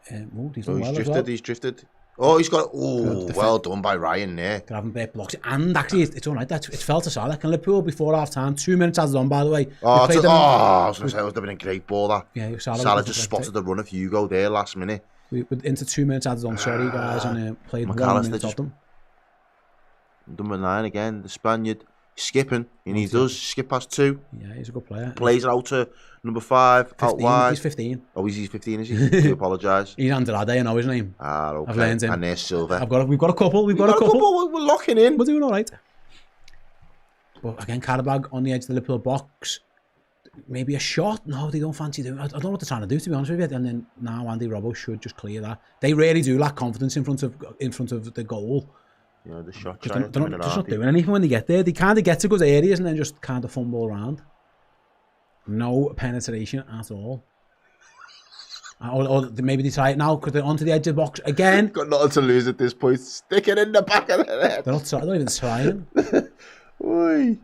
He's drifted. Oh, he's got. Oh, well done by Ryan there. Gravenberch blocks it, and actually, it's all right. It's fell to Salah. Can Liverpool before half time? 2 minutes added on, by the way. I was going to say it would have been a great ball. That. Yeah, Salah just spotted the run of Hugo there last minute. We into 2 minutes added on. Sorry, guys, and played 1 minute of them. Number 9 again, the Spaniard. Skipping, and he does skip past 2. Yeah, he's a good player. Plays it out to number 5, 15, out wide. He's 15. Oh, he's 15, is he? I do apologise. He's Andrade, I know his name. Okay. I've learned him. And there's Silva. We've got a couple. We've got a couple. We're locking in. We're doing all right. But again, Qarabag on the edge of the Liverpool box. Maybe a shot. No, they don't fancy doing. I don't know what they're trying to do, to be honest with you. And then now Andy Robbo should just clear that. They really do lack confidence in front of the goal. Yeah, the shot. They're not doing anything when they get there. They kind of get to good areas and then just kind of fumble around. No penetration at all. Or maybe they try it now because they're onto the edge of the box again. Got nothing to lose at this point. Stick it in the back of the net. They're not even trying. Oi.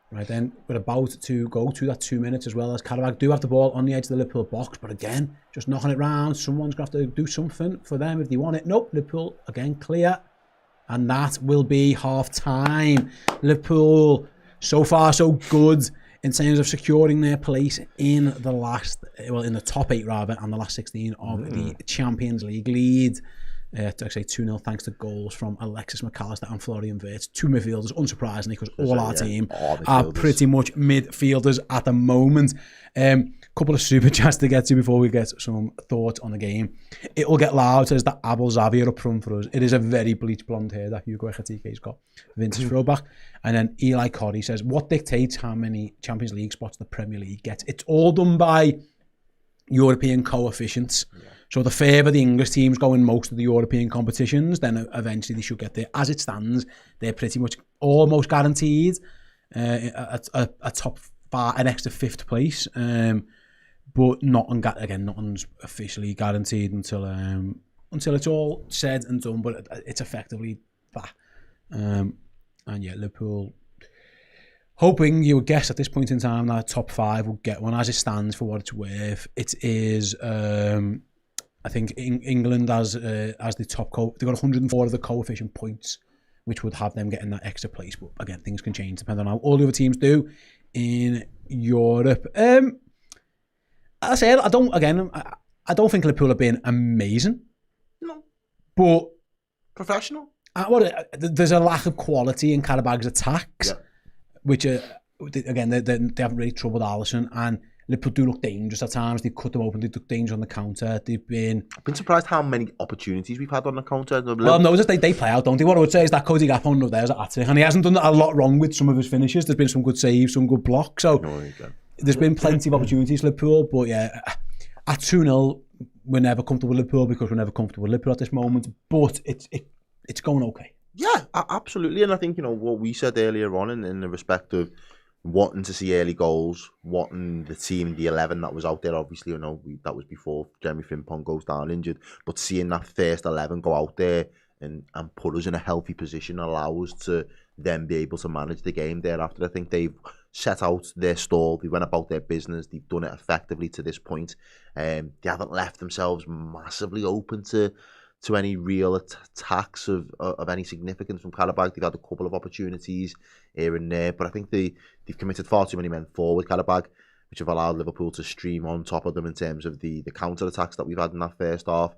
Right then, we're about to go to that 2 minutes as well, as Qarabag do have the ball on the edge of the Liverpool box, but again, just knocking it round. Someone's going to have to do something for them if they want it. Nope, Liverpool again clear. And that will be half time. Liverpool, so far so good in terms of securing their place in the top 8 rather, and the last 16 of the Champions League lead. To say 2-0 thanks to goals from Alexis McAllister and Florian Wirtz. 2 midfielders, unsurprisingly, because all our team are pretty much midfielders at the moment. Couple of super chats to get to before we get some thoughts on the game. It will get loud, says that Abel Xavier up front for us. It is a very bleach blonde hair that Hugo Ekitike's got. Vintage throwback. And then Eli Cordy says, what dictates how many Champions League spots the Premier League gets? It's all done by European coefficients. Yeah. So the further the English teams go in most of the European competitions, then eventually they should get there. As it stands, they're pretty much almost guaranteed a top 5, an extra 5th place. But nothing's officially guaranteed until it's all said and done. But it's effectively that. And yeah, Liverpool hoping, you would guess at this point in time, that top 5 will get one. As it stands, for what it's worth, it is. I think England as the top they've got 104 of the coefficient points, which would have them getting that extra place. But again, things can change depending on how all the other teams do in Europe. As I said, I don't think Liverpool have been amazing. No. But Professional. There's a lack of quality in Qarabag's attacks, which again they haven't really troubled Alisson, and Liverpool do look dangerous at times. They cut them open, they look dangerous on the counter. I've been surprised how many opportunities we've had on the counter. Well, no, they play out, don't they? What I would say is that Cody Gakpo there's at hat-trick, and he hasn't done a lot wrong with some of his finishes. There's been some good saves, some good blocks, so there's been plenty of opportunities for Liverpool, but yeah, at 2-0, we're never comfortable with Liverpool because we're never comfortable with Liverpool at this moment, but it's going okay. Yeah, absolutely. And I think, what we said earlier on in the respect of wanting to see early goals, wanting the team, the 11 that was out there, obviously, that was before Jeremy Frimpong goes down injured, but seeing that first 11 go out there and put us in a healthy position allow us to then be able to manage the game thereafter. I think they've set out their stall, they went about their business, they've done it effectively to this point. They haven't left themselves massively open to any real attacks of any significance from Qarabag. They've had a couple of opportunities here and there, but I think they've committed far too many men forward, Qarabag, which have allowed Liverpool to stream on top of them in terms of the counter-attacks that we've had in that first half.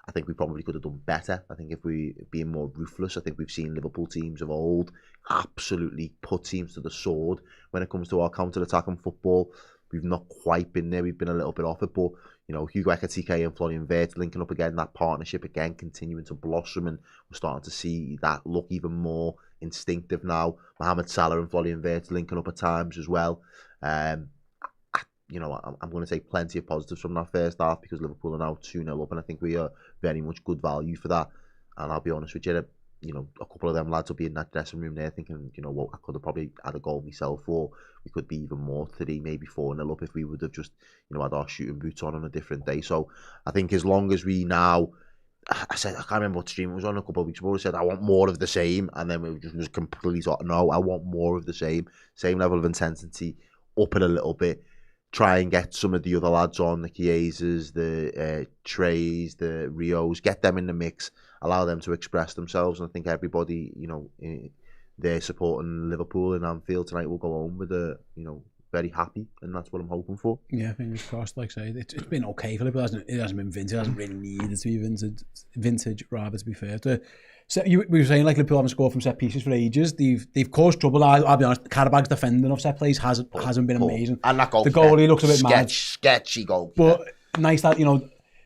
I think we probably could have done better. I think if we being more ruthless, I think we've seen Liverpool teams of old absolutely put teams to the sword when it comes to our counter-attack and football. We've not quite been there. We've been a little bit off it, but Hugo Ekitike and Florian Wirtz linking up again, that partnership again continuing to blossom, and we're starting to see that look even more instinctive now. Mohamed Salah and Florian Wirtz linking up at times as well. I'm going to take plenty of positives from that first half because Liverpool are now 2-0 up, and I think we are very much good value for that. And I'll be honest with you, a couple of them lads will be in that dressing room there thinking, what, I could have probably had a goal myself, or we could be even more 3, maybe 4-0 up if we would have just, had our shooting boots on a different day. So I think as long as we now, I can't remember what stream it was on a couple of weeks ago, I said, I want more of the same, and then we just was completely thought, no, I want more of the same level of intensity, up it a little bit, try and get some of the other lads on, the Chiesas, the Treys, the Rios, get them in the mix, allow them to express themselves. And I think everybody, they're supporting Liverpool in Anfield tonight will go home with very happy, and that's what I'm hoping for. Yeah, fingers crossed. Like I say, it's been okay for Liverpool. It hasn't been vintage. It hasn't really needed to be vintage, rather, to be fair. So we were saying like Liverpool haven't scored from set pieces for ages. They've caused trouble. I'll be honest. Qarabag's defending of set plays hasn't been amazing. And that goal, the goalie looks a bit mad, sketchy goal. But nice that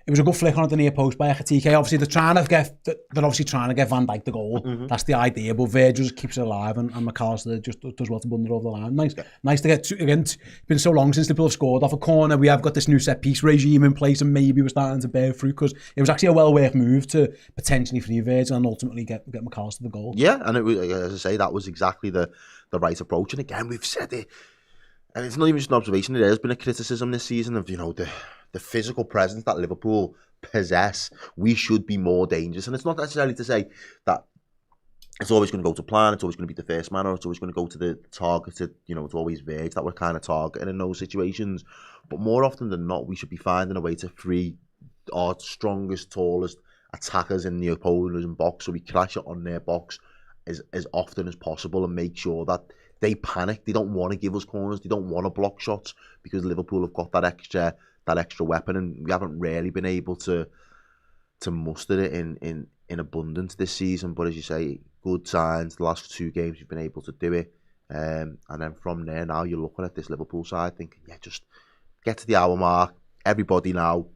it was a good flick on the near post by Ekitike. Obviously, they're trying to get Van Dijk the goal. Mm-hmm. That's the idea. But Virgil just keeps it alive, and McAllister just does well to bundle over the line. Nice to get again. It's been so long since Liverpool have scored off a corner. We have got this new set piece regime in place, and maybe we're starting to bear fruit because it was actually a well worked move to potentially free Virgil and ultimately get McAllister the goal. Yeah, and it was, as I say, that was exactly the right approach. And again, we've said it, and it's not even just an observation. There has been a criticism this season of the physical presence that Liverpool possess. We should be more dangerous, and it's not necessarily to say that it's always going to go to plan, it's always going to be the first man, or it's always going to go to the targeted, it's always Virgil that we're kind of targeting in those situations. But more often than not, we should be finding a way to free our strongest, tallest attackers in the opponent's box, so we crash it on their box as often as possible and make sure that they panic. They don't want to give us corners, they don't want to block shots, because Liverpool have got that extra weapon, and we haven't really been able to muster it in abundance this season. But as you say, good signs. The last 2 games we've been able to do it, and then from there now you're looking at this Liverpool side thinking, just get to the hour mark, everybody now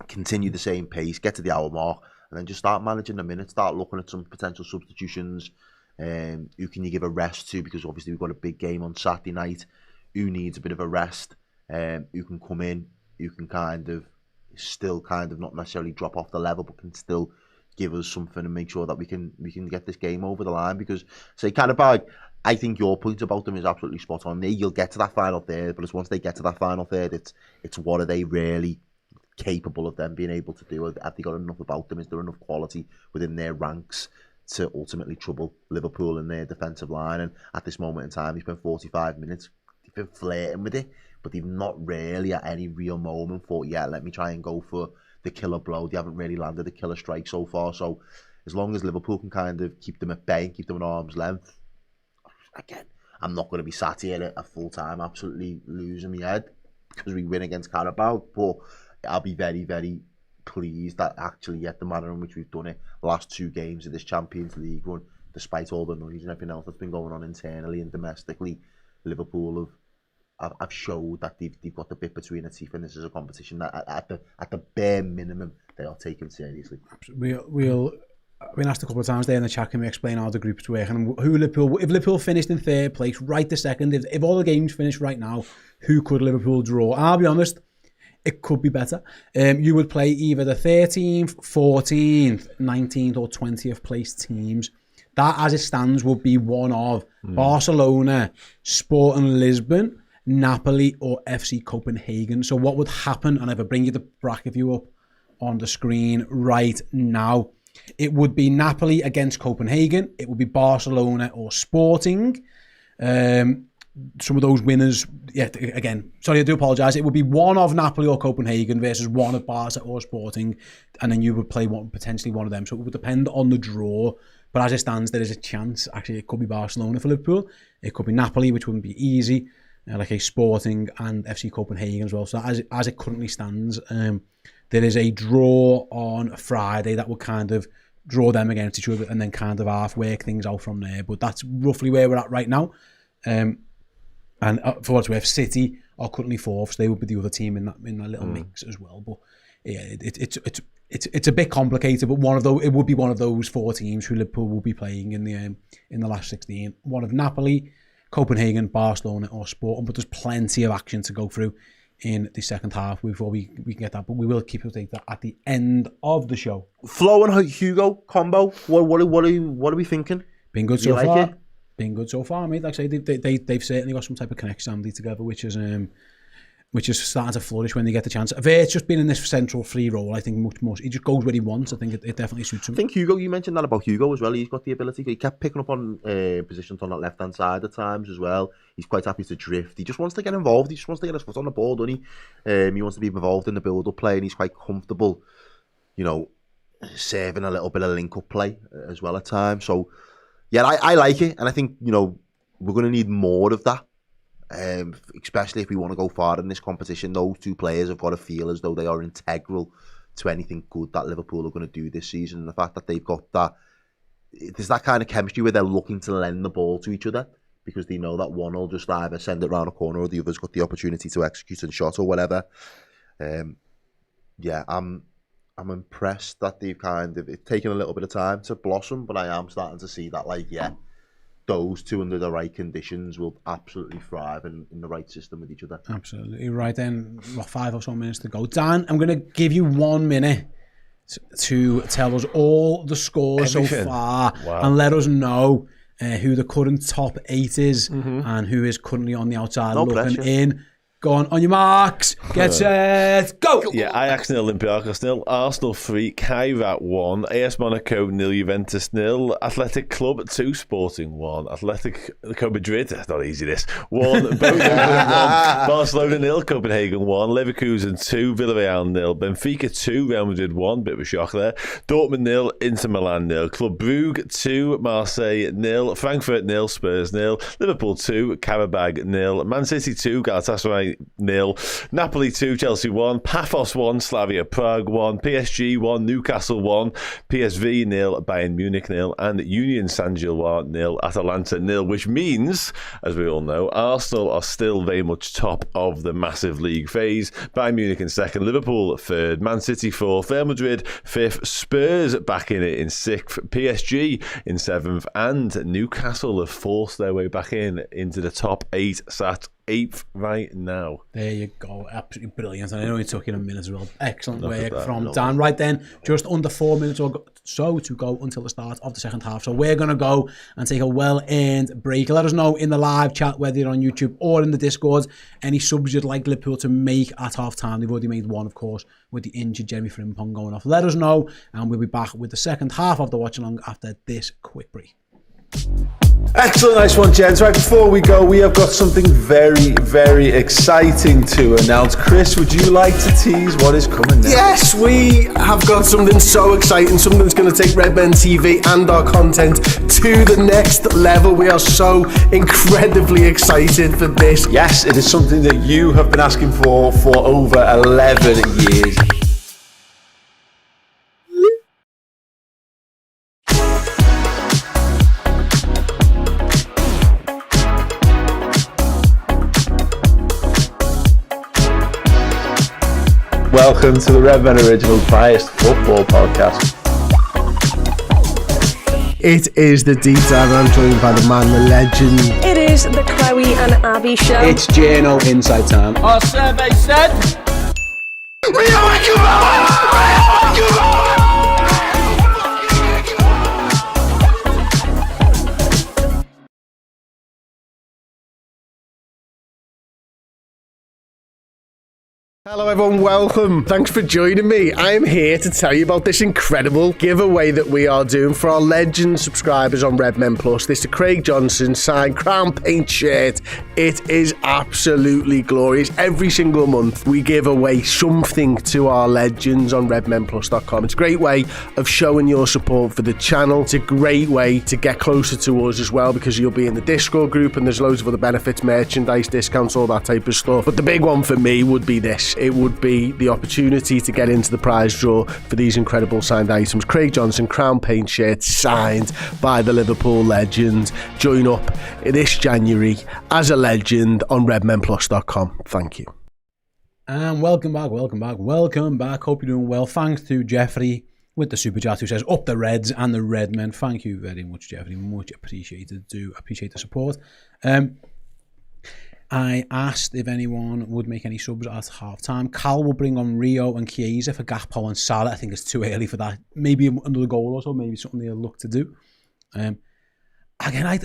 continue the same pace, get to the hour mark, and then just start managing the minutes, start looking at some potential substitutions. Who can you give a rest to, because obviously we've got a big game on Saturday night. Who needs a bit of a rest? Who can come in, who can still not necessarily drop off the level, but can still give us something and make sure that we can get this game over the line. Because say Qarabag, I think your point about them is absolutely spot on. You'll get to that final third, but it's once they get to that final third, it's what are they really capable of them being able to do? Have they got enough about them? Is there enough quality within their ranks to ultimately trouble Liverpool in their defensive line? And at this moment in time, he's been 45 minutes. They've been flirting with it, but they've not really at any real moment thought, let me try and go for the killer blow. They haven't really landed a killer strike so far. So as long as Liverpool can kind of keep them at bay, keep them at arm's length, again, I'm not going to be sat here at full time absolutely losing my head because we win against Qarabag, but I'll be very, very pleased that actually yet the manner in which we've done it, the last 2 games of this Champions League run, despite all the noise and everything else that's been going on internally and domestically, Liverpool have showed that they've got the bit between their teeth, and this is a competition that at the bare minimum they are taken seriously. We'll I've been asked a couple of times there in the chat, can we explain how the groups work and who Liverpool, if Liverpool finished in 3rd place right this second, if all the games finished right now, who could Liverpool draw? I'll be honest, it could be better. You would play either the 13th, 14th, 19th or 20th place teams. That, as it stands, would be one of Barcelona, Sporting Lisbon, Napoli or FC Copenhagen. So what would happen, and if I bring you the bracket view up on the screen right now, it would be Napoli against Copenhagen. It would be Barcelona or Sporting. Some of those winners, yeah, again, sorry, I do apologise. It would be one of Napoli or Copenhagen versus one of Barca or Sporting, and then you would play potentially one of them. So it would depend on the draw. But as it stands, there is a chance. Actually, it could be Barcelona for Liverpool. It could be Napoli, which wouldn't be easy, like a Sporting and FC Copenhagen as well. So as it currently stands, there is a draw on Friday that will kind of draw them against each other and then kind of half work things out from there. But that's roughly where we're at right now. And for what's worth, City are currently 4th, so they would be the other team in that little mix as well. But yeah, it's a bit complicated. But it would be one of those 4 teams who Liverpool will be playing in the last 16. One of Napoli, Copenhagen, Barcelona, or Sporting. But there's plenty of action to go through in the second half before we can get that. But we will keep updating that at the end of the show. Flo and Hugo combo. What are we thinking? Been good so far. Been good so far, mate. Like I say, they've certainly got some type of connection together, which is starting to flourish when they get the chance. Vert's just been in this central free role, I think, much more. He just goes where he wants. I think it definitely suits him. I think Hugo, you mentioned that about Hugo as well. He's got the ability. He kept picking up on positions on that left-hand side at times as well. He's quite happy to drift. He just wants to get involved. He just wants to get his foot on the ball, doesn't he? He wants to be involved in the build-up play, and he's quite comfortable, serving a little bit of link-up play as well at times. So, yeah, I like it, and I think, we're going to need more of that. Especially if we want to go far in this competition. Those 2 players have got to feel as though they are integral to anything good that Liverpool are going to do this season. And the fact that they've got that, there's that kind of chemistry where they're looking to lend the ball to each other because they know that one will just either send it round a corner or the other's got the opportunity to execute a shot or whatever. Yeah, I'm impressed that they've it's taken a little bit of time to blossom, but I am starting to see that, those 2 under the right conditions will absolutely thrive in the right system with each other. Absolutely. Right then, 5 or so minutes to go. Dan, I'm going to give you 1 minute to tell us all the scores so far and let us know who the current top 8 is and who is currently on the outside looking in. Go on your marks, get set, go! Yeah, Ajax 0, Olympiacos 0, Arsenal 3, Kairat 1, AS Monaco 0, Juventus 0, Athletic Club 2, Sporting 1, Atletico Madrid, not easy this, 1, Bochum 1, Barcelona 0, Copenhagen 1, Leverkusen 2, Villarreal 0, Benfica 2, Real Madrid 1, bit of a shock there, Dortmund 0, Inter Milan 0, Club Brugge 2, Marseille 0, Frankfurt 0, Spurs 0, Liverpool 2, Qarabag 0, Man City 2, Galatasaray 0, Napoli 2, Chelsea 1, Paphos 1, Slavia Prague 1, PSG 1, Newcastle 1, PSV 0, Bayern Munich 0, and Union Saint-Gilloise 0, Atalanta 0, which means, as we all know, Arsenal are still very much top of the massive league phase. Bayern Munich in 2nd, Liverpool 3rd, Man City 4th, Real Madrid 5th, Spurs back in it in 6th, PSG in 7th, and Newcastle have forced their way back into the top 8, sat 8th right now. There you go. Absolutely brilliant. And I know it took you a minute as well. Excellent work from Dan. Right then, just under 4 minutes or so to go until the start of the second half. So we're going to go and take a well-earned break. Let us know in the live chat, whether you're on YouTube or in the Discord, any subs you'd like Liverpool to make at half-time. They've already made one, of course, with the injured Jeremy Frimpong going off. Let us know, and we'll be back with the second half of the Watchalong after this quick break. Excellent, nice one, gents. Right, before we go, we have got something very, very exciting to announce. Chris, would you like to tease what is coming next? Yes, we have got something so exciting, something that's going to take Red Men TV and our content to the next level. We are so incredibly excited for this. Yes, it is something that you have been asking for over 11 years. Welcome to the Red Men Original Biased Football Podcast. It is the deep dive. I'm joined by the man, the legend. It is the Chloe and Abby show. It's JNO Inside Time. Our survey said... Hello everyone, welcome. Thanks for joining me. I am here to tell you about this incredible giveaway that we are doing for our legend subscribers on Red Men Plus. This is the Craig Johnson signed crown paint shirt. It is absolutely glorious. Every single month we give away something to our legends on redmenplus.com. It's a great way of showing your support for the channel. It's a great way to get closer to us as well, because you'll be in the Discord group and there's loads of other benefits, merchandise, discounts, all that type of stuff. But the big one for me would be this. It would be the opportunity to get into the prize draw for these incredible signed items. Craig Johnson crown paint shirt signed by the Liverpool legend. Join up this January as a legend on redmenplus.com. Thank you. And welcome back. Hope you're doing well. Thanks to Jeffrey with the super chat who says up the Reds and the Red Men. Thank you very much, Jeffrey. Much appreciated. Do appreciate the support. I asked if anyone would make any subs at half time. Cal will bring on Rio and Chiesa for Gakpo and Salah. I think it's too early for that. Maybe another goal or so, maybe something they'll look to do. Again,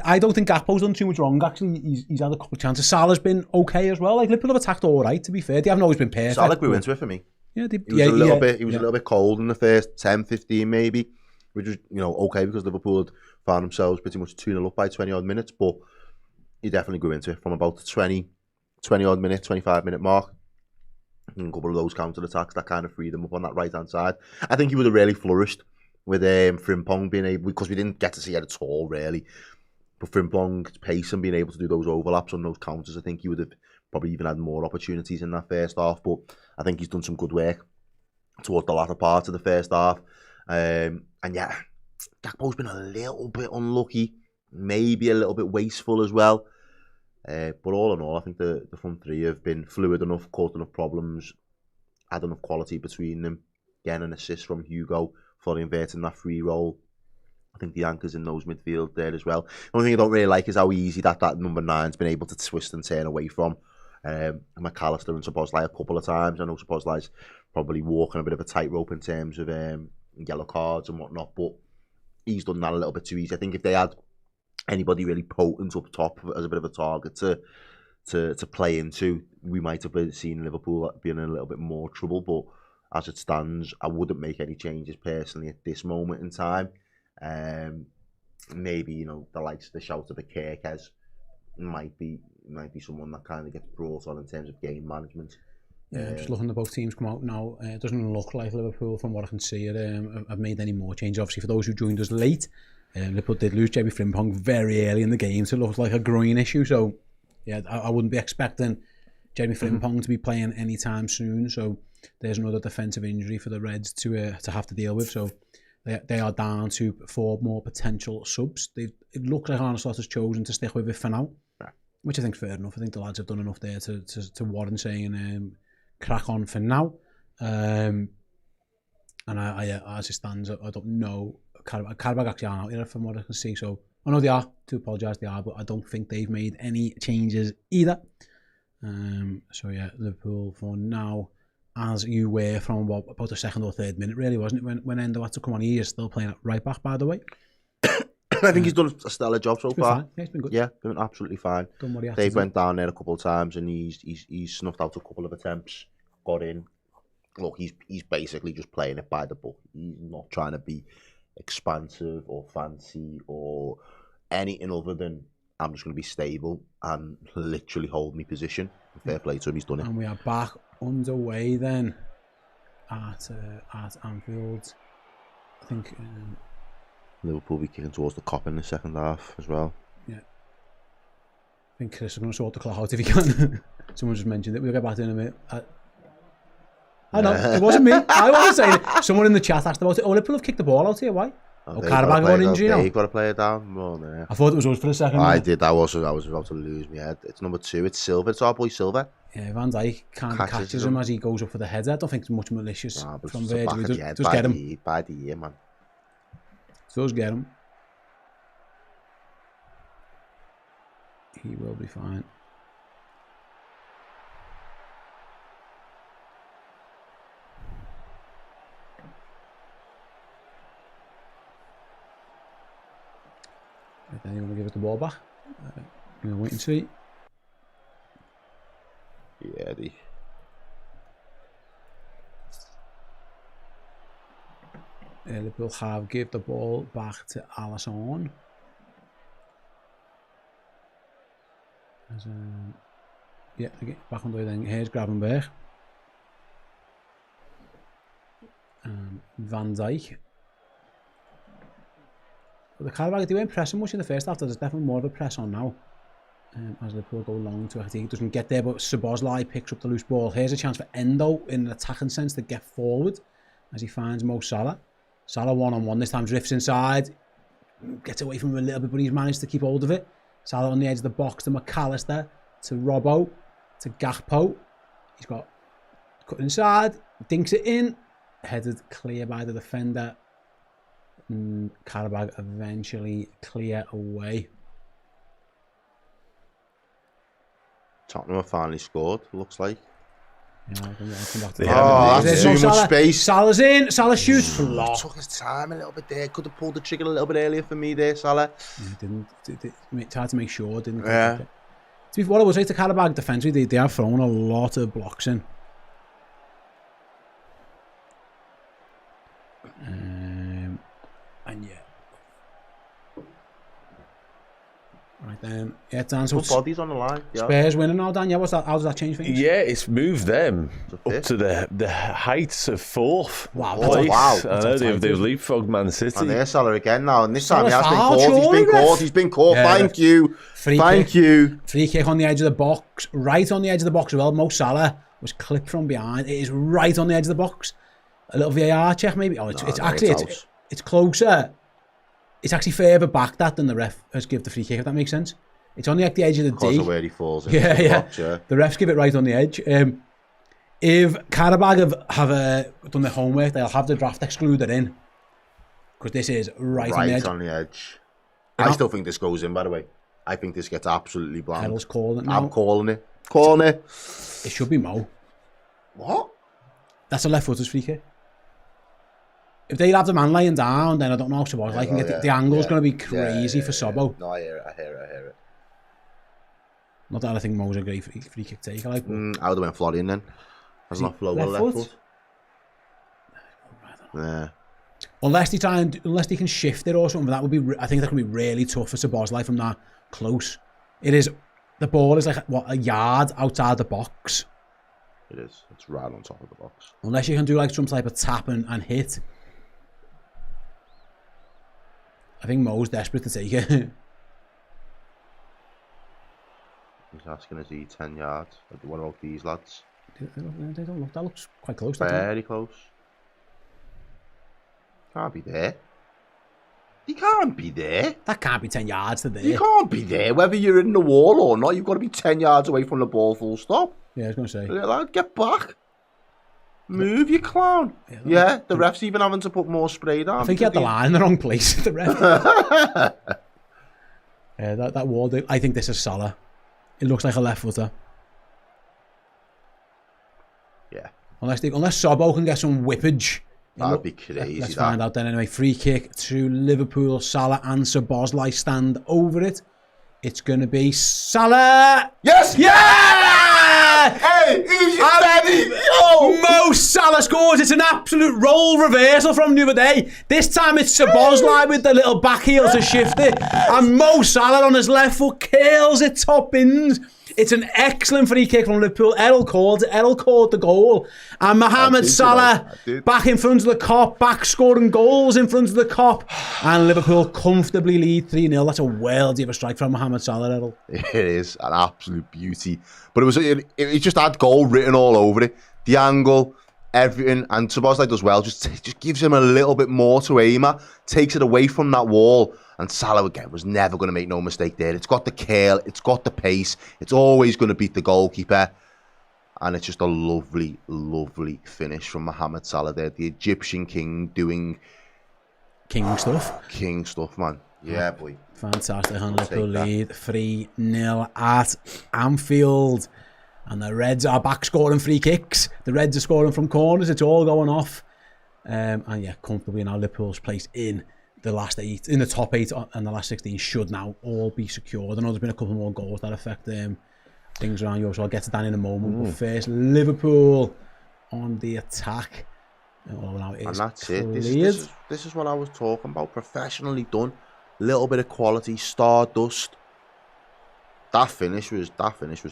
I don't think Gakpo's done too much wrong. Actually, he's had a couple of chances. Salah's been okay as well. Like, Liverpool have attacked all right, to be fair. They haven't always been perfect. Salah grew into it for me. Yeah, he was a little bit cold in the first 10, 15 maybe, which was, okay, because Liverpool had found themselves pretty much 2-0 up by 20 odd minutes, but he definitely grew into it from about the 20 odd minute, 25 minute mark. And a couple of those counter attacks that kind of freed him up on that right hand side. I think he would have really flourished with Frimpong being able, because we didn't get to see it at all really. But Frimpong's pace and being able to do those overlaps on those counters, I think he would have probably even had more opportunities in that first half. But I think he's done some good work toward the latter part of the first half. And yeah, Gakpo's been a little bit unlucky, maybe a little bit wasteful as well. But all in all, I think the front three have been fluid enough, caused enough problems, had enough quality between them. Again, an assist from Hugo, fully inverting that free role. I think the anchors in those midfield there as well. The only thing I don't really like is how easy that number 9's been able to twist and turn away from. McAllister and Szoboszlai a couple of times. I know Szoboszlai's probably walking a bit of a tightrope in terms of yellow cards and whatnot, but he's done that a little bit too easy. I think if they had anybody really potent up top as a bit of a target to play into, we might have seen Liverpool being in a little bit more trouble. But as it stands, I wouldn't make any changes personally at this moment in time. Maybe the likes of the shout of the Kirkes might be someone that kind of gets brought on in terms of game management. Yeah, just looking at both teams come out now, it doesn't look like Liverpool, from what I can see, have made any more changes. Obviously, for those who joined us late, Liverpool did lose Jamie Frimpong very early in the game, so it looked like a groin issue. So, yeah, I wouldn't be expecting Jamie Frimpong to be playing anytime soon. So, there's another defensive injury for the Reds to have to deal with. So, they are down to 4 more potential subs. It looks like Arne Slot has chosen to stick with it for now, which I think is fair enough. I think the lads have done enough there to warrant saying crack on for now. And I as it stands, I don't know. Qarabag actually aren't out here from what I can see. So I know they are. To apologise, they are, but I don't think they've made any changes either. So yeah, Liverpool for now, as you were from about the 2nd or 3rd minute, really, wasn't it? When Endo had to come on, he is still playing at right back, by the way. I think he's done a stellar job so far. Fine. Yeah, he's been good. Yeah, been absolutely fine. Dave went down there a couple of times and he's snuffed out a couple of attempts, got in. Look, he's basically just playing it by the book. He's not trying to be expansive or fancy or anything other than I'm just going to be stable and literally hold my position. Fair play to him, he's done it. And we are back underway then at Anfield. I think Liverpool will be kicking towards the cop in the second half as well. Yeah. I think Chris is going to sort the clock out if he can. Someone just mentioned it. We'll get back to it in a minute. I know, it wasn't me. I wasn't saying it. Someone in the chat asked about it. Oh, Liverpool have kicked the ball out here. Why? Qarabag got injury now. They've got to play it down. Well, no. I thought it was us for a second. I did. I was about to lose my head. It's number 2. It's Silva. It's our boy Silva. Yeah, Van Dijk kind of catches him as he goes up for the header. I don't think it's much malicious from Virgil. He does get him. By the ear, man. Does get him. He will be fine. Then you want to give us the ball back. We'll wait and see. Yeah, Liverpool have give the ball back to Alisson. Yeah, back on the way then. Here's Gravenberg. Van Dijk. But the Qarabag, they weren't pressing much in the first half. There's definitely more of a press on now. As Liverpool go long to it. He doesn't get there, but Szoboszlai picks up the loose ball. Here's a chance for Endo in an attacking sense to get forward as he finds Mo Salah. Salah one-on-one this time, drifts inside, gets away from him a little bit, but he's managed to keep hold of it. Salah on the edge of the box to McAllister, to Robbo, to Gakpo. He's got cut inside, dinks it in, headed clear by the defender. Qarabag eventually clear away. Tottenham have finally scored, looks like. Yeah, I'll come back to that. That's too much space. Salah's in. Salah shoots. Took his time a little bit there. Could have pulled the trigger a little bit earlier for me there, Salah. Didn't. Tried to make sure. Didn't. Yeah. What I would say to Qarabag defensively, they have thrown a lot of blocks in. And yeah. Right then, yeah, Dan. So bodies on the line. Yeah. Spurs winning now, Dan. Yeah, what's that? How does that change things? Yeah, it's moved them up to the heights of 4th. Wow, place. Wow. I know they've leapfrogged Man City. And there's Salah again now, and this Salah time he has been caught. He's been caught. Yeah, Thank you. Thank you. Free kick on the edge of the box, right on the edge of the box as well. Mo Salah was clipped from behind. It is right on the edge of the box. A little VAR check maybe. Oh, it's closer. It's actually further back than the ref has given the free kick, if that makes sense. It's on the edge of the Because D. of where he falls in. Yeah. The refs give it right on the edge. If Qarabag have done their homework, they'll have the draft excluder in. Because this is right on the edge. I still think this goes in, by the way. I think this gets absolutely bland. Errol's calling it now. I'm calling it. Calling it. It should be Mo. What? That's a left footer's free kick. If they have the man laying down, then I don't know how I can get the angle's going to be crazy for Sobbo. No, I hear it. Not that I think Mo's a great free kick taker. I would have went Florian then. That's not flow well left foot. Yeah. Unless they can shift it or something, that would be. I think that could be really tough for Szoboszlai from that close. It is. The ball is like a yard outside the box. It is. It's right on top of the box. Unless you can do like some type of tap and hit. I think Mo's desperate to take it. He's asking, is he 10 yards? What about these lads? They don't look. That looks quite close. Very close. Can't be there. He can't be there. That can't be 10 yards to there. You can't be there. Whether you're in the wall or not, you've got to be 10 yards away from the ball, full stop. Yeah, I was going to say. Lad, get back. Move, you clown. Yeah, the ref's even having to put more spray down. I think he had the line in the wrong place. The ref. Yeah, that wall. I think this is Salah. It looks like a left footer. Yeah. Unless Sobbo can get some whippage. That'd be crazy. Let's find out then anyway. Free kick to Liverpool. Salah and Szoboszlai stand over it. It's going to be Salah. Yes! Yeah! Hey, who's your daddy? Mo Salah scores. It's an absolute role reversal from the other day. This time it's Szoboszlai with the little back heel to shift it. And Mo Salah on his left foot curls it top bins. It's an excellent free kick from Liverpool. Errol called the goal. And Mohamed Salah back in front of the Kop, back scoring goals in front of the Kop. And Liverpool comfortably lead 3-0. That's a worldie of a strike from Mohamed Salah, Errol. It is an absolute beauty. But it just had goal written all over it. The angle, everything. And Szoboszlai does well. Just gives him a little bit more to aim at. Takes it away from that wall. And Salah, again, was never going to make no mistake there. It's got the curl, it's got the pace, it's always going to beat the goalkeeper. And it's just a lovely, lovely finish from Mohamed Salah there. The Egyptian king doing... King stuff. King stuff, man. Yeah, boy. Fantastic. Liverpool lead 3-0 at Anfield. And the Reds are back scoring free kicks. The Reds are scoring from corners. It's all going off. And yeah, comfortably now Liverpool's place in the last 8, in the top 8 and the last 16 should now all be secured. I know there's been a couple more goals that affect things around Europe, so I'll get to that in a moment. But first, Liverpool on the attack. Now and that's it. This is what I was talking about. Professionally done. Little bit of quality, stardust. That finish was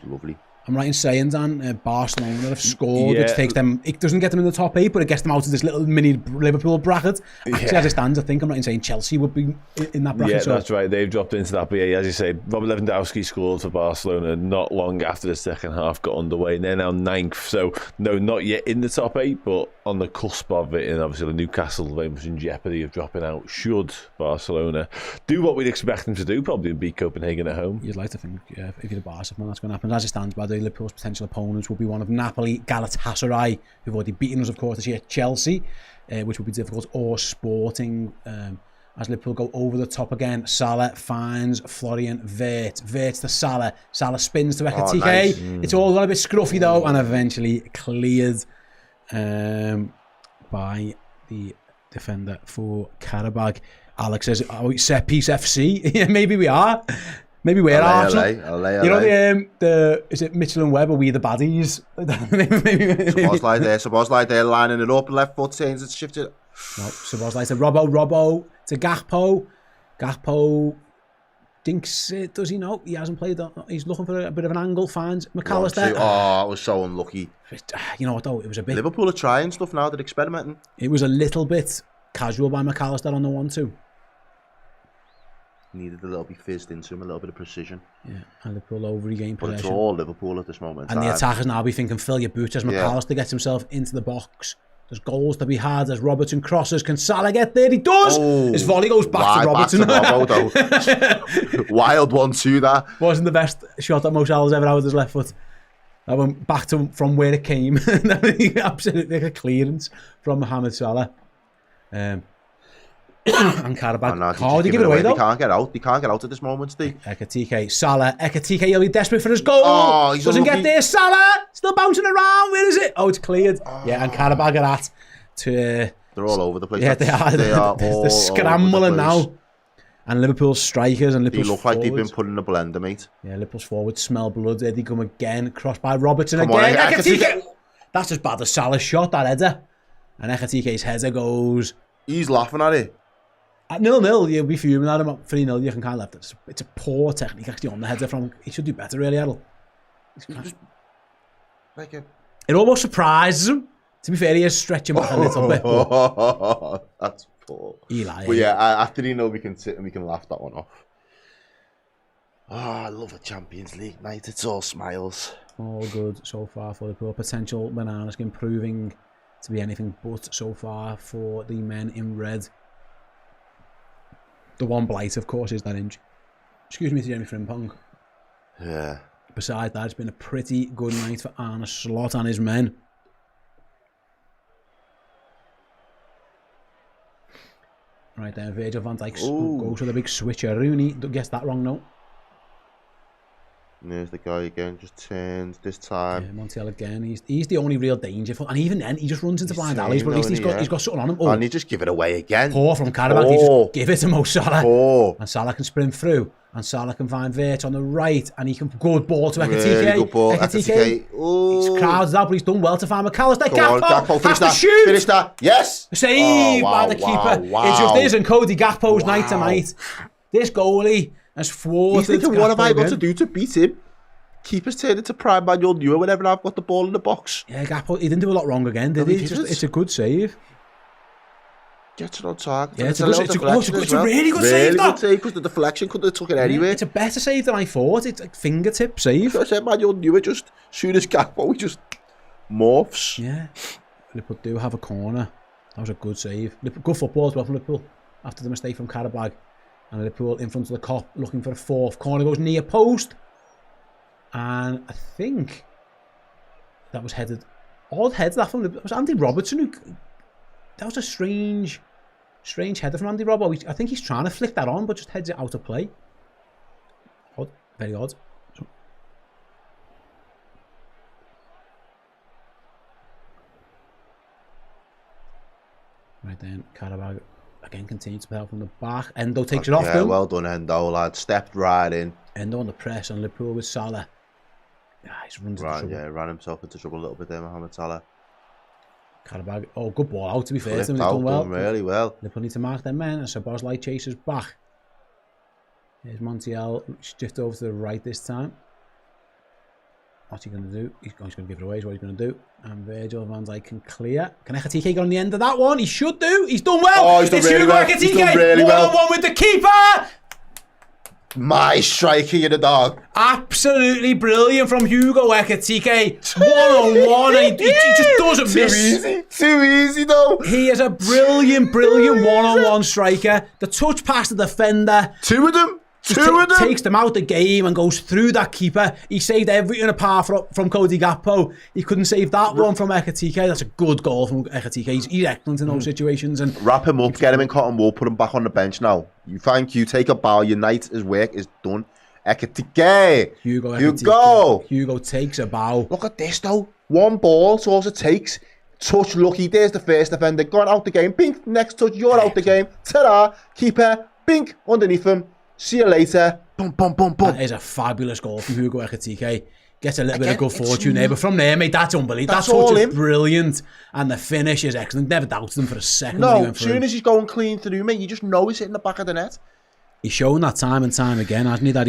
lovely. I'm right in saying, Dan, Barcelona have scored, which takes them, it doesn't get them in the top 8, but it gets them out of this little mini Liverpool bracket. Actually, as it stands, I think I'm right in saying Chelsea would be in that bracket. Yeah, so. That's right. They've dropped into that. But yeah, as you say, Robert Lewandowski scored for Barcelona not long after the second half got underway. And they're now 9th. So, no, not yet in the top 8, but on the cusp of it. And obviously, Newcastle very much in jeopardy of dropping out should Barcelona do what we'd expect them to do, probably beat Copenhagen at home. You'd like to think, if you're a Barca fan, that's going to happen. As it stands, by the way, Liverpool's potential opponents will be one of Napoli, Galatasaray, who've already beaten us, of course, this year, Chelsea, which will be difficult, or Sporting, as Liverpool go over the top again. Salah finds Florian Wirtz to Salah. Salah spins to Ekatike. Nice. It's all got a bit scruffy, though, and eventually cleared by the defender for Qarabag. Alex says, set piece FC? Yeah, maybe we are. Maybe we're Arsenal. You know the is it Mitchell and Webb? Are we the baddies? Szoboszlai there lining it up. Left foot changes it, shifted. No, Szoboszlai to Robbo to Gakpo. Gakpo thinks it. Does he know? He hasn't played. He's looking for a bit of an angle. Finds McAllister. Oh, it was so unlucky. You know what though? It was a bit. Liverpool are trying stuff now. They're experimenting. It was a little bit casual by McAllister on the 1-2. Needed a little bit fizzed into him, a little bit of precision. Yeah, and Liverpool over regain possession. But it's all Liverpool at this moment. And the attackers now be thinking, fill your boots as McAllister gets himself into the box. There's goals to be had. There's Robertson crosses. Can Salah get there? He does! His volley goes back to Robertson. Wild 1-2 that. Wasn't the best shot that Mo Salah's ever had with his left foot. That went back to from where it came. Absolutely like a clearance from Mohamed Salah. And Qarabag. How do you give it away though? They can't get out. They can't get out at this moment, Steve. Ekatike, Salah. Ekatike, he'll be desperate for his goal. Oh, he's doesn't get there. Salah still bouncing around. Where is it? Oh, it's cleared. Yeah, and Qarabag are at to. They're all over the place. Yeah, they are. They're scrambling now. And Liverpool's strikers and Liverpool's look like they've been put in a blender, mate. Yeah, Liverpool's forwards smell blood. There they come again. Crossed by Robertson again. Ekatike. That's as bad as Salah's shot, that header. And Ekatike's header goes. He's laughing at it. At 0-0, you'll be fuming at him. At 3-0, you can kind of left it. It's a poor technique actually on the header from. He should do better, really, Errol. It almost surprises him. To be fair, he is stretching back a little bit. That's poor. Eli. But yeah, after we can sit and we can laugh that one off. Oh, I love a Champions League night. It's all smiles. All good so far for Liverpool. Potential banana skin proving to be anything but so far for the men in red. The one blight, of course, is that injury. Excuse me to Jeremy Frimpong. Yeah. Besides that, it's been a pretty good night for Arne Slot and his men. Right then, Virgil van Dijk goes with a big switcher. Rooney, guess that wrong, no? And there's the guy again, just turns this time. Yeah, Montiel again. He's the only real danger. And even then, he just runs into blind alleys. But at least he's got something on him. Oh, and he just give it away again. Poor from Qarabag. He just give it to Mo Salah. Poor. And Salah can sprint through. And Salah can find Vert on the right. And he can good ball to Ekitike. Really good ball. Ekitike. He's crowds out, but he's done well to find McAllister. Gakpo finish has to shoot. Finish that. Yes. Saved by the keeper. It just isn't Cody Gakpo's night tonight. This goalie has thwarted. He's thinking, what have I got to do to beat him? Keeper's turned into prime manual newer whenever I've got the ball in the box. Yeah, Gakpo, he didn't do a lot wrong again, did he? It's a good save. Gets it on target. Yeah, it's a really good save, good save, because the deflection couldn't have took it anywhere. It's a better save than I thought. It's a fingertip save. I said, manual newer, just soon as Gakpo, he just morphs. Yeah. Liverpool do have a corner. That was a good save. Good football as well from Liverpool after the mistake from Qarabag. And Liverpool in front of the cop looking for a fourth. Corner goes near post. And I think that was headed. Odd heads that from it was Andy Robertson who. That was a strange header from Andy Robbo. I think he's trying to flick that on, but just heads it out of play. Odd, very odd. Right then, Qarabag again continues to help from the back. Endo takes it off them. Yeah, well done, Endo, lad. Stepped right in. Endo on the press on Liverpool with Salah. Yeah, he's runs into trouble. Yeah, ran himself into trouble a little bit there, Mohamed Salah. Qarabag, good ball out to be fair. They've done really well. Liverpool need to mark their men, and Szoboszlai chases back. Here's Montiel, shift over to the right this time. What's he going to do? He's going to give it away, is what he's going to do. And Virgil van Dijk can clear. Can Ekitike get on the end of that one? He should do. He's done well. Oh, he's done really well. He's done really well. 1-on-1 with the keeper. My striking in the dog. Absolutely brilliant from Hugo Ekitike. 1-on-1. He just doesn't miss. Too easy though. He is a brilliant 1-on-1 striker. The touch past the defender. Two of them. Takes them out the game and goes through that keeper. He saved everything apart from Cody Gakpo. He couldn't save that one from Ekitike. That's a good goal from Ekitike. He's excellent in those situations. And wrap him up, get him in cotton wool, put him back on the bench now. Thank you. Take a bow. Your night, his work is done. Ekitike. Hugo takes a bow. Look at this though. One ball, that's all it takes. Touch lucky. There's the first defender. Gone out the game. Bink. Next touch. You're out the game. Ta-da. Keeper. Bink. Underneath him. See you later. Boom, boom, boom, boom. That is a fabulous goal from Hugo Ekitike. Gets a little bit of good fortune there, but from there, mate, that's unbelievable. That's all him. Brilliant. And the finish is excellent. Never doubted him for a second. No, as soon as he's going clean through, mate, you just know he's hitting the back of the net. He's shown that time and time again, hasn't he, that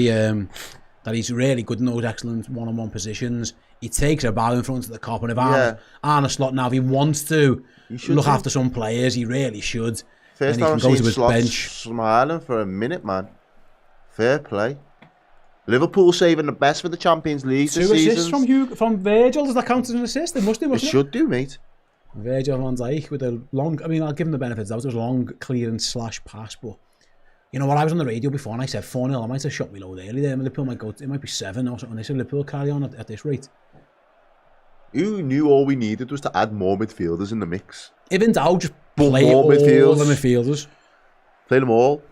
he's really good in those excellent one-on-one positions. He takes a bow in front of the cop, and if Arne Slot now, if he wants to look after some players, he really should. First time I've seen Slot smiling for a minute, man. Fair play. Liverpool saving the best for the Champions League this season. 2 assists from Virgil. Does that count as an assist? It must do, mustn't it? It should do, mate. Virgil van Dijk with a long... I mean, I'll give him the benefits. That was a long clearance / pass, but... You know what, I was on the radio before and I said 4-0. I might have shot me low early there. Liverpool might go... It might be 7 or something. They said Liverpool carry on at this rate. Who knew all we needed was to add more midfielders in the mix? If in doubt, just play all the midfielders. Play them all.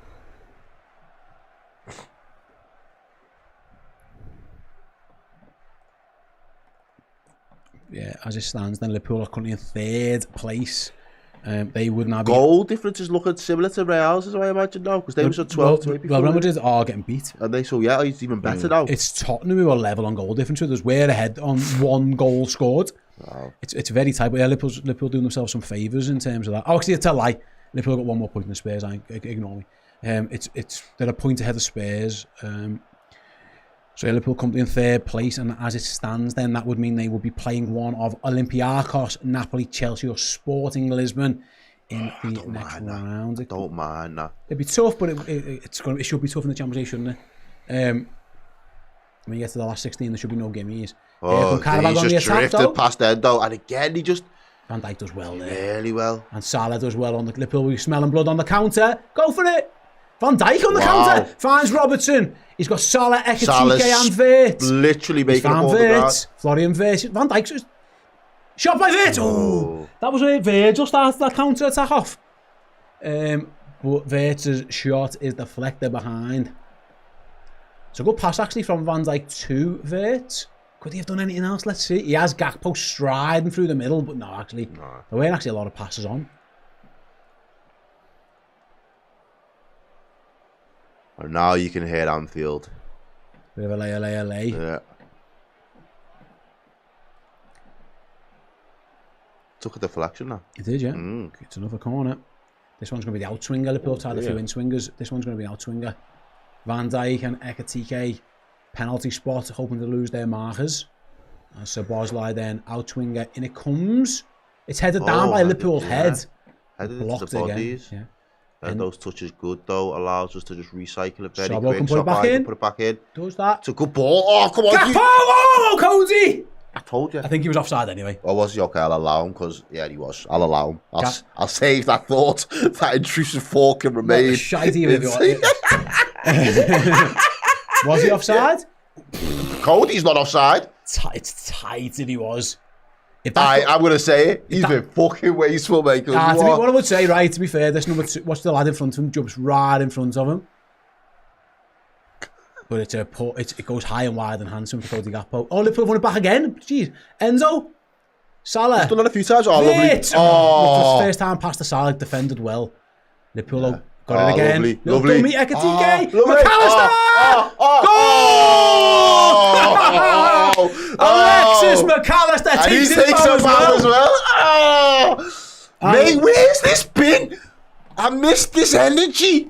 Yeah, as it stands, then Liverpool are currently in 3rd place. They would now be... Goal differences looking similar to Real's, as I imagine now, because they were 12 to 8 before. Well, Real Madrid are getting beat. And they, so yeah, it's even better now. It's Tottenham who are level on goal difference with us. We're ahead on 1 goal scored. Wow. It's very tight, but yeah, Liverpool doing themselves some favours in terms of that. Oh, actually, it's a lie. Liverpool got 1 more point than Spurs. Ignore me. They're a point ahead of Spurs. So Liverpool come in 3rd place, and as it stands, then that would mean they will be playing one of Olympiacos, Napoli, Chelsea, or Sporting Lisbon in the next round. Don't mind that. It'd be tough, but it should be tough in the Champions League, shouldn't it? When you get to the last 16, there should be no gimmies. Oh, he's just drifted past Endo, and again he just... Van Dijk does well there. Really well. And Salah does well on the Liverpool. We're smelling blood on the counter. Go for it. Van Dijk on the counter. Finds Robertson. He's got Salah, Ekitike and Vert. Literally making up all the ground. Florian Vert. Van Dijk's shot by Vert. Oh, that was it. Virgil started that counter attack off. But Vert's shot is deflected behind. It's a good pass actually from Van Dijk to Wirtz. Could he have done anything else? Let's see. He has Gakpo striding through the middle, but no, actually, there weren't actually a lot of passes on. And now you can hear Anfield. Bit of a lay. Yeah. Took a deflection now. He did, yeah. It's another corner. This one's going to be the outswinger. Liverpool have had a few in-swingers. This one's going to be the outswinger. Van Dijk and Ekitike, penalty spot, hoping to lose their markers. And Szoboszlai then outswinger. In it comes. It's headed down by Liverpool's head. Headed Blocked into the bodies. again. And those touches good though, allows us to just recycle it very Sobo quick. can put it back in. Put it back in. Does that. It's a good ball. Oh, come on. Gakpo! Oh, Cody! I told you. I think he was offside anyway. Or was he? Okay, I'll allow him because, yeah, he was. I'll allow him. I'll save that thought. That intrusive thought can remain. Shite even Was he offside? Cody's not offside. It's tight if he was. I'm going to say it. He's been fucking wasteful, mate. What I would say, right, to be fair, this number 2, watch the lad in front of him, jumps right in front of him. But it goes high and wide and handsome for Cody Gakpo. Oh, Liverpool won it back again. Jeez. Enzo. Salah. He's done that a few times. Oh, lovely. Oh. First time past the Salah, defended well. Liverpool got it again. Lovely. Dummy, Ekitike. McAllister. Goal! Alexis McAllister And he takes takes his a foul as well. Mate, where's this been? I missed this energy.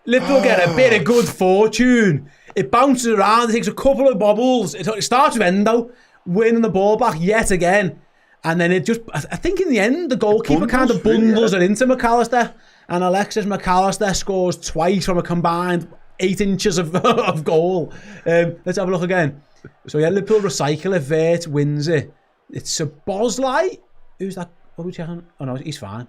Liverpool get a bit of good fortune. It bounces around, it takes a couple of bobbles. It starts with Endo winning the ball back yet again. And then it just, I think in the end, the goalkeeper kind of bundles it into McAllister. And Alexis McAllister scores twice from a combined 8 inches of goal. Let's have a look again. So yeah, Liverpool recycle it. Wirtz wins it. It's Szoboszlai. Who's that? What are we checking? Oh no, he's fine.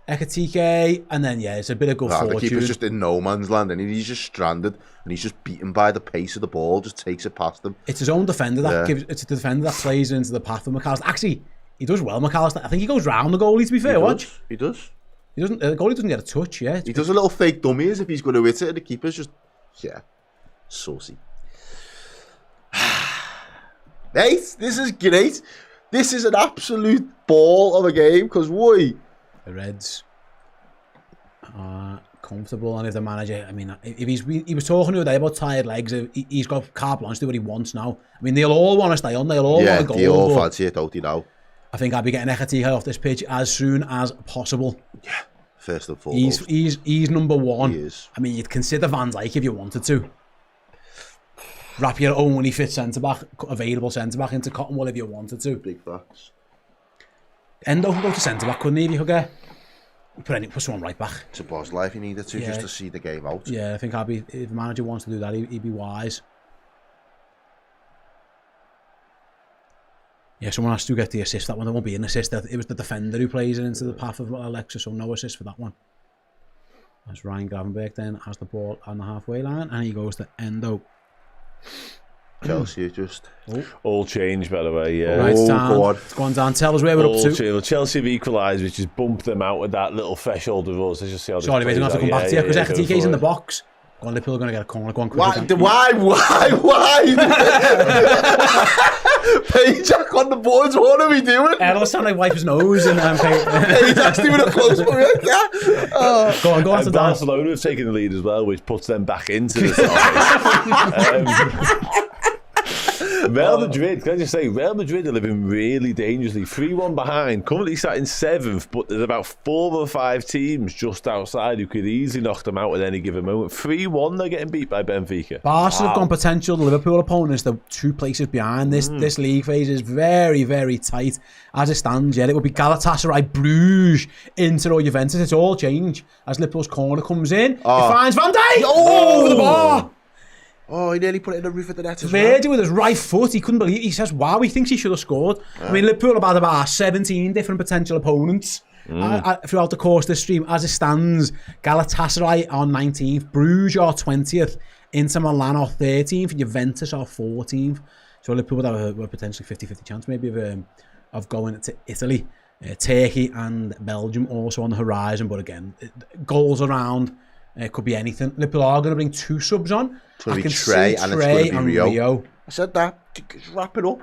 Ekitike, and then yeah, it's a bit of good fortune. The keeper's just in no man's land, and he's just stranded, and he's just beaten by the pace of the ball. Just takes it past him. It's his own defender that gives. It's the defender that plays into the path of McAllister. Actually, he does well, McAllister. I think he goes round the goalie. To be fair, He does. He doesn't. The goalie doesn't get a touch. Yeah, he does a little fake dummy as if he's going to hit it, and the keeper's just saucy. Mate, this is great. This is an absolute ball of a game because the Reds are comfortable, and if the manager, I mean, if he was talking the other day about tired legs, he's got carte blanche to do what he wants now. I mean, they'll all want to stay on, they'll all want to go. They all fancy it, don't they now? I think I'll be getting Ekitike off this pitch as soon as possible. Yeah, first and foremost. He's number one. He is. I mean, you'd consider Van Dijk if you wanted to. Wrap your only fit centre-back, available centre-back into Cottonwood if you wanted to. Big facts. Endo can go to centre-back, couldn't he, if you could get... Put someone right back. It's a boss life, he needed to, just to see the game out. Yeah, I think if the manager wants to do that, he'd be wise. Yeah, someone has to get the assist. That one, there won't be an assist. It was the defender who plays it into the path of Alexis, so no assist for that one. That's Ryan Gravenberch then has the ball on the halfway line, and he goes to Endo. Chelsea just all changed, by the way. Yeah. Right, go on, Dan. Tell us where we're up to. Chelsea have equalised, which has bumped them out with that little threshold of us. Let's just see how. Sorry, we're going to have to come back to you because Ekitike's in the box. Go on, Liverpool are going to get a corner. Go on, quickly. Why? Payjack on the boards. What are we doing? Errol sound like wipe his nose and Payjack's doing a close up. Go on. After Barcelona have taken the lead as well, which puts them back into the side. Real Madrid, can I just say, Real Madrid are living really dangerously. 3-1 behind, currently sat in 7th, but there's about 4 or 5 teams just outside who could easily knock them out at any given moment. 3-1, they're getting beat by Benfica. Barca have gone potential. The Liverpool opponents, they're 2 places behind. This league phase is very, very tight. As it stands, it would be Galatasaray, Bruges, Inter or Juventus. It's all change. As Liverpool's corner comes in, it finds Van Dijk over the bar. Oh, he nearly put it in the roof of the net as well. With his right foot, he couldn't believe it. He says, wow, he thinks he should have scored. I mean, Liverpool have had about 17 different potential opponents throughout the course of this stream. As it stands, Galatasaray are 19th, Bruges are 20th, Inter Milan are 13th, Juventus are 14th. So Liverpool would have a potentially 50-50 chance maybe of going to Italy. Turkey and Belgium also on the horizon, but again, goals around It could be anything. Liverpool are going to bring 2 subs on. It's going to be Trey and it's going to be Rio. I said that. Just wrap it up.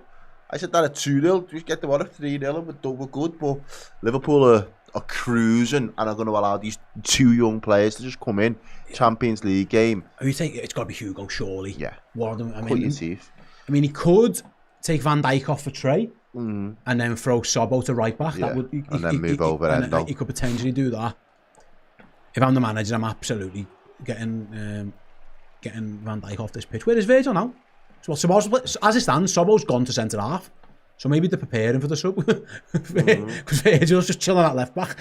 I said that at 2-0. Just get them on at 3-0 and we're good. But Liverpool are cruising and are going to allow these 2 young players to just come in. Champions League game. You think it's got to be Hugo, surely? Yeah. One of them. Cut your teeth. I mean, he could take Van Dijk off for Trey and then throw Sobbo to right back. Yeah. That would, and then move over Endo. He could potentially do that. If I'm the manager, I'm absolutely getting Van Dijk off this pitch. Where is Virgil now? So as it stands, Sobbo's gone to centre half. So maybe they're preparing for the sub. Because Virgil's just chilling at left back.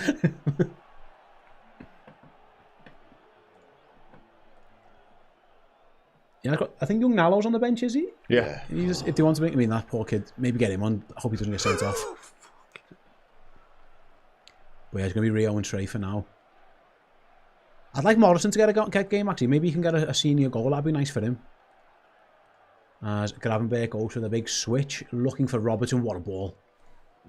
Yeah, I think young Nallo's on the bench, is he? Yeah. If they want to make, I mean, that poor kid, maybe get him on. I hope he doesn't get sent off. But yeah, it's going to be Rio and Trey for now. I'd like Morrison to get a game, actually. Maybe he can get a senior goal. That'd be nice for him. As Gravenberg goes for the big switch, looking for Robertson. What a ball.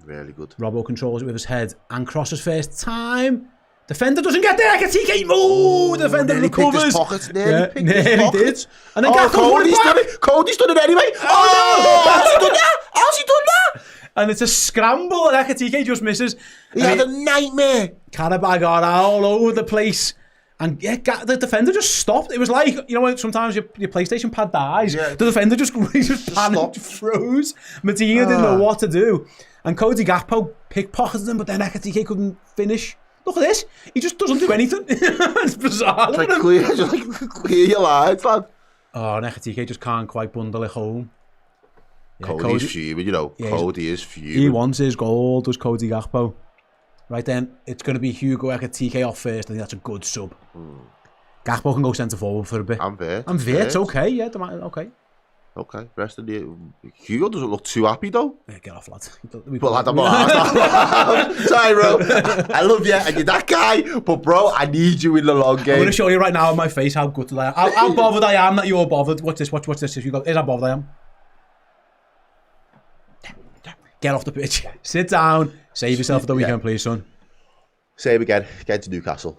Really good. Robbo controls it with his head and crosses first time. Defender doesn't get there. TK. Oh, defender recovers. Nearly did. And then Cody's done it anyway. Oh, how's he done that? How's he done that? And it's a scramble, and TK just misses. He had a nightmare. Qarabag are all over the place. And yeah, the defender just stopped. It was like, you know, when sometimes your PlayStation pad dies, the defender just panicked, froze. Medina didn't know what to do. And Cody Gakpo pickpocketed him, but then TK couldn't finish. Look at this. He just doesn't do anything. It's bizarre. It's like clear your lines, lad. Oh, and TK just can't quite bundle it home. Yeah, Cody's fuming, you know. Yeah, Cody is fuming. He wants his goal, does Cody Gakpo. Right then, it's going to be Hugo TK off first. I think that's a good sub. Gakpo can go centre forward for a bit. I'm there. It's okay, yeah. Okay. Okay, rest of the... Hugo doesn't look too happy, though. Yeah, get off, lad. But lad, I'm not. Sorry, bro. I love you, and you're that guy. But, bro, I need you in the long game. I'm going to show you right now on my face how gutted I am. How bothered I am that you're bothered. Watch this. Watch this. Here's how bothered I am. Get off the pitch. Sit down. Save yourself for the weekend, please, son. Save again. Get to Newcastle.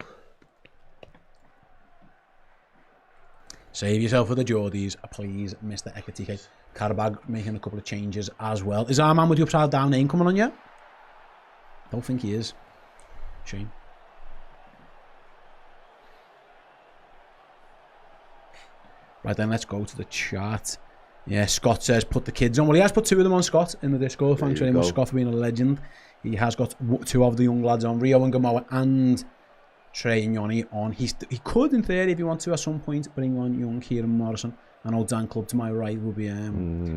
Save yourself for the Geordies, please, Mr. Ekatike. Qarabag making a couple of changes as well. Is our man with the upside down name coming on yet? Don't think he is. Shame. Right then, let's go to the chat. Yeah, Scott says put the kids on. Well, he has put 2 of them on, Scott, in the Discord. Thanks very much, Scott, for being a legend. He has got 2 of the young lads on, Rio and Gamoa and Trey and Yoni on. He could, in theory, if you want to, at some point, bring on young Kieran Morrison. I know Dan Club to my right will be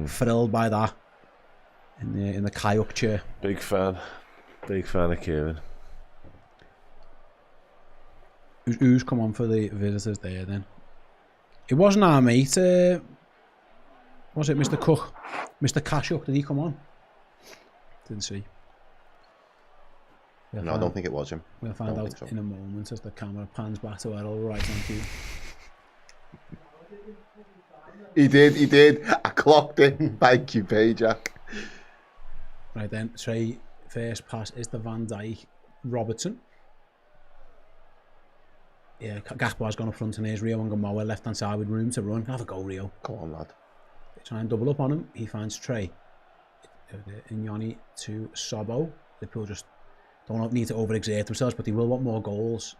thrilled by that in the kayak chair. Big fan of Kieran. Who's come on for the visitors there then? It wasn't our mate. Was it Mr. Cook? Mr. Kashuk, did he come on? Didn't see. No, I don't think it was him. We'll find out in a moment as the camera pans back to Errol. Right, thank you. He did. I clocked it. Thank you, Pajak. Right then, Trey, first pass is the Van Dijk. Robertson. Yeah, Gakpo has gone up front and here's Rio and Gamoa left hand side with room to run. Have a go, Rio. Come on, lad. They try and double up on him. He finds Trey. Inyoni to Sobbo. Liverpool just don't need to overexert themselves, but they will want more goals.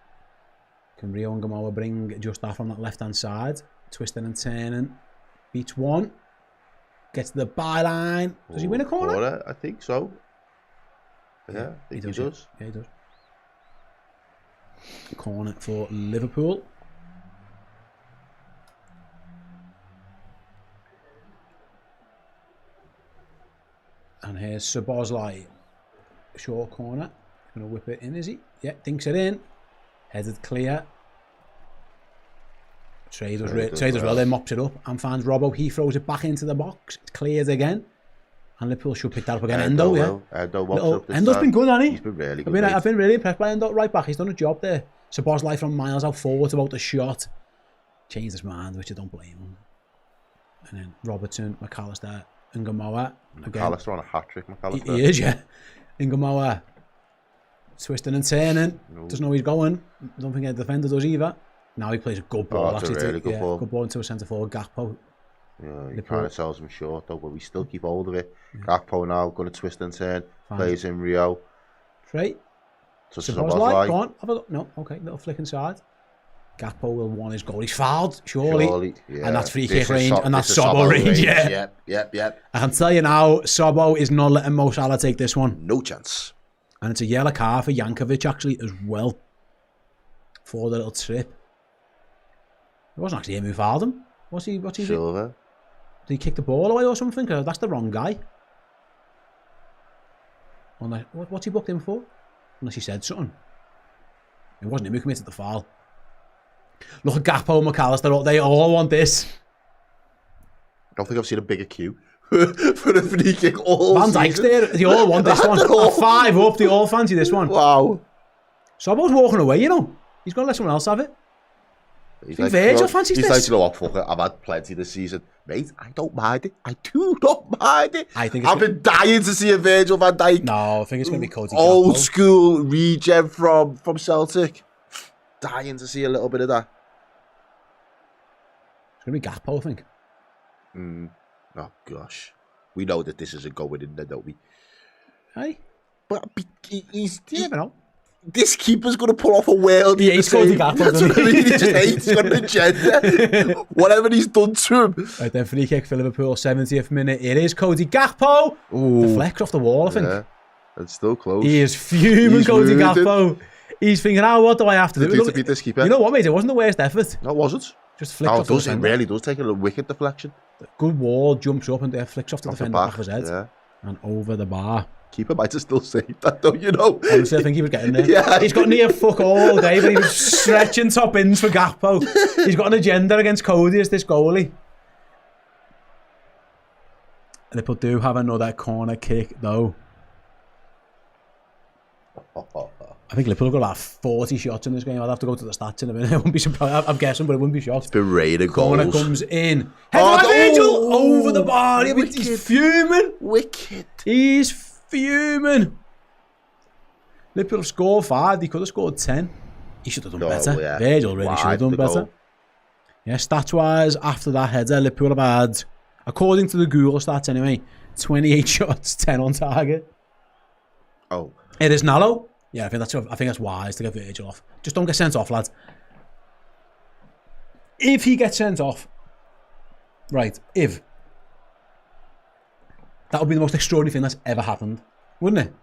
Can Rio and Gamoa bring just that from that left hand side? Twisting and turning. Beats one. Gets to the byline. Does he win a corner? I think so. Yeah, I think he does. Yeah, he does. Corner for Liverpool. And here's Szoboszlai. Short corner. Gonna whip it in, is he? Yeah, dinks it in. Headed clear. Trey does well, then mops it up and finds Robbo. He throws it back into the box. It's cleared again. And Liverpool should pick that up again. Endo, yeah. Endo's been good, hasn't he? He's been really good. I've been really impressed by Endo right back. He's done a job there. Szoboszlai from miles out forward about the shot. Changed his mind, which I don't blame him. And then Robertson, McAllister, and Gamoa. McAllister on a hat-trick, McAllister. He is, yeah. And Gamoa twisting and turning. Doesn't know where he's going. I don't think the defender does either. Now he plays a good ball. That's a actually, really good ball. Good ball into a centre forward, Gakpo. Yeah, he kind of sells him short though, but we still keep hold of it. Gakpo now going to twist and turn, plays in Rio. Straight. To Szoboszlai, go on. Have a look. No, okay, little flick inside. Gakpo will want his goal. He's fouled, surely. Yeah. And that's free kick range, and that's Sobo range, yeah. Yep. I can tell you now, Sobo is not letting Mo Salah take this one. No chance. And it's a yellow card for Jankovic, actually, as well. For the little trip. It wasn't actually him who fouled him. What's he Silver. Did he kick the ball away or something? 'Cause that's the wrong guy. What's he booked in for? Unless he said something. It wasn't him who committed the foul. Look at Gakpo and McAllister. They all want this. I don't think I've seen a bigger queue for a free kick all Van Dijk's there. They all want this one. At 5 up, they all fancy this one. Wow. Sobo's walking away, you know. He's going to let someone else have it. He's like, Virgil fancies he's this. Like, you know what, fuck it, I've had plenty this season. Mate, I don't mind it. I do not mind it. I've been dying to see a Virgil van Dijk. No, I think it's going to be Cody Old Gakpo. school regen from Celtic. Dying to see a little bit of that. It's going to be Gakpo, I think. Oh, gosh. We know that this is a going in there, don't we? Hey? But he's... You never know. This keeper's going to pull off a world. He hates Cody Gakpo, That's doesn't what I he? mean. He just hates. He's got an agenda. Whatever he's done to him. Right then, free kick for Liverpool, 70th minute. It is Cody Gakpo. Deflects off the wall, I think. Yeah, it's still close. He is fuming, Cody Gakpo. He's thinking, what do I have to do? To beat this keeper. You know what, mate? It wasn't the worst effort. No, it wasn't. Just flicked off the defender. It really does take a wicked deflection. Good wall, jumps up and flicks off the defender back of his head. Yeah. And over the bar. Keeper might have still saved that, don't you know? Honestly, I think he was getting there. Yeah. He's got near fuck all day, but he was stretching top ins for Gakpo. He's got an agenda against Cody as this goalie. Liverpool do have another corner kick, though. I think Liverpool have got about 40 shots in this game. I'd have to go to the stats in a minute. I wouldn't be surprised. I'm guessing, but it wouldn't be shocked. Beretta Corner goals. comes in. Headed by Virgil over the bar. He's fuming. Wicked. He's fuming. Liverpool have scored 5. They could have scored 10. He should have done better. Yeah. Virgil really should have done better. Goal. Yeah, stats-wise, after that header, Liverpool have had, according to the Google stats anyway, 28 shots, 10 on target. Oh. It is Nallo. Yeah, I think that's wise to get Virgil off. Just don't get sent off, lads. If he gets sent off, right, that would be the most extraordinary thing that's ever happened, wouldn't it?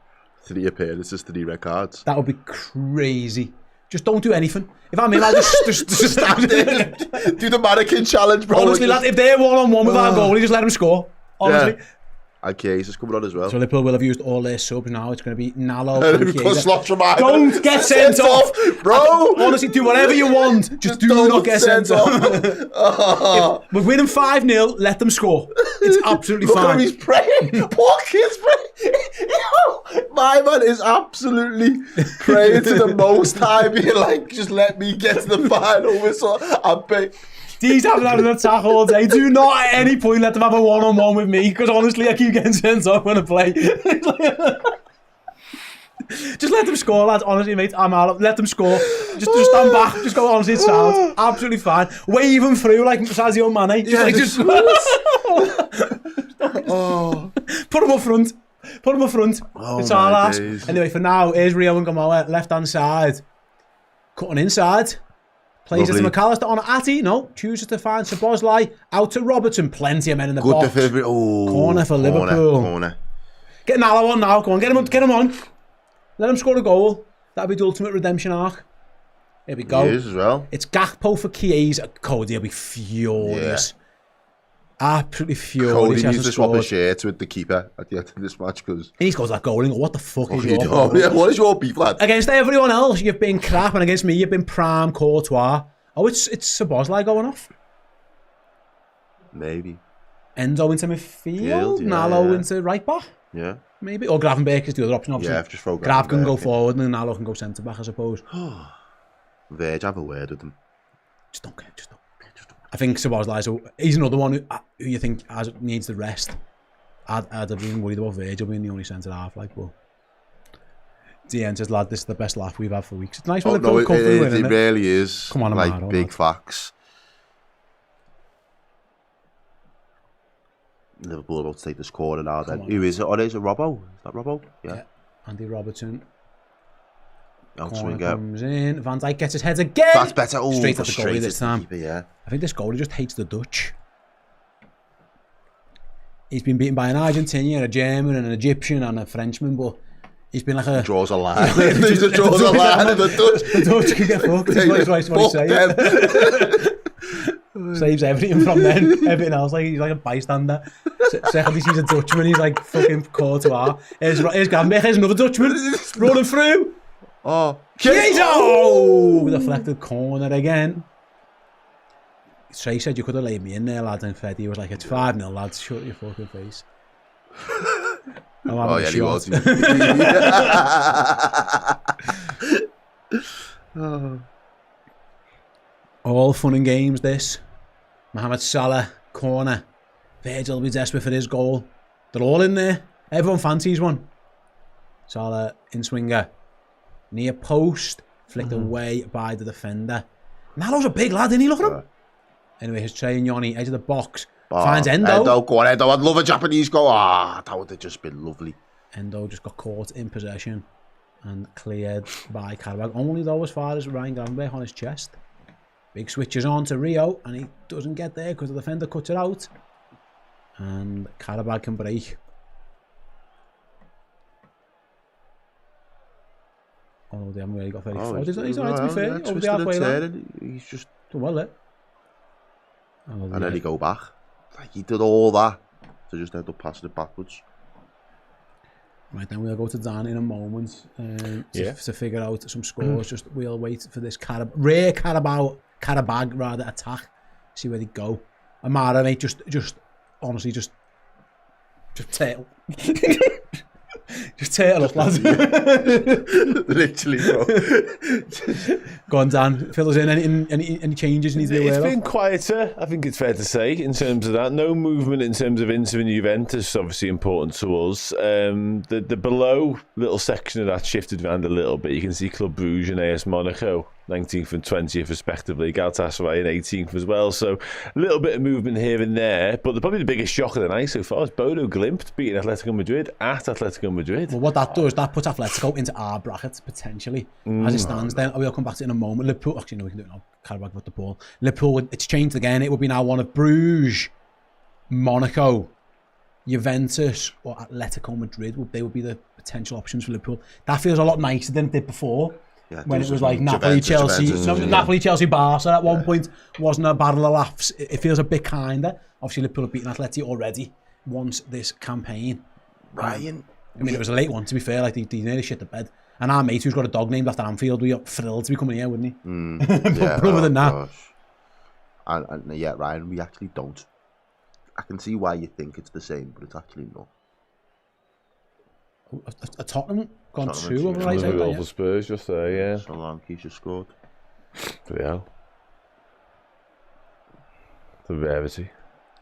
3 appearances, 3 red cards. That would be crazy. Just don't do anything. If I'm in, I'll just stand there, just do the mannequin challenge, bro. Honestly, lad, if they're 1-on-1 with our goalie, just let him score. Honestly. Yeah. And Chiesa coming on as well. So Liverpool will have used all their subs now. It's going to be Nallo and Chiesa. Don't get sent off, bro. Honestly, do whatever you want. Just do not get sent off. We're winning 5-0. Let them score. It's absolutely Look fine. at him, he's praying. Poor kid's praying. My man is absolutely praying to the Most High, being like, just let me get to the final whistle. I'm paying. He's having an attack all day. Do not at any point let them have a 1-on-1 with me, because honestly, I keep getting sent off when I play. Just let them score, lads. Honestly, mate, I'm out. Let them score. Just stand back. Just go, honestly, it sounds absolutely fine. Wave them through like Sadio Mane. Put them up front. Put them up front. Oh, it's our ass. Days. Anyway, for now, here's Rio and Gamoa, left-hand side. Cutting inside. Plays it to McAllister on Atty. No, chooses to find Szoboszlai. Out to Robertson. Plenty of men in the box. Corner for Liverpool. Corner. Get Nallo on now. Go on, get him on. Let him score a goal. That'll be the ultimate redemption arc. Here we go. He is as well. It's Gakpo for Chiesa. Cody will be furious. Absolutely furious. Cody needs to swap his shirts with the keeper at the end of this match, because he scores that goal and go, what the fuck is your goal? Yeah, what is your beef, lad? Against everyone else, you've been crap, and against me, you've been prime Courtois. Oh, it's Szoboszlai going off. Maybe. Enzo into midfield, Nallo into right back. Yeah. Maybe. Or Gravenberch is the other option, obviously. Yeah, just throw Grav can go forward and Nallo can go centre back, I suppose. Verge, have a word with them. Just don't care. I think Szoboszlai, he's another one who you think needs the rest. I'd have been worried about Virgil being the only centre half, like, but DN says, lad, this is the best laugh we've had for weeks. It's nice when no, Liverpool come through, it really is. Come on, like Amaro, big lad. facts. Liverpool about to take this corner now. Then who is it? Oh, is it Robbo? Is that Robbo? Yeah. Andy Robertson. Outswinger comes in. Van Dijk gets his head again. That's better. Oh, straight at the goalie this time. Keeper, yeah. I think this goalie just hates the Dutch. He's been beaten by an Argentinian, a German, and an Egyptian, and a Frenchman, but he's been like a... Draws a line. He draws a line of the Dutch. The Dutch can get fucked. That's what he's saying. Saves everything from them. Everything else, like he's like a bystander. Second, he sees a Dutchman, he's like fucking courtois. Here's Gambek, here's another Dutchman rolling through. Oh, Keito! Deflected corner again. Trey said you could have laid me in there, lad, and Freddy was like, it's 5-0, lads, shut your fucking face. Oh, yeah, he was. All fun and games, this. Mohamed Salah, corner. Virgil will be desperate for his goal. They're all in there. Everyone fancies one. Salah, in swinger. Near post. Flicked away by the defender. Nalo's a big lad, isn't he? Look at him. Anyway, his Trey and Yoni, edge of the box. Finds Endo. Go on, Endo. I'd love a Japanese goal. That would have just been lovely. Endo just got caught in possession and cleared by Qarabag. Only though as far as Ryan Gravenberch on his chest. Big switches on to Rio and he doesn't get there because the defender cuts it out. And Qarabag can break. Oh, they haven't really got very far. He's alright, to be fair. Over the halfway line. He's just done well there. And then he go back. Like he did all that to just end up passing it backwards. Right, then we'll go to Dan in a moment to figure out some scores. Just we'll wait for this Qarabag attack. See where they go. Amara, mate, just honestly, just tail. Just turtle up, lads. Literally, bro. Go on, Dan. Fill us in. Any changes you need to be aware of? It's been quieter, I think it's fair to say, in terms of that. No movement in terms of Inter and Juventus, obviously important to us. The below little section of that shifted around a little bit. You can see Club Brugge and AS Monaco, 19th and 20th respectively. Galatasaray in 18th as well. So a little bit of movement here and there. But probably the biggest shock of the night so far is Bodo Glimt beating Atletico Madrid at Atletico Madrid. Well, what that does, that puts Atletico into our bracket, potentially, as it stands. Then we'll come back to it in a moment. Liverpool, actually, no, we can do it now. Qarabag with the ball. Liverpool, it's changed again. It would be now one of Bruges, Monaco, Juventus, or Atletico Madrid. They would be the potential options for Liverpool. That feels a lot nicer than it did before. Yeah, when it was like Napoli, Chelsea, Napoli, Chelsea, Barca at one point wasn't a battle of laughs. It feels a bit kinder. Obviously, Liverpool have beaten Atleti already once this campaigin. Ryan. I mean, it was a late one, to be fair. Like, they nearly shit the bed. And our mate, who's got a dog named after Anfield, would be thrilled to be coming here, wouldn't he? But other than that. And yeah, Ryan, we actually don't. I can see why you think it's the same, but it's actually not. A Tottenham gone Tottenham 2 over right side. All the Spurs just there, yeah. Solanke just scored. Yeah. The rarity.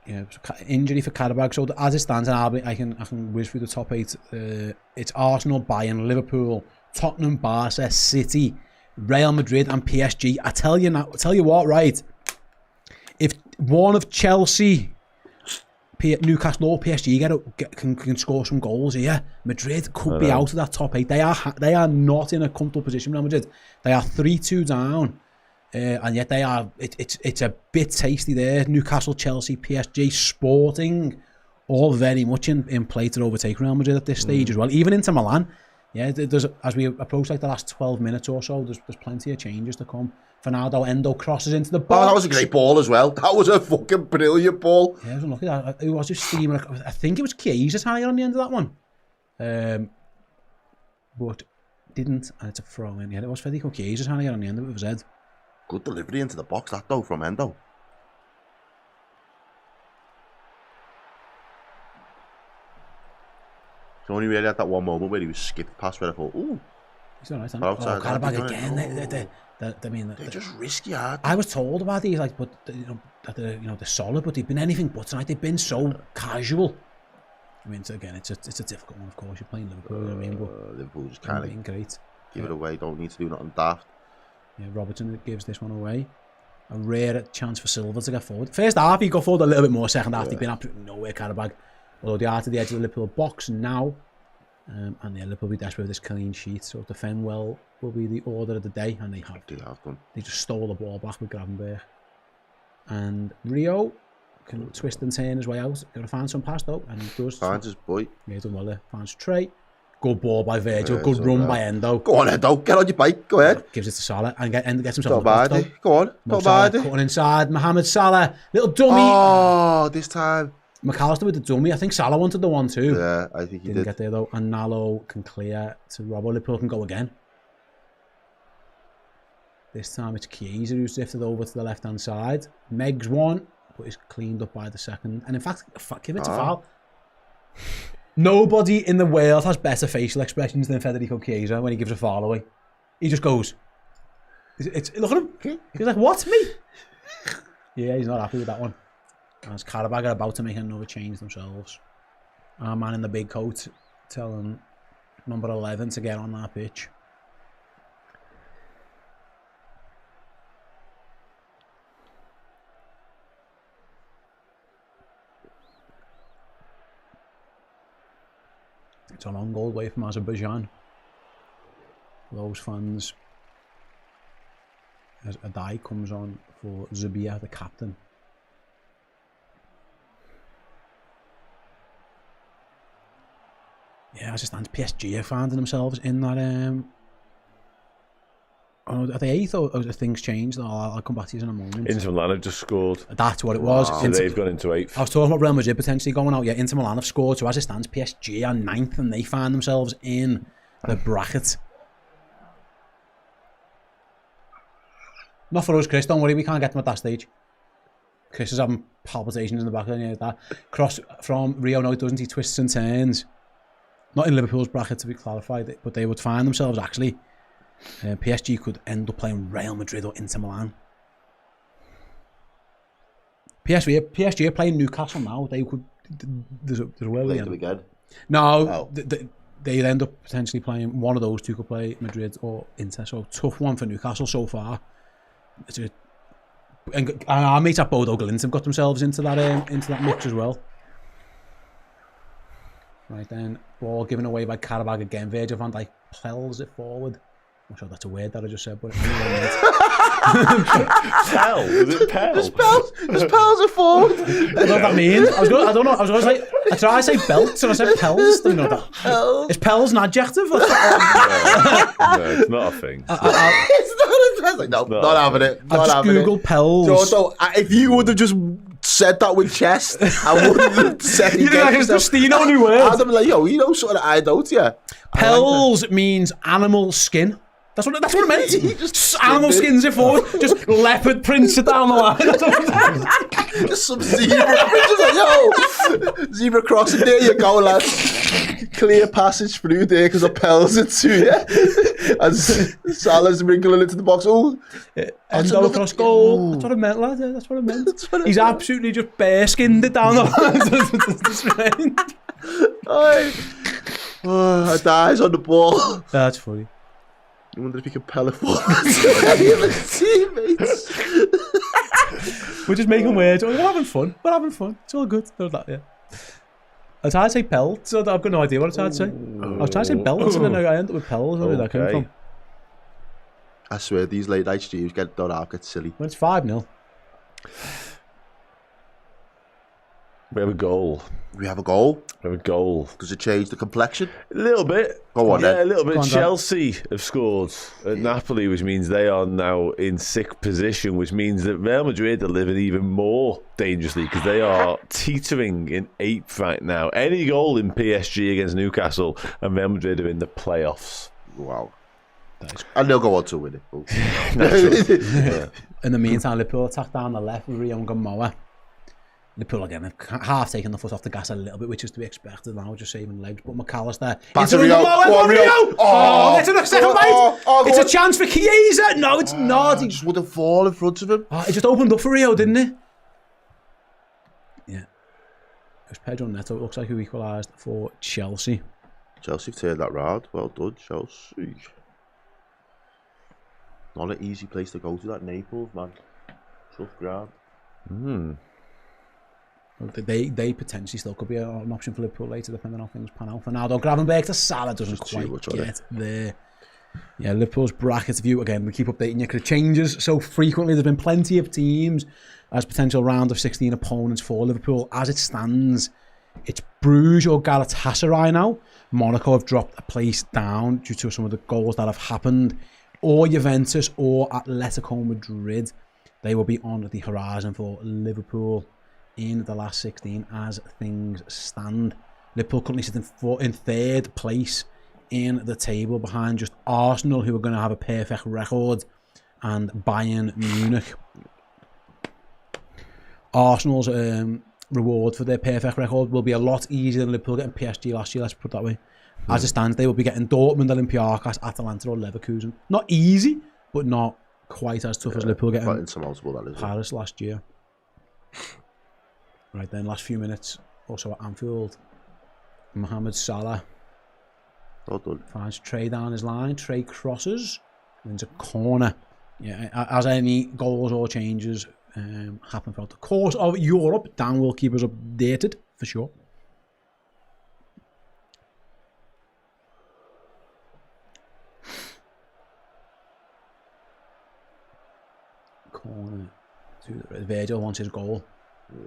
Yeah, injury for Qarabag. So as it stands, and I can whiz through the top 8. It's Arsenal, Bayern, Liverpool, Tottenham, Barca, City, Real Madrid, and PSG. I tell you what, right? If one of Chelsea, Newcastle, or PSG can score some goals here, Madrid could be out of that top 8. They are not in a comfortable position. Real Madrid, they are 3-2 down. And yet they are. It's a bit tasty there. Newcastle, Chelsea, PSG, Sporting, all very much in play to overtake Real Madrid at this stage as well. Even Inter Milan. Yeah, there's as we approach like the last 12 minutes or so, there's plenty of changes to come. Fernando Endo crosses into the box. Oh, that was a great ball as well. That was a fucking brilliant ball. Yeah, I was unlucky. It was just steaming. I think it was Chiesa's higher on the end of that one. But didn't, and it's a throw in. Yeah, it was Federico Chiesa's higher on the end of it with his head. Good delivery into the box, that though, from Endo. So only really had that one moment where he was skipped past where I thought, ooh. He's alright, Qarabag again. They're just risky hard. I was told about these, like, but that they're solid, but they've been anything but tonight. They've been so casual. I mean, again, it's a difficult one, of course. You're playing Liverpool, you know what I mean? But Liverpool just kind being of great. give it away. Don't need to do nothing daft. Yeah, Robertson gives this one away. A rare chance for Silva to get forward. First half, he got forward a little bit more. Second half, he'd been absolutely nowhere, Qarabag. Although they are to the edge of the Liverpool box now. And yeah, Liverpool will be desperate with this clean sheet. So defend well will be the order of the day. And they have done. They just stole the ball back with Gravenberch. And Rio can twist and turn his way out. Going to find some pass though. And he does. Finds his boy. Yeah, he's done well there. Finds Trey. Good ball by Virgil. Good run by Endo. Go on, Endo. Get on your bike. Go ahead. Gives it to Salah and gets himself. Don't mind it. Go on. Don't mind it. Cutting inside. Mohamed Salah. Little dummy. Oh, this time. McAllister with the dummy. I think Salah wanted the 1-2. Yeah, I think he didn't get there though. And Nalo can clear to Robbo. Liverpool can go again. This time it's Chiesa who's drifted over to the left hand side. Meg's one, but is cleaned up by the second. And in fact, give it to foul. Nobody in the world has better facial expressions than Federico Chiesa when he gives a foul away. He just goes. Look at him. He's like, what, me? Yeah, he's not happy with that one. As Qarabag are about to make another change themselves. Our man in the big coat telling number 11 to get on that pitch. It's a long goal away from Azerbaijan. For those fans, as Adai comes on for Zabia, the captain. Yeah, as it stands, PSG are finding themselves in that. Are they 8th or have things changed? I'll come back to you in a moment. Inter Milan have just scored. That's what it was. So they've gone into 8th. I was talking about Real Madrid potentially going out. Yeah, Inter Milan have scored. So as it stands, PSG are 9th and they find themselves in the bracket. Not for us, Chris. Don't worry, we can't get them at that stage. Chris is having palpitations in the back of that. Cross from Rio, no, it doesn't. He twists and turns. Not in Liverpool's bracket, to be clarified, but they would find themselves actually. PSG could end up playing Real Madrid or Inter Milan. PSG are playing Newcastle now. They could. There's a way we end. Again. No, they'd end up potentially playing one of those two. Could play Madrid or Inter. So tough one for Newcastle so far. And our mates at Bodo Glint have got themselves into that mix as well. Right then, ball given away by Qarabag again. Virgil van Dijk pels it forward. I'm not sure that's a word that I just said, but Pell? Was it Pell? Just pels it forward. I don't know what that means. I don't know. I was going to say, I tried to say belts and I said pels. Don't know that. Pels. Is pels an adjective? No, it's not a thing. It's not a thing. No, not having it. I've just Googled pels. So if you would have just said that with chest, I wouldn't have said it. You know, like it's Justino new word. I'd be like, yo, you know sort of I don't, yeah. Pels means animal skin. That's what it meant. Just animal skins it forward. Just leopard prints it down the line. Just some zebra. Just like, yo, zebra crossing. There you go, lads. Clear passage through there because of pels it to you. And Salah's wriggling into the box. Oh, Endo across goal. That's what I meant, lad. Yeah, that's what I meant. He's absolutely just bare skinned it down the line. I dies on the ball. That's funny. I wonder if he can pell it forward to any of his teammates. We're just making words. We're having fun. It's all good. Yeah. I was trying to say pelt, so I've got no idea what I was trying to say. I was trying to say belt, and then I ended up with pels. Where did that come from? I swear, these late night streams get silly. When it's 5-0. We have a goal. We have a goal. Does it change the complexion? A little bit. Go on, then. A little bit. On, Chelsea have scored at Napoli, which means they are now in 6th position, which means that Real Madrid are living even more dangerously because they are teetering in 8th right now. Any goal in PSG against Newcastle and Real Madrid are in the playoffs. Wow. And they'll go on to win it. Yeah. In the meantime, Liverpool attack down the left with Rio and Gamoa. Liverpool again, half taking the foot off the gas a little bit, which is to be expected now, just saving legs. But McAllister. Back to Rio. Go on, Rio. Oh, it's a second bite. It's a chance for Chiesa. No, it's not. He just wouldn't fall in front of him. It just opened up for Rio, didn't it? Yeah. was Pedro Neto, it looks like, who equalised for Chelsea. Chelsea turned that round. Well done, Chelsea. Not an easy place to go to, that Naples, man. Tough ground. They potentially still could be an option for Liverpool later, depending on how things pan out. For now, though, Gravenberch to Salah doesn't quite get there. Yeah, Liverpool's bracket view, again, we keep updating you because it changes so frequently. There's been plenty of teams as potential round of 16 opponents for Liverpool. As it stands, it's Bruges or Galatasaray now. Monaco have dropped a place down due to some of the goals that have happened. Or Juventus or Atletico Madrid. They will be on the horizon for Liverpool in the last 16 as things stand. Liverpool currently sit in third place in the table behind just Arsenal, who are going to have a perfect record, and Bayern Munich. Arsenal's reward for their perfect record will be a lot easier than Liverpool getting PSG last year, let's put it that way. As it stands, they will be getting Dortmund, Olympiacos, Atalanta or Leverkusen. Not easy, but not quite as tough as Liverpool getting Palace last year. Right then, last few minutes, also at Anfield. Mohamed Salah finds Trey down his line. Trey crosses, wins a corner. Yeah, as any goals or changes happen throughout the course of Europe, Dan will keep us updated for sure. Corner to the Virgil wants his goal. Yeah.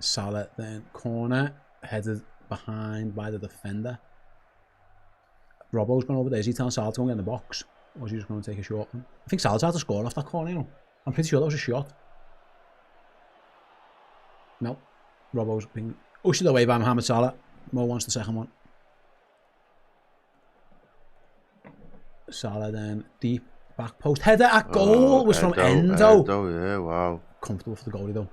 Salah then corner, headed behind by the defender. Robbo's gone over there. Is he telling Salah to go and get in the box? Or is he just going to take a short one? I think Salah's had to score off that corner, you know. I'm pretty sure that was a shot. No. Robbo's being ushered away by Mohamed Salah. Mo wants the second one. Salah then deep back post header at goal was from Endo. Yeah, wow. Comfortable for the goalie though.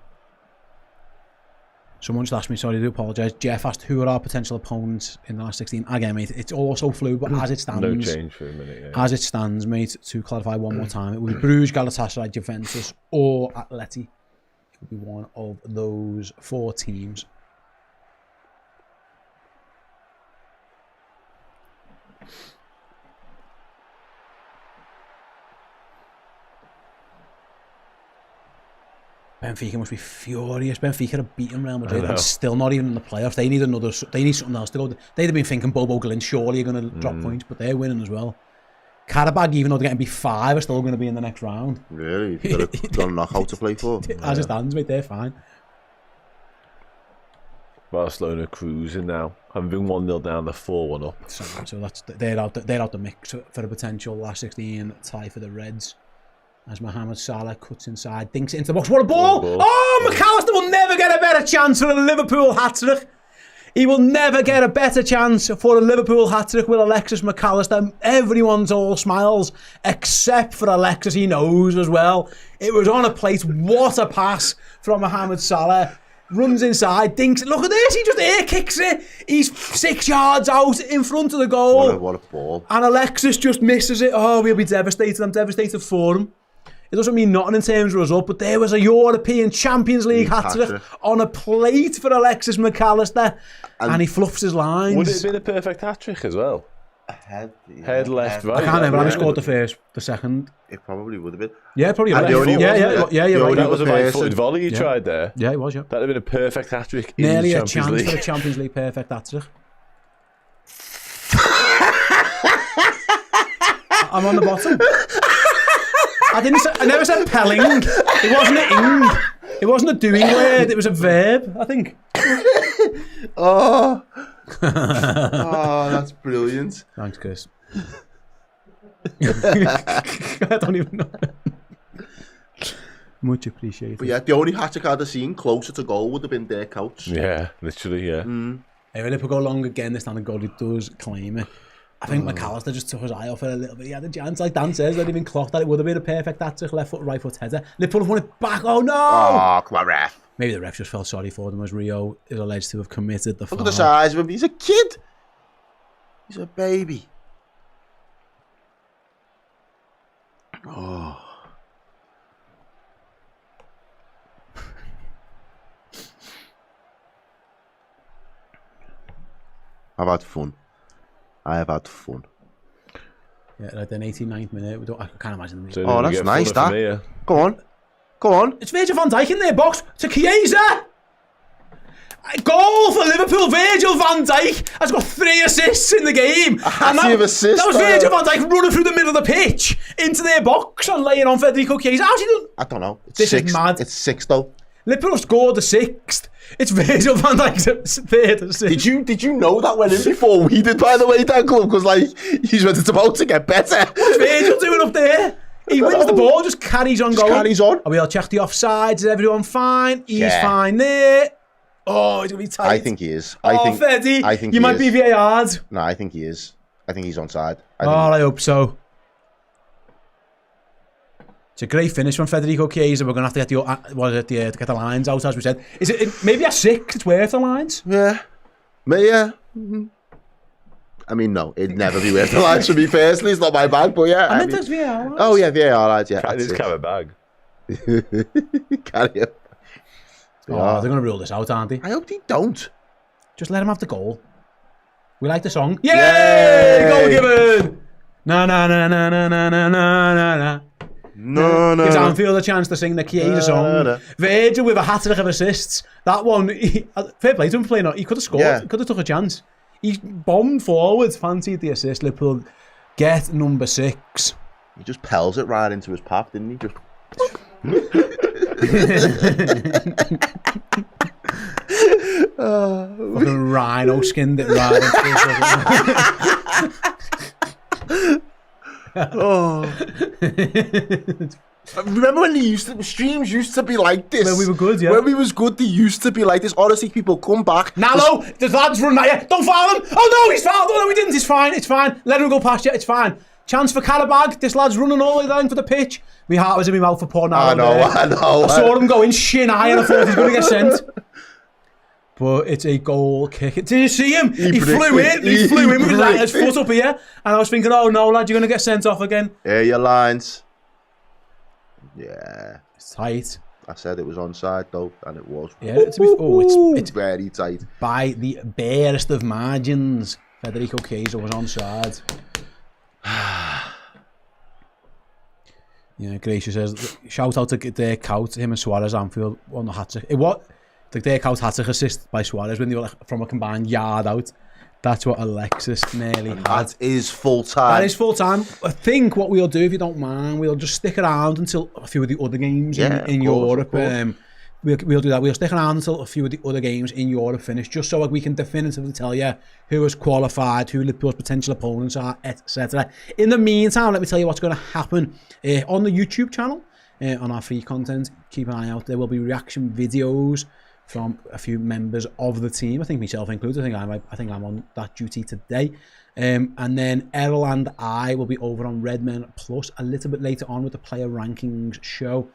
Someone just asked me, sorry, I do apologise. Jeff asked who are our potential opponents in the last 16. Again, mate, it's also fluid, but as it stands, no change for a minute. Yeah. As it stands, mate, to clarify one more time, it will be Bruges, Galatasaray, Juventus, or Atleti. It will be one of those four teams. Benfica must be furious. Benfica have beaten Real Madrid and still not even in the playoffs. They need They need something else to go. They'd have been thinking Bobo Glint surely are going to drop points, but they're winning as well. Qarabag, even though they're getting B5, are still going to be in the next round. Really? You've got a knockout to play for. As it stands, mate, they're fine. Barcelona cruising now. Having been 1-0 down, they're 4-1 up. So they're out the mix for a potential last 16 tie for the Reds. As Mohamed Salah cuts inside, dinks it into the box. What a ball! Oh, McAllister will never get a better chance for a Liverpool hat-trick. He will never get a better chance for a Liverpool hat-trick with Alexis McAllister. Everyone's all smiles, except for Alexis. He knows as well. It was on a plate. What a pass from Mohamed Salah. Runs inside, dinks it. Look at this, he just air kicks it. He's 6 yards out in front of the goal. What a ball. And Alexis just misses it. Oh, we'll be devastated. I'm devastated for him. It doesn't mean nothing in terms of result, but there was a European Champions League hat-trick on a plate for Alexis McAllister, and he fluffs his lines. Would it have been a perfect hat-trick as well? Head, left, right. I can't remember. I scored the second. It probably would have been. Yeah, probably. Right. You're right. That was a right-footed volley you tried there. Yeah, it was. Yeah, that'd have been a perfect hat-trick. Nearly in the a Champions chance League. for a Champions League perfect hat-trick. I'm on the bottom. I never said pelling. It wasn't an ing. It wasn't a doing word. It was a verb, I think. Oh, that's brilliant. Thanks, Chris. I don't even know. Much appreciated. But yeah, the only hat-trick I'd have seen closer to goal would have been their couch. Yeah, literally, yeah. If Liverpool go long again, this time the goalie does claim it. I think McAllister just took his eye off it a little bit. He had a chance, like Dan says, that even clocked that. It would have been a perfect hat-trick, left foot, right foot header. Liverpool have won it back. Oh no! Oh, come on, ref. Maybe the ref just felt sorry for them as Rio is alleged to have committed the foul. Look at the size of him. He's a kid. He's a baby. Oh. I've had fun. I have had fun. Yeah, like an 89th minute. I can't imagine them. So Oh, we that's get nice, funner that. from here. Go on. Go on. It's Virgil van Dijk in their box to Chiesa. A goal for Liverpool. Virgil van Dijk has got 3 assists in the game. Massive assist. That was Virgil van Dijk running through the middle of the pitch into their box and laying on Federico Chiesa. How's he done? I don't know. It's This is 6. mad. It's 6 though. Liverpool scored the 6th. It's Virgil van Dijk's 3rd assist. Did you know that went in before we did, by the way, Dan Club? Because, like, he's meant it's about to get better. What's Virgil doing up there? He wins the ball, just carries on going. Carries on. Are we all checked the offsides? Is everyone fine? He's Yeah. fine there. Oh, he's going to be tight. I think he is. I think Feddy, you might be VAR'd. No, I think he is. I think he's onside. I hope so. It's a great finish from Federico Chiesa. We're going to have to get the lines out, as we said. Is it maybe at 6? It's worth the lines. Yeah. Yeah. Mm-hmm. I mean, no, it'd never be worth the lines for me personally. It's not my bag, but yeah. I meant there's VAR lines. Oh yeah, VAR lines. Yeah. It's Qarabag. Carry it. Oh, they're going to rule this out, aren't they? I hope they don't. Just let him have the goal. We like the song. Yay! Goal given! Na na na na na na na na na. No. Gives Anfield a chance to sing the Chiesa song. Virgil with a hat-trick of assists. That one, fair play to him playing. He could have scored. Yeah. He could have took a chance. He bombed forward, fancied the assist. Liverpool get number 6. He just pells it right into his path, didn't he? Just. Fucking rhino skinned it right into Remember when streams used to be like this? When we were good, yeah. When we was good, they used to be like this. Honestly, people come back. Nalo, the lads run at you. Don't foul him. Oh no, he's fouled. Oh no, he didn't. It's fine. It's fine. Let him go past you. It's fine. Chance for Qarabag. This lad's running all the way down for the pitch. My heart was in my mouth for poor Nalo. I know. I saw him going shin high and I thought he's going to get sent. But it's a goal kick. Did you see him? He flew in. He flew in with his foot up here. And I was thinking, oh no, lad, you're going to get sent off again. Here your lines. Yeah. It's tight. I said it was onside though, and it was. Yeah, it's very tight. By the barest of margins, Federico Chiesa was onside. Yeah, Gracia says, shout out to Dirk Cout, him and Suarez, Anfield on the hat-trick. The Dirk Cout hat-trick assist by Suarez when they were like, from a combined yard out. That's what Alexis nearly had. That is full time. That is full time. I think what we'll do, if you don't mind, we'll just stick around until a few of the other games in Europe. We'll do that. We'll stick around until a few of the other games in Europe finish, just so we can definitively tell you who has qualified, who Liverpool's potential opponents are, etc. In the meantime, let me tell you what's going to happen on the YouTube channel, on our free content. Keep an eye out. There will be reaction videos from a few members of the team. I think myself included. I think I'm on that duty today. And then Errol and I will be over on Redmen Plus a little bit later on with the player rankings show.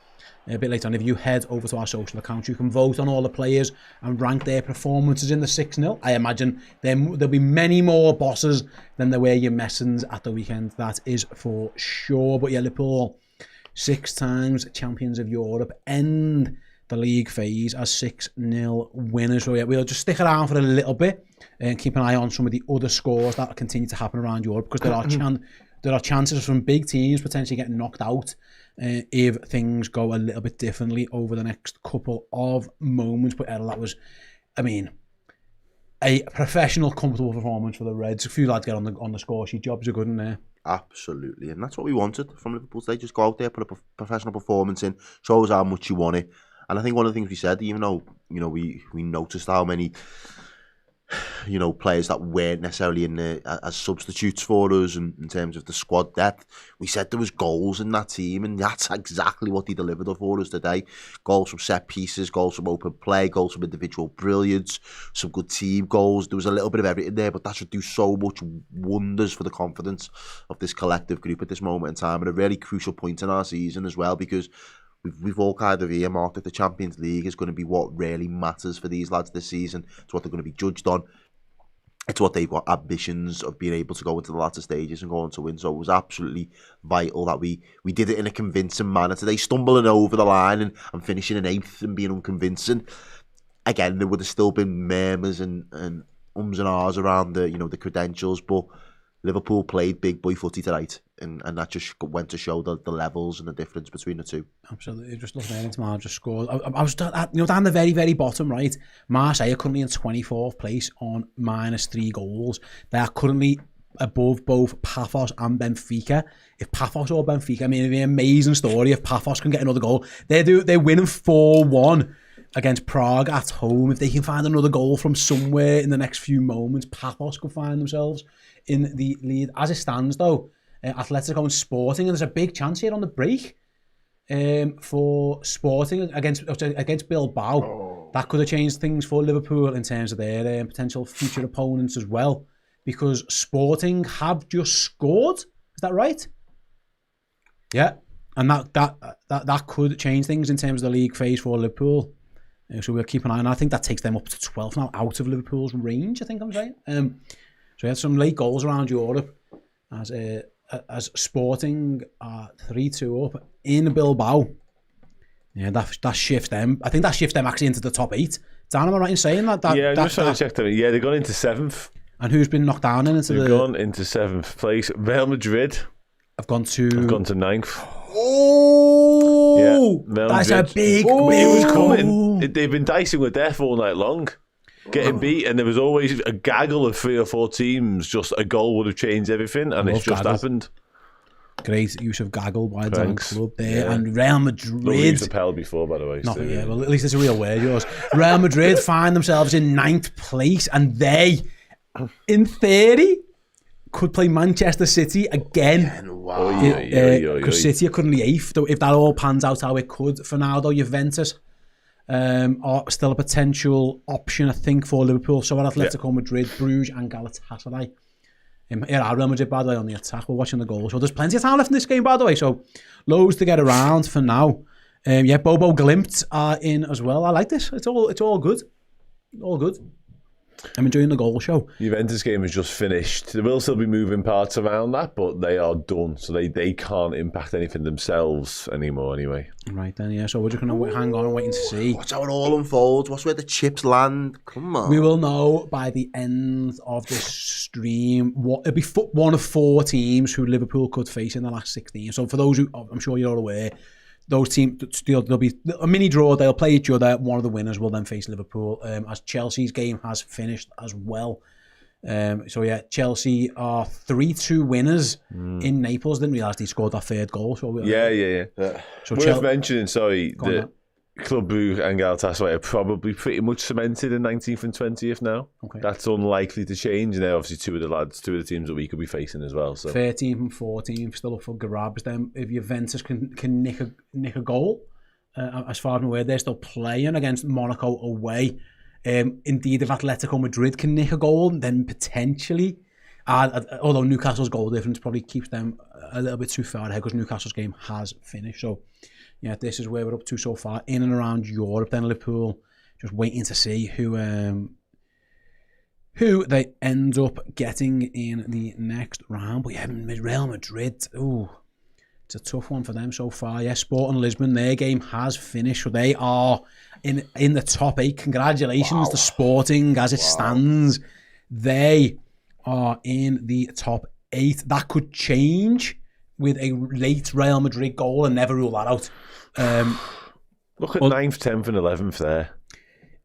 A bit later on, if you head over to our social accounts, you can vote on all the players and rank their performances in the 6-0. I imagine there'll be many more bosses than there were your Messens at the weekend. That is for sure. But yeah, Liverpool, 6 times champions of Europe, end the league phase as 6-0 winners. So yeah, we'll just stick around for a little bit and keep an eye on some of the other scores that continue to happen around Europe, because there are chances from big teams potentially getting knocked out if things go a little bit differently over the next couple of moments. But Errol, that was, I mean, a professional, comfortable performance for the Reds. A few lads get on the score sheet. Jobs are good in there. Absolutely, and that's what we wanted from Liverpool today. Just go out there, put a professional performance in, show us how much you want it. And I think one of the things we said, even though, you know, we noticed how many, you know, players that weren't necessarily in there as substitutes for us in terms of the squad depth, we said there was goals in that team, and that's exactly what they delivered for us today. Goals from set pieces, goals from open play, goals from individual brilliance, some good team goals. There was a little bit of everything there, but that should do so much wonders for the confidence of this collective group at this moment in time, and a really crucial point in our season as well, because we've all kind of earmarked that the Champions League is going to be what really matters for these lads this season. It's what they're going to be judged on. It's what they've got ambitions of being able to go into the latter stages and go on to win. So it was absolutely vital that we did it in a convincing manner today, stumbling over the line and finishing in 8th and being unconvincing. Again, there would have still been murmurs and ums and ahs around the the credentials, but Liverpool played big boy footy tonight, and that just went to show the levels and the difference between the two. Absolutely, just looking at it, Marseille just scored. I was down the very, very bottom right. Marseille are currently in 24th place on -3 goals. They are currently above both Paphos and Benfica. If Paphos or Benfica, I mean, it'd be an amazing story if Paphos can get another goal. They're winning 4-1 against Prague at home. If they can find another goal from somewhere in the next few moments, Paphos could find themselves in the lead. As it stands, though, Atletico and Sporting, and there's a big chance here on the break for Sporting against Bilbao. That could have changed things for Liverpool in terms of their potential future opponents as well, because Sporting have just scored. Is that right? Yeah, and that could change things in terms of the league phase for Liverpool. So we'll keep an eye on that. I think that takes them up to 12th now, out of Liverpool's range, I think I'm saying. So we had some late goals around Europe as Sporting are 3-2 up in Bilbao. Yeah, that shifts them. I think that shifts them actually into the top 8. Dan, am I right in saying that? Yeah, I'm just trying to check them. Yeah, they've gone into 7th. And who's been knocked down They've gone into 7th place. Real Madrid have gone to 9th. Oh, yeah, that's a big. It was coming. They've been dicing with death all night long, getting beat, and there was always a gaggle of 3 or 4 teams. Just a goal would have changed everything, and it's just happened. Great use of gaggle by the club there, and Real Madrid. Not used Appel before, by the way. Nothing, yeah. Well, at least it's a real word, yours. Real Madrid find themselves in 9th place, and they, in theory, could play Manchester City again. Wow. Because City are currently 8th. Though, if that all pans out how it could for now, though, Juventus are still a potential option, I think, for Liverpool. So are Atletico Madrid, Bruges, and Galatasaray. Real Madrid, by the way, on the attack. We're watching the goals. So there's plenty of time left in this game, by the way. So loads to get around for now. Bobo Glimt are in as well. I like this. It's all good. All good. I'm enjoying the goal show. Juventus game is just finished. There will still be moving parts around that, but they are done. So they can't impact anything themselves anymore anyway. Right then, yeah. So we're just going to hang on and wait and see. Watch how it all unfolds. Watch where the chips land. Come on. We will know by the end of this stream. It'll be one of 4 teams who Liverpool could face in the last 16. So for those who, I'm sure you're all aware, those teams, there'll be a mini draw. They'll play each other. One of the winners will then face Liverpool. As Chelsea's game has finished as well. Chelsea are 3-2 winners in Naples. Didn't realise they scored that 3rd goal. So yeah. So worth mentioning, that Club Brugge and Galatasaray are probably pretty much cemented in 19th and 20th now. Okay. That's unlikely to change. And they're obviously two of the teams that we could be facing as well. So 13th and 14th still up for grabs. Then if Juventus can nick a goal, as far as I'm aware, they're still playing against Monaco away. Indeed, if Atletico Madrid can nick a goal, then potentially, although Newcastle's goal difference probably keeps them a little bit too far ahead because Newcastle's game has finished. So yeah, this is where we're up to so far in and around Europe. Then Liverpool just waiting to see who they end up getting in the next round. But yeah, Real Madrid, it's a tough one for them so far. Yeah, Sporting Lisbon, their game has finished, so they are in the top 8. Congratulations to Sporting as it stands. They are in the top 8. That could change with a late Real Madrid goal, and never rule that out. Look at 9th, 10th and 11th there.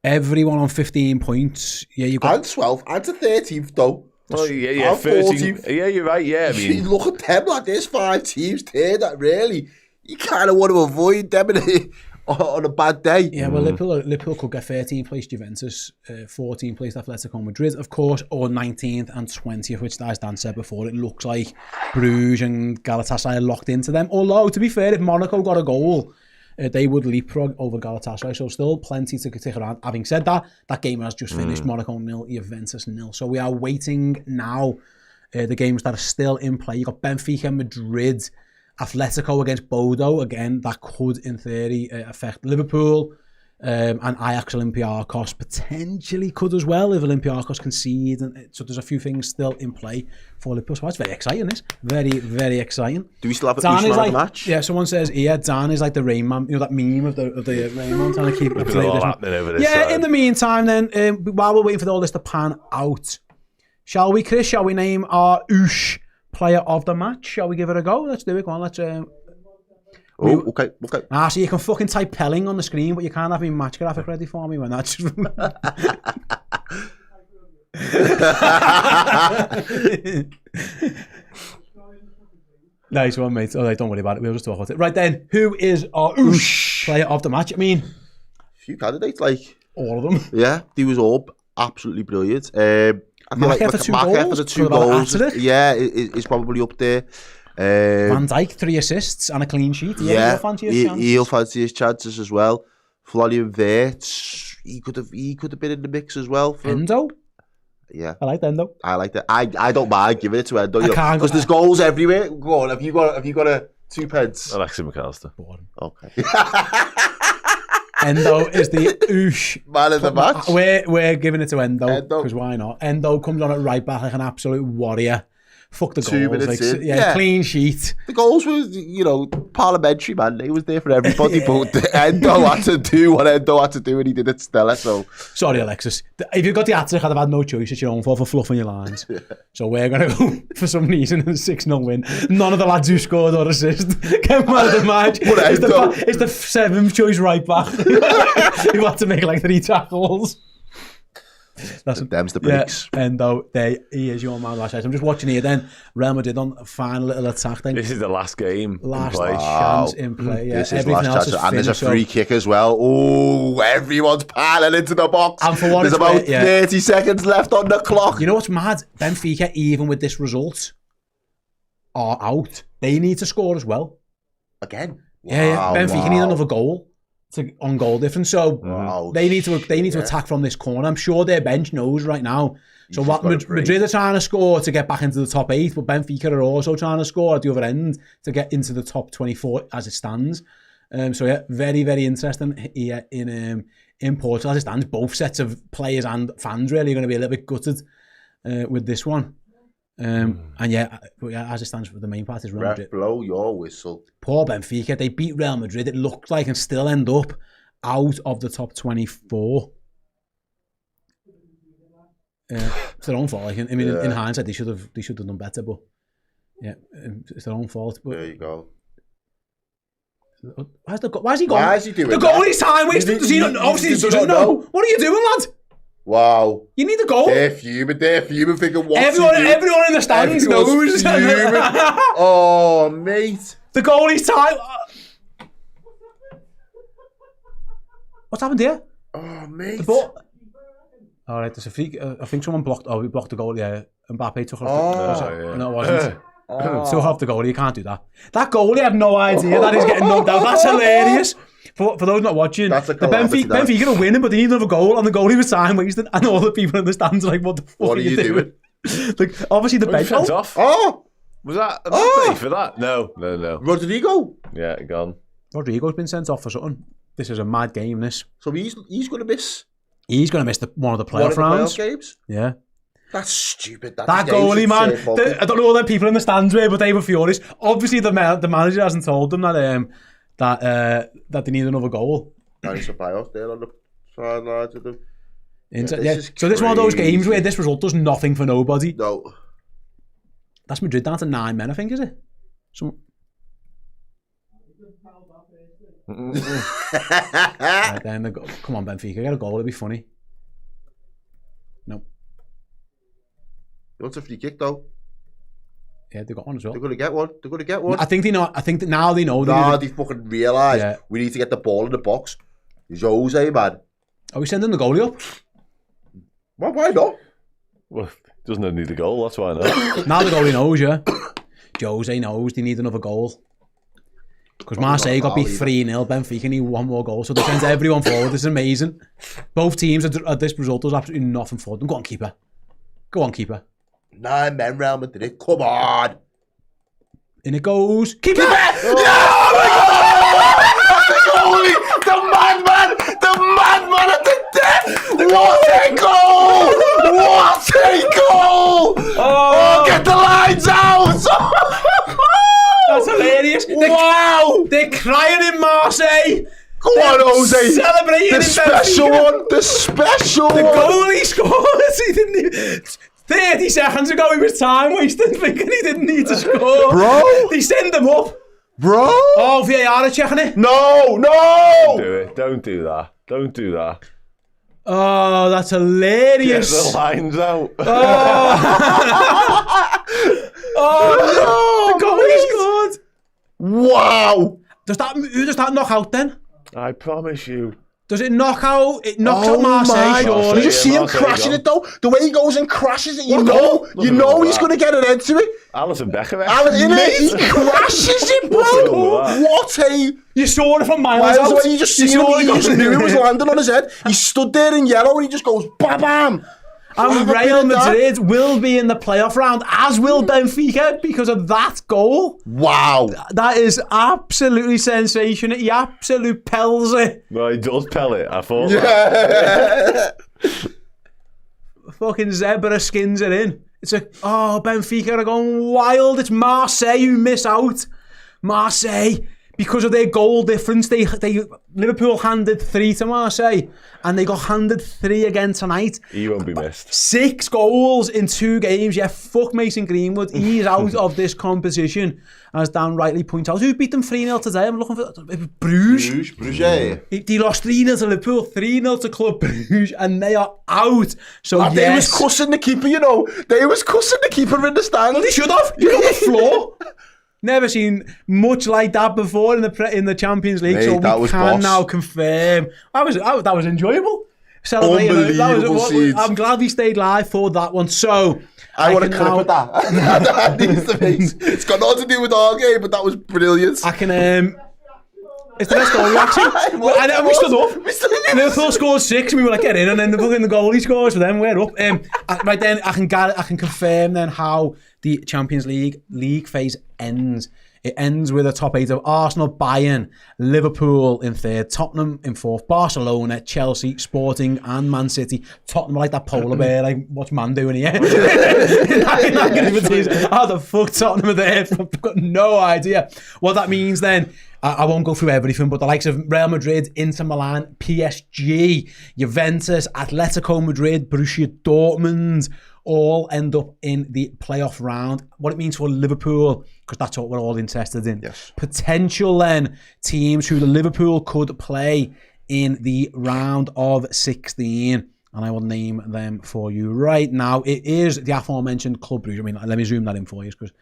Everyone on 15 points. Yeah, you've got... And 12th, and to 13th though. Oh, yeah, 13th. Yeah, you're right, yeah. I mean... Look at them, like there's 5 teams there that really, you kind of want to avoid them on a bad day. Yeah, well, Liverpool could get 13th place Juventus, 14th place Atletico Madrid, of course, or 19th and 20th, which, as Dan said before, it looks like Bruges and Galatasaray are locked into them. Although, to be fair, if Monaco got a goal, they would leapfrog over Galatasaray, so still plenty to tick around. Having said that, that game has just finished. Monaco 0, Juventus 0. So we are waiting now. The games that are still in play. You got Benfica, Madrid, Atletico against Bodo. Again, that could, in theory, affect Liverpool. And Ajax Olympiacos potentially could as well if Olympiacos concede. And so there's a few things still in play for Liverpool. So it's very exciting, this. Very, very exciting. Do we still have a Dan is man like, of the match? yeah, someone says, Dan is like the Rain Man. You know that meme of the Rain Man trying to keep Look at all happening over this Yeah, side. in the meantime then, while we're waiting for all this to pan out, shall we, Chris? Shall we name our Oosh player of the match? Shall we give it a go? Let's do it. Go on, let's... Okay. So you can fucking type Pelling on the screen, but you can't have my match graphic ready for me when that's... Nice one, mate. All right, don't worry about it. We'll just talk about it. Right then, who is our Oosh player of the match? I mean... A few candidates, like... All of them. Yeah, they was all absolutely brilliant. I feel like Maka for the 2 goals. Yeah, is probably up there. Van Dijk, 3 assists and a clean sheet. Yeah, he'll fancy his chances as well. Florian Wirtz, he could have been in the mix as well. Endo? Yeah. I like Endo. I like that. I don't mind giving it to Endo. Because there's go- goals everywhere. Go on, have you got a 2 pence? Alexis McAllister. Okay. Endo is the Oosh man of the match. We're giving it to Endo because why not? Endo comes on at right back like an absolute warrior. Fuck the 2 goals. minutes Like, in. yeah, clean sheet. The goals were, parliamentary, man. They was there for everybody, but Endo had to do what Endo had to do, and he did it stellar. So sorry, Alexis. If you got the hat-trick, I'd have had no choice. It's your own fault for fluffing your lines. So we're going to go for some reason in a 6-0 win. None of the lads who scored or assist get man of the match. It's the 7th choice right back. You had to make like 3 tackles. Them's the breaks. Yeah, Endo, he is your man last night. I'm just watching here then. Real Madrid on a final little attack then. This is the last game. Last in play. chance in play. Yeah, this is last chance. And there's a free kick as well. Oh, everyone's piling into the box. And for there's about 30 seconds left on the clock. You know what's mad? Benfica, even with this result, are out. They need to score as well. Again? Yeah. Benfica need another goal. On goal difference, so they need to attack from this corner. I'm sure their bench knows right now. So what Madrid are trying to score to get back into the top 8, but Benfica are also trying to score at the other end to get into the top 24 as it stands. So yeah, very, very interesting here in Portugal as it stands. Both sets of players and fans really are going to be a little bit gutted with this one. And yeah, as it stands for the main part is Real Madrid. Blow your whistle. Poor Benfica, they beat Real Madrid. It looked like and still end up out of the top 24. It's their own fault. In hindsight, they should have done better. But yeah, it's their own fault. But there you go. Why's he going? Why is he doing the goalie's time wasted? Does he not? Obviously, he doesn't know. What are you doing, lad? Wow. You need a goal. They're fuming thinking, what's everyone in the stands knows. Oh, mate. The goalie's time. What's happened here? Oh, mate. All right, there's a free. I think someone blocked. Oh, we blocked the goal. Yeah, Mbappe took off. No, it wasn't. Took off the goalie. You can't do that. That goalie had no idea that he's getting knocked out. That's hilarious. For those not watching, the Benfica are winning, but they need another goal, and the goalie was time wasted, and all the people in the stands are like, "What the fuck are you doing?" Like, obviously the bench. Off. Oh, was that a pay for that? No. Rodrigo. Yeah, gone. Rodrigo's been sent off for something. This is a mad game. This. So he's going to miss. He's going to miss one of the playoff rounds. Games. Yeah. That's stupid. That goalie, man. I don't know all the people in the stands were, but they were furious. Obviously, the manager hasn't told them that they need another goal. Danny Ceballos there on the sidelines of them. So this is one of those games where this result does nothing for nobody. No. That's Madrid down to 9 men, I think, is it? Right then, come on, Benfica, get a goal. It'll be funny. No. He wants a free kick though. Yeah, they got one as well. They're going to get one. I think they know. I think that now they know. They fucking realise we need to get the ball in the box. Jose, man. Are we sending the goalie up? Well, why not? Well, doesn't need a goal. That's why not. Now the goalie knows, yeah. Jose knows they need another goal. Because Marseille got beat 3-0, Benfica need one more goal, so they send everyone forward. This is amazing. Both teams at this result does absolutely nothing for them. Go on, keeper. 9 men, Real Madrid. Come on. In it goes. Keeper! Oh my God! The goalie! The madman! The Jose. Celebrating The in special Benfica. one. The special The one. goal he scored. He didn't even, 30 seconds ago he was time wasting thinking he didn't need to score. Bro. They send him up. Bro. Oh, VAR are checking it. No. Do it. Don't do that. Don't do that. Oh, that's Get hilarious. the lines out. Oh, the goal he scored. Wow. Who does that knock out then? I promise you. Does it knock out? It knocks out Oh Marseille, my! surely. You just see him Marseille crashing gone. it though. The way he goes and crashes it, you What know goal? Nothing he's wrong with going to get an end to it. Alison Becker. Alan, innit? He crashes it, Nothing wrong bro. with that. What a You saw it from miles miles out. away. You just see him. You just knew it was landing on his head. He stood there in yellow and he just goes bam bam. And Have a bit Real of that. Madrid will be in the playoff round, as will Benfica, because of that goal. Wow. That is absolutely sensational. He absolute pells it. No, he does pellet. I thought. Fucking zebra skins it in. It's Benfica are going wild. It's Marseille who miss out. Marseille, because of their goal difference, they Liverpool handed 3 to Marseille, and they got handed 3 again tonight. He won't be missed. 6 goals in 2 games. Yeah, fuck Mason Greenwood. He's out of this competition. As Dan rightly points out, who beat them 3-0 today? I'm looking for Bruges. Bruges. They lost 3-0 to Liverpool, 3-0 to Club Bruges, and they are out. So And they was cussing the keeper, you know. They was cussing the keeper in the stand. Well, they should have. You're on the floor. Never seen much like that before in the Champions League. Mate, so that we was can boss. now confirm that was enjoyable. Celebrating. Unbelievable scenes. I'm glad we stayed live for that one. So I want to can clip now- with that. That needs to be. It's got nothing to do with our game, but that was brilliant. I can. It's the best goal reaction. And we stood up. Liverpool scored 6, and we were like, get in, and then the goalie scores for them. We're up. Right then, I can confirm then how the Champions League phase ends. It ends with a top 8 of Arsenal, Bayern, Liverpool in 3rd, Tottenham in 4th, Barcelona, Chelsea, Sporting, and Man City. Tottenham are like that polar bear. Like, what's man doing here? How the fuck Tottenham are there? I've got no idea. What that means then, I won't go through everything, but the likes of Real Madrid, Inter Milan, PSG, Juventus, Atletico Madrid, Borussia Dortmund, all end up in the playoff round. What it means for Liverpool, because that's what we're all interested in. Yes. Potential then teams who the Liverpool could play in the round of 16. And I will name them for you right now. It is the aforementioned Club Brugge. I mean, let me zoom that in for you, because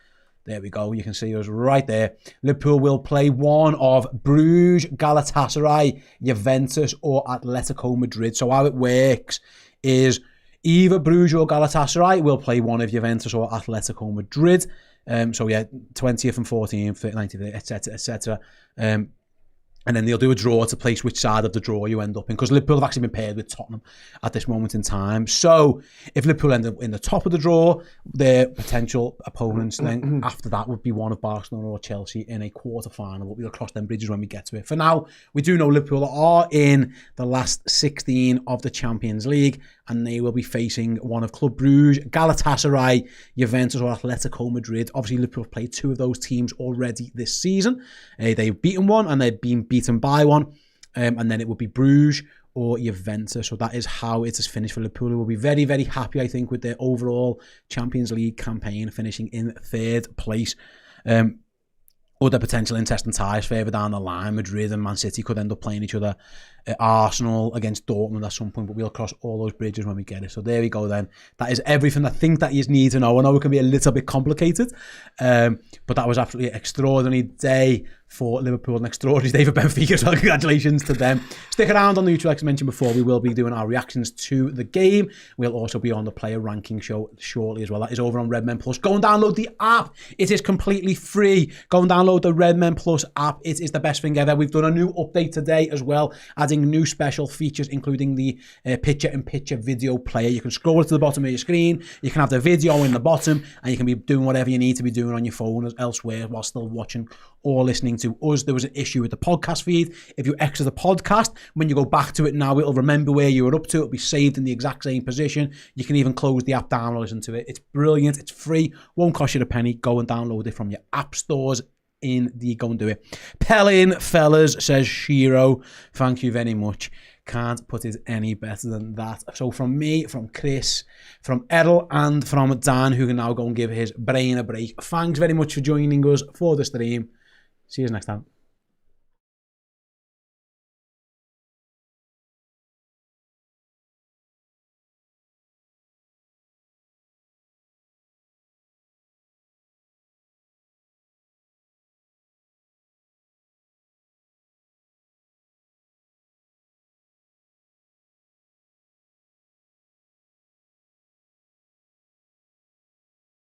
there we go. You can see us right there. Liverpool will play one of Bruges, Galatasaray, Juventus, or Atletico Madrid. So how it works is either Bruges or Galatasaray will play one of Juventus or Atletico Madrid. So yeah, 20th and 14th, 19th, etc., etc. And then they'll do a draw to place which side of the draw you end up in, because Liverpool have actually been paired with Tottenham at this moment in time. So if Liverpool end up in the top of the draw, their potential opponents then after that would be one of Barcelona or Chelsea in a quarter-final, but we'll cross them bridges when we get to it. For now, we do know Liverpool are in the last 16 of the Champions League, and they will be facing one of Club Brugge, Galatasaray, Juventus or Atletico Madrid. Obviously, Liverpool have played 2 of those teams already this season. They've beaten one and they've been beaten by one. And then it would be Bruges or Juventus. So that is how it has finished for Liverpool. Who will be very, very happy, I think, with their overall Champions League campaign, finishing in 3rd place. Other potential interesting ties further down the line, Madrid and Man City could end up playing each other. Arsenal against Dortmund at some point, but we'll cross all those bridges when we get it. So there we go then. That is everything I think that you need to know. I know it can be a little bit complicated, but that was absolutely an extraordinary day for Liverpool, an extraordinary day for Benfica, so congratulations to them. Stick around on the YouTube, like I mentioned before. We will be doing our reactions to the game. We'll also be on the player ranking show shortly as well. That is over on Redmen Plus. Go and download the app. It is completely free. Go and download the Redmen Plus app. It is the best thing ever. We've done a new update today as well, adding new special features, including the picture-in-picture video player. You can scroll to the bottom of your screen. You can have the video in the bottom, and you can be doing whatever you need to be doing on your phone elsewhere while still watching or listening to us. There was an issue with the podcast feed. If you exit the podcast, when you go back to it now, it'll remember where you were up to. It'll be saved in the exact same position. You can even close the app down and listen to it. It's brilliant. It's free. Won't cost you a penny. Go and download it from your app stores indeed. Go and do it. Pelling fellas, says Shiro. Thank you very much. Can't put it any better than that. So from me, from Chris, from Errol, and from Dan, who can now go and give his brain a break. Thanks very much for joining us for the stream. See you next time.